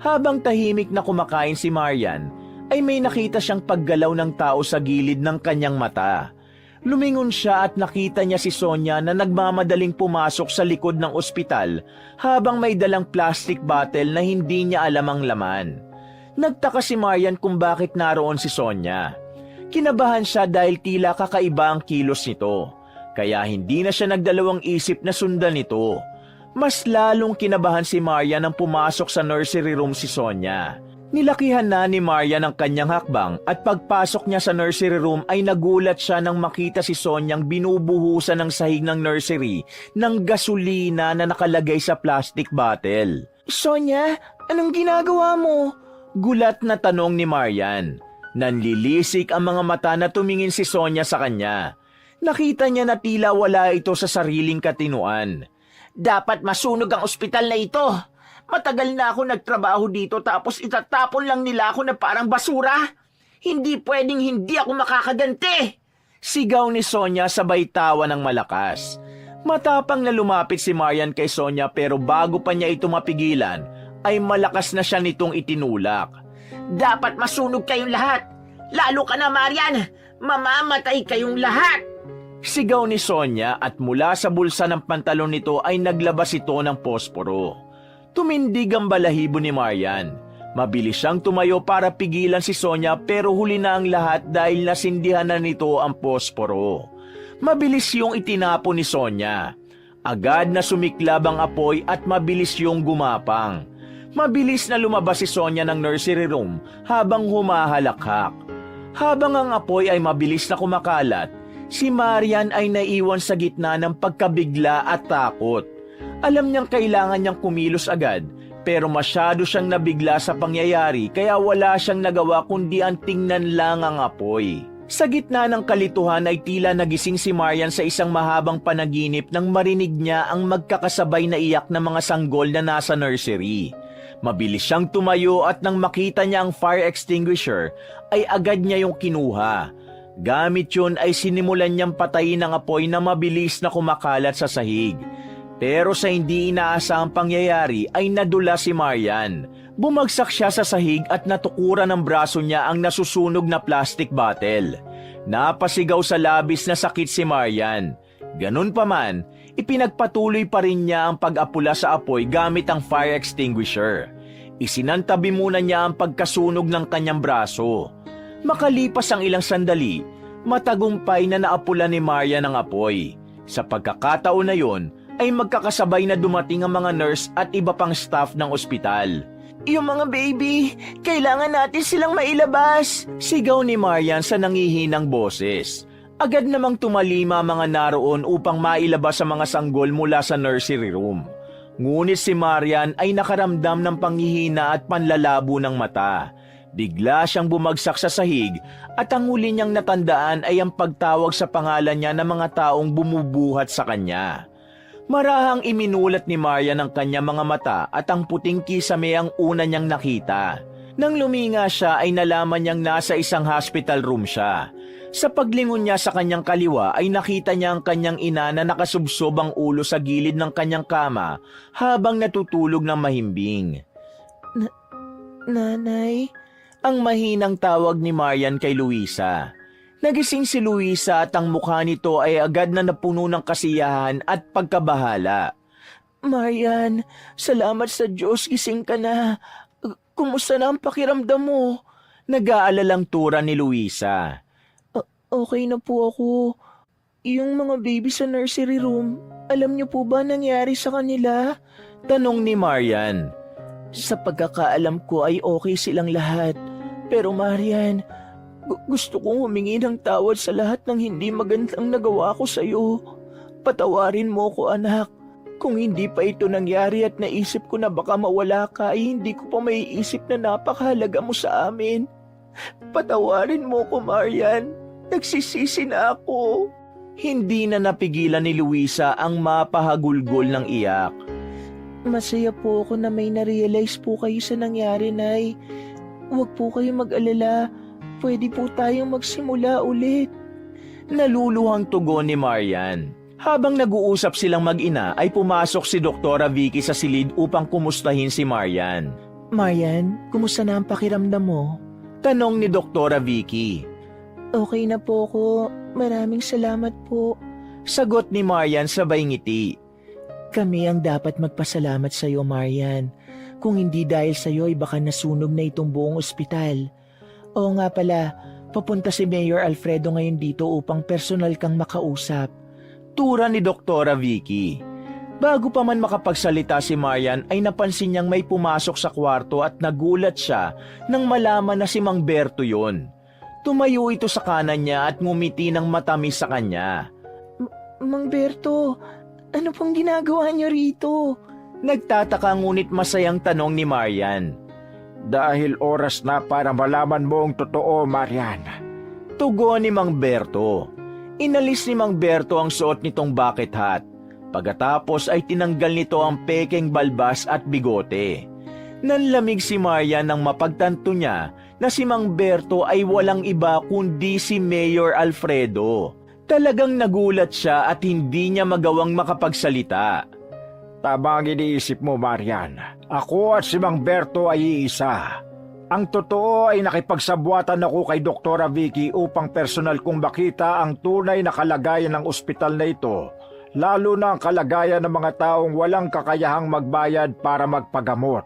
Habang tahimik na kumakain si Marian, ay may nakita siyang paggalaw ng tao sa gilid ng kanyang mata. Lumingon siya at nakita niya si Sonia na nagmamadaling pumasok sa likod ng ospital habang may dalang plastic bottle na hindi niya alam ang laman. Nagtaka si Marian kung bakit naroon si Sonia. Kinabahan siya dahil tila kakaiba ang kilos nito. Kaya hindi na siya nagdalawang isip na sundan ito. Mas lalong kinabahan si Marian nang pumasok sa nursery room si Sonia. Nilakihan na ni Marian ang kanyang hakbang at pagpasok niya sa nursery room ay nagulat siya nang makita si Soniang binubuhusan ng sahig ng nursery ng gasolina na nakalagay sa plastic bottle. Sonia, anong ginagawa mo? Gulat na tanong ni Marian. Nanlilisik ang mga mata na tumingin si Sonia sa kanya. Nakita niya na tila wala ito sa sariling katinuan. Dapat masunog ang ospital na ito. Matagal na ako nagtrabaho dito tapos itatapon lang nila ako na parang basura. Hindi pwedeng hindi ako makakaganti. Sigaw ni Sonia sabay tawa ng malakas. Matapang na lumapit si Marian kay Sonia pero bago pa niya ito mapigilan, ay malakas na siya nitong itinulak. Dapat masunog kayong lahat. Lalo ka na, Marian. Mamamatay kayong lahat. Sigaw ni Sonia at mula sa bulsa ng pantalon nito ay naglabas ito ng posporo. Tumindig ang balahibo ni Marian. Mabilis siyang tumayo para pigilan si Sonia pero huli na ang lahat dahil nasindihan na nito ang posporo. Mabilis yung itinapon ni Sonia. Agad na sumiklab ang apoy at mabilis yung gumapang. Mabilis na lumabas si Sonia ng nursery room habang humahalakhak. Habang ang apoy ay mabilis na kumakalat, si Marian ay naiwan sa gitna ng pagkabigla at takot. Alam niyang kailangan niyang kumilos agad, pero masyado siyang nabigla sa pangyayari kaya wala siyang nagawa kundi ang tingnan lang ang apoy. Sa gitna ng kalituhan ay tila nagising si Marian sa isang mahabang panaginip nang marinig niya ang magkakasabay na iyak ng mga sanggol na nasa nursery. Mabilis siyang tumayo at nang makita niya ang fire extinguisher ay agad niya yung kinuha. Gamit yun ay sinimulan niyang patayin ang apoy na mabilis na kumakalat sa sahig. Pero sa hindi inaasahang pangyayari ay nadula si Marian. Bumagsak siya sa sahig at natukuran ng braso niya ang nasusunog na plastic bottle. Napasigaw sa labis na sakit si Marian. Ganun pa man, ipinagpatuloy pa rin niya ang pag-apula sa apoy gamit ang fire extinguisher. Isinantabi muna niya ang pagkasunog ng kanyang braso. Makalipas ang ilang sandali, matagumpay na naapula ni Marian ang apoy. Sa pagkakataon na yon, ay magkakasabay na dumating ang mga nurse at iba pang staff ng ospital. Yung mga baby, kailangan natin silang mailabas. Sigaw ni Marian sa nangihinang boses. Agad namang tumalima ang mga naroon upang mailabas ang mga sanggol mula sa nursery room. Ngunit si Marian ay nakaramdam ng panghihina at panlalabo ng mata. Bigla siyang bumagsak sa sahig at ang huli niyang natandaan ay ang pagtawag sa pangalan niya ng mga taong bumubuhat sa kanya. Marahang iminulat ni Marian ang kanyang mga mata at ang puting kisame ang una niyang nakita. Nang luminga siya ay nalaman niyang nasa isang hospital room siya. Sa paglingon niya sa kanyang kaliwa ay nakita niya ang kanyang ina na nakasubsob ang ulo sa gilid ng kanyang kama habang natutulog ng mahimbing. Nanay? Ang mahinang tawag ni Marian kay Luisa. Nagising si Luisa at ang mukha nito ay agad na napuno ng kasiyahan at pagkabahala. Marian, salamat sa Diyos, gising ka na. Kumusta na ang pakiramdam mo? Nag-aalalang tura ni Luisa. Okay na po ako. Yung mga baby sa nursery room, alam niyo po ba nangyari sa kanila? Tanong ni Marian. Sa pagkakaalam ko ay okay silang lahat. Pero Marian, gusto kong humingi ng tawad sa lahat ng hindi magandang nagawa ko sa iyo. Patawarin mo ko, anak. Kung hindi pa ito nangyari at naisip ko na baka mawala ka, ay hindi ko pa maiisip na napakahalaga mo sa amin. Patawarin mo ko, Marian. Nagsisisi na ako. Hindi na napigilan ni Luisa ang mapahagulgol ng iyak. Masaya po ako na may na-realize po kayo sa nangyari, Nay. Huwag po kayo mag-alala. Pwede po tayong magsimula ulit. Naluluhang tugon ni Marian. Habang nag-uusap silang mag-ina ay pumasok si Doktora Vicky sa silid upang kumustahin si Marian. Marian, kumusta na ang pakiramdam mo? Tanong ni Doktora Vicky. Okay na po ako. Maraming salamat po. Sagot ni Marian sabay ngiti. Kami ang dapat magpasalamat sa iyo, Marian. Kung hindi dahil sa iyo ay baka nasunog na itong buong ospital. Oo nga pala, papunta si Mayor Alfredo ngayon dito upang personal kang makausap. Tura ni Doktora Vicky. Bago pa man makapagsalita si Marian ay napansin niyang may pumasok sa kwarto at nagulat siya nang malaman na si Mang Berto yun. Tumayo ito sa kanan niya at ngumiti ng matamis sa kanya. Mang Berto, ano pong ginagawa niyo rito? Nagtataka ngunit masayang tanong ni Marian. Dahil oras na para malaman mo ang totoo, Marian. Tugon ni Mang Berto. Inalis ni Mang Berto ang suot nitong bucket hat. Pagkatapos ay tinanggal nito ang pekeng balbas at bigote. Nanlamig si Marian nang mapagtanto niya na si Mang Berto ay walang iba kundi si Mayor Alfredo. Talagang nagulat siya at hindi niya magawang makapagsalita. Tama ang iniisip mo, Marian. Ako at si Mang Berto ay iisa. Ang totoo ay nakipagsabuatan ako kay Doktora Vicky upang personal kong makita ang tunay na kalagayan ng ospital na ito, lalo na ang kalagayan ng mga taong walang kakayahang magbayad para magpagamot.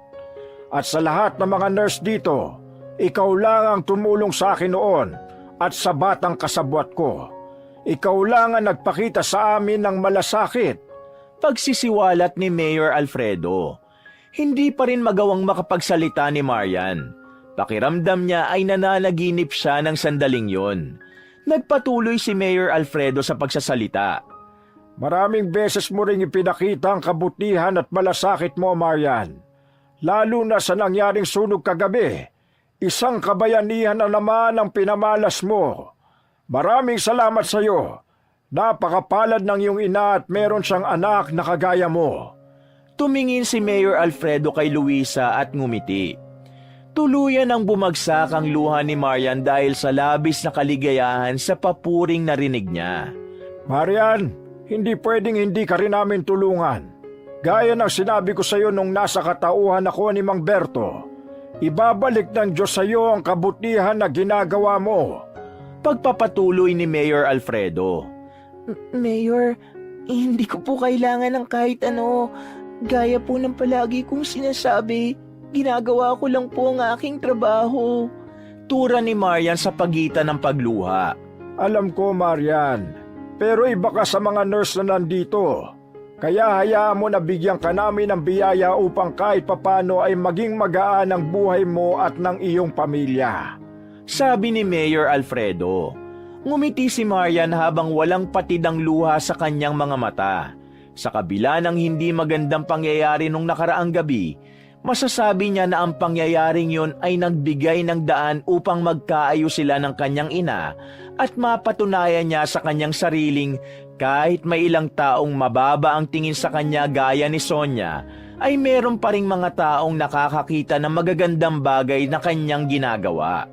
At sa lahat ng mga nurse dito, ikaw lang ang tumulong sa akin noon at sa batang kasabwat ko. Ikaw lang ang nagpakita sa amin ng malasakit. Pagsisiwalat ni Mayor Alfredo. Hindi pa rin magawang makapagsalita ni Marian. Pakiramdam niya ay nananaginip siya ng sandaling yon. Nagpatuloy si Mayor Alfredo sa pagsasalita. Maraming beses mo ring ipinakita ang kabutihan at malasakit mo, Marian. Lalo na sa nangyaring sunog kagabi. Isang kabayanihan na naman ang pinamalas mo. Maraming salamat sa iyo. Napakapalad ng iyong ina at meron siyang anak na kagaya mo. Tumingin si Mayor Alfredo kay Luisa at ngumiti. Tuluyan ang bumagsak ang luha ni Marian dahil sa labis na kaligayahan sa papuring narinig niya. Marian, hindi pwedeng hindi ka rin namin tulungan. Gaya ng sinabi ko sa iyo nung nasa katauhan ako ni Mang Berto, ibabalik ng Diyos sa iyo ang kabutihan na ginagawa mo. Pagpapatuloy ni Mayor Alfredo. Mayor, hindi ko po kailangan ng kahit ano. Gaya po ng palagi kong sinasabi, ginagawa ko lang po ang aking trabaho. Tura ni Marian sa pagitan ng pagluha. Alam ko, Marian, pero iba ka sa mga nurse na nandito. Kaya hayaan mo na bigyan ka namin ng biyaya upang kahit papano ay maging magaan ang buhay mo at ng iyong pamilya. Sabi ni Mayor Alfredo. Ngumiti si Marian habang walang patid ang luha sa kanyang mga mata. Sa kabila ng hindi magandang pangyayari nung nakaraang gabi, masasabi niya na ang pangyayaring yun ay nagbigay ng daan upang magkaayos sila ng kanyang ina at mapatunayan niya sa kanyang sariling kahit may ilang taong mababa ang tingin sa kanya gaya ni Sonia, ay meron pa ring mga taong nakakakita ng magagandang bagay na kanyang ginagawa.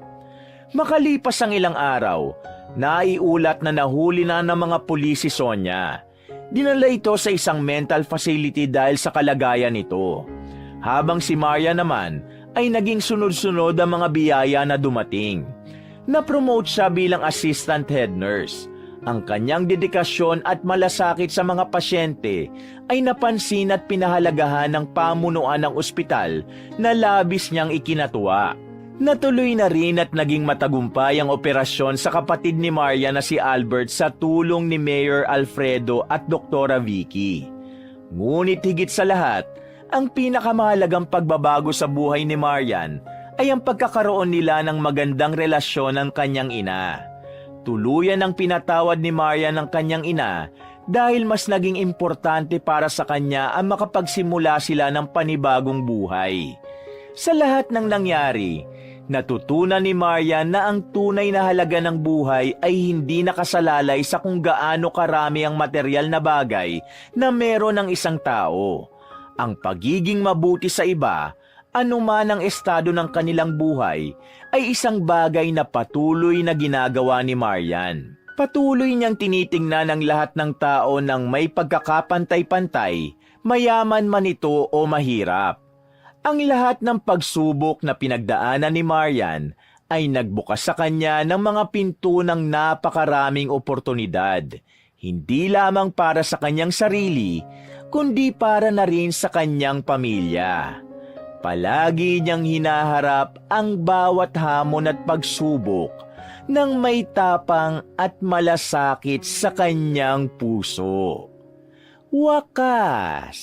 Makalipas ang ilang araw, naiulat na nahuli na ng mga pulis si Sonia. Dinala ito sa isang mental facility dahil sa kalagayan nito. Habang si Maria naman ay naging sunod-sunod ang mga biyaya na dumating. Na-promote siya bilang assistant head nurse. Ang kanyang dedikasyon at malasakit sa mga pasyente ay napansin at pinahalagahan ng pamunuan ng ospital na labis niyang ikinatuwa. Natuloy na rin at naging matagumpay ang operasyon sa kapatid ni Maria na si Albert sa tulong ni Mayor Alfredo at Doktora Vicky. Ngunit higit sa lahat, ang pinakamahalagang pagbabago sa buhay ni Marian ay ang pagkakaroon nila ng magandang relasyon ng kanyang ina. Tuluyan ang pinatawad ni Marian ng kanyang ina dahil mas naging importante para sa kanya ang makapagsimula sila ng panibagong buhay. Sa lahat ng nangyari, natutunan ni Marian na ang tunay na halaga ng buhay ay hindi nakasalalay sa kung gaano karami ang material na bagay na meron ng isang tao. Ang pagiging mabuti sa iba, anuman ang estado ng kanilang buhay, ay isang bagay na patuloy na ginagawa ni Marian. Patuloy niyang tinitingnan ang lahat ng tao ng may pagkakapantay-pantay, mayaman man ito o mahirap. Ang lahat ng pagsubok na pinagdaanan ni Marian ay nagbukas sa kanya ng mga pinto ng napakaraming oportunidad, hindi lamang para sa kanyang sarili, kundi para na rin sa kanyang pamilya. Palagi niyang hinaharap ang bawat hamon at pagsubok ng may tapang at malasakit sa kanyang puso. Wakas!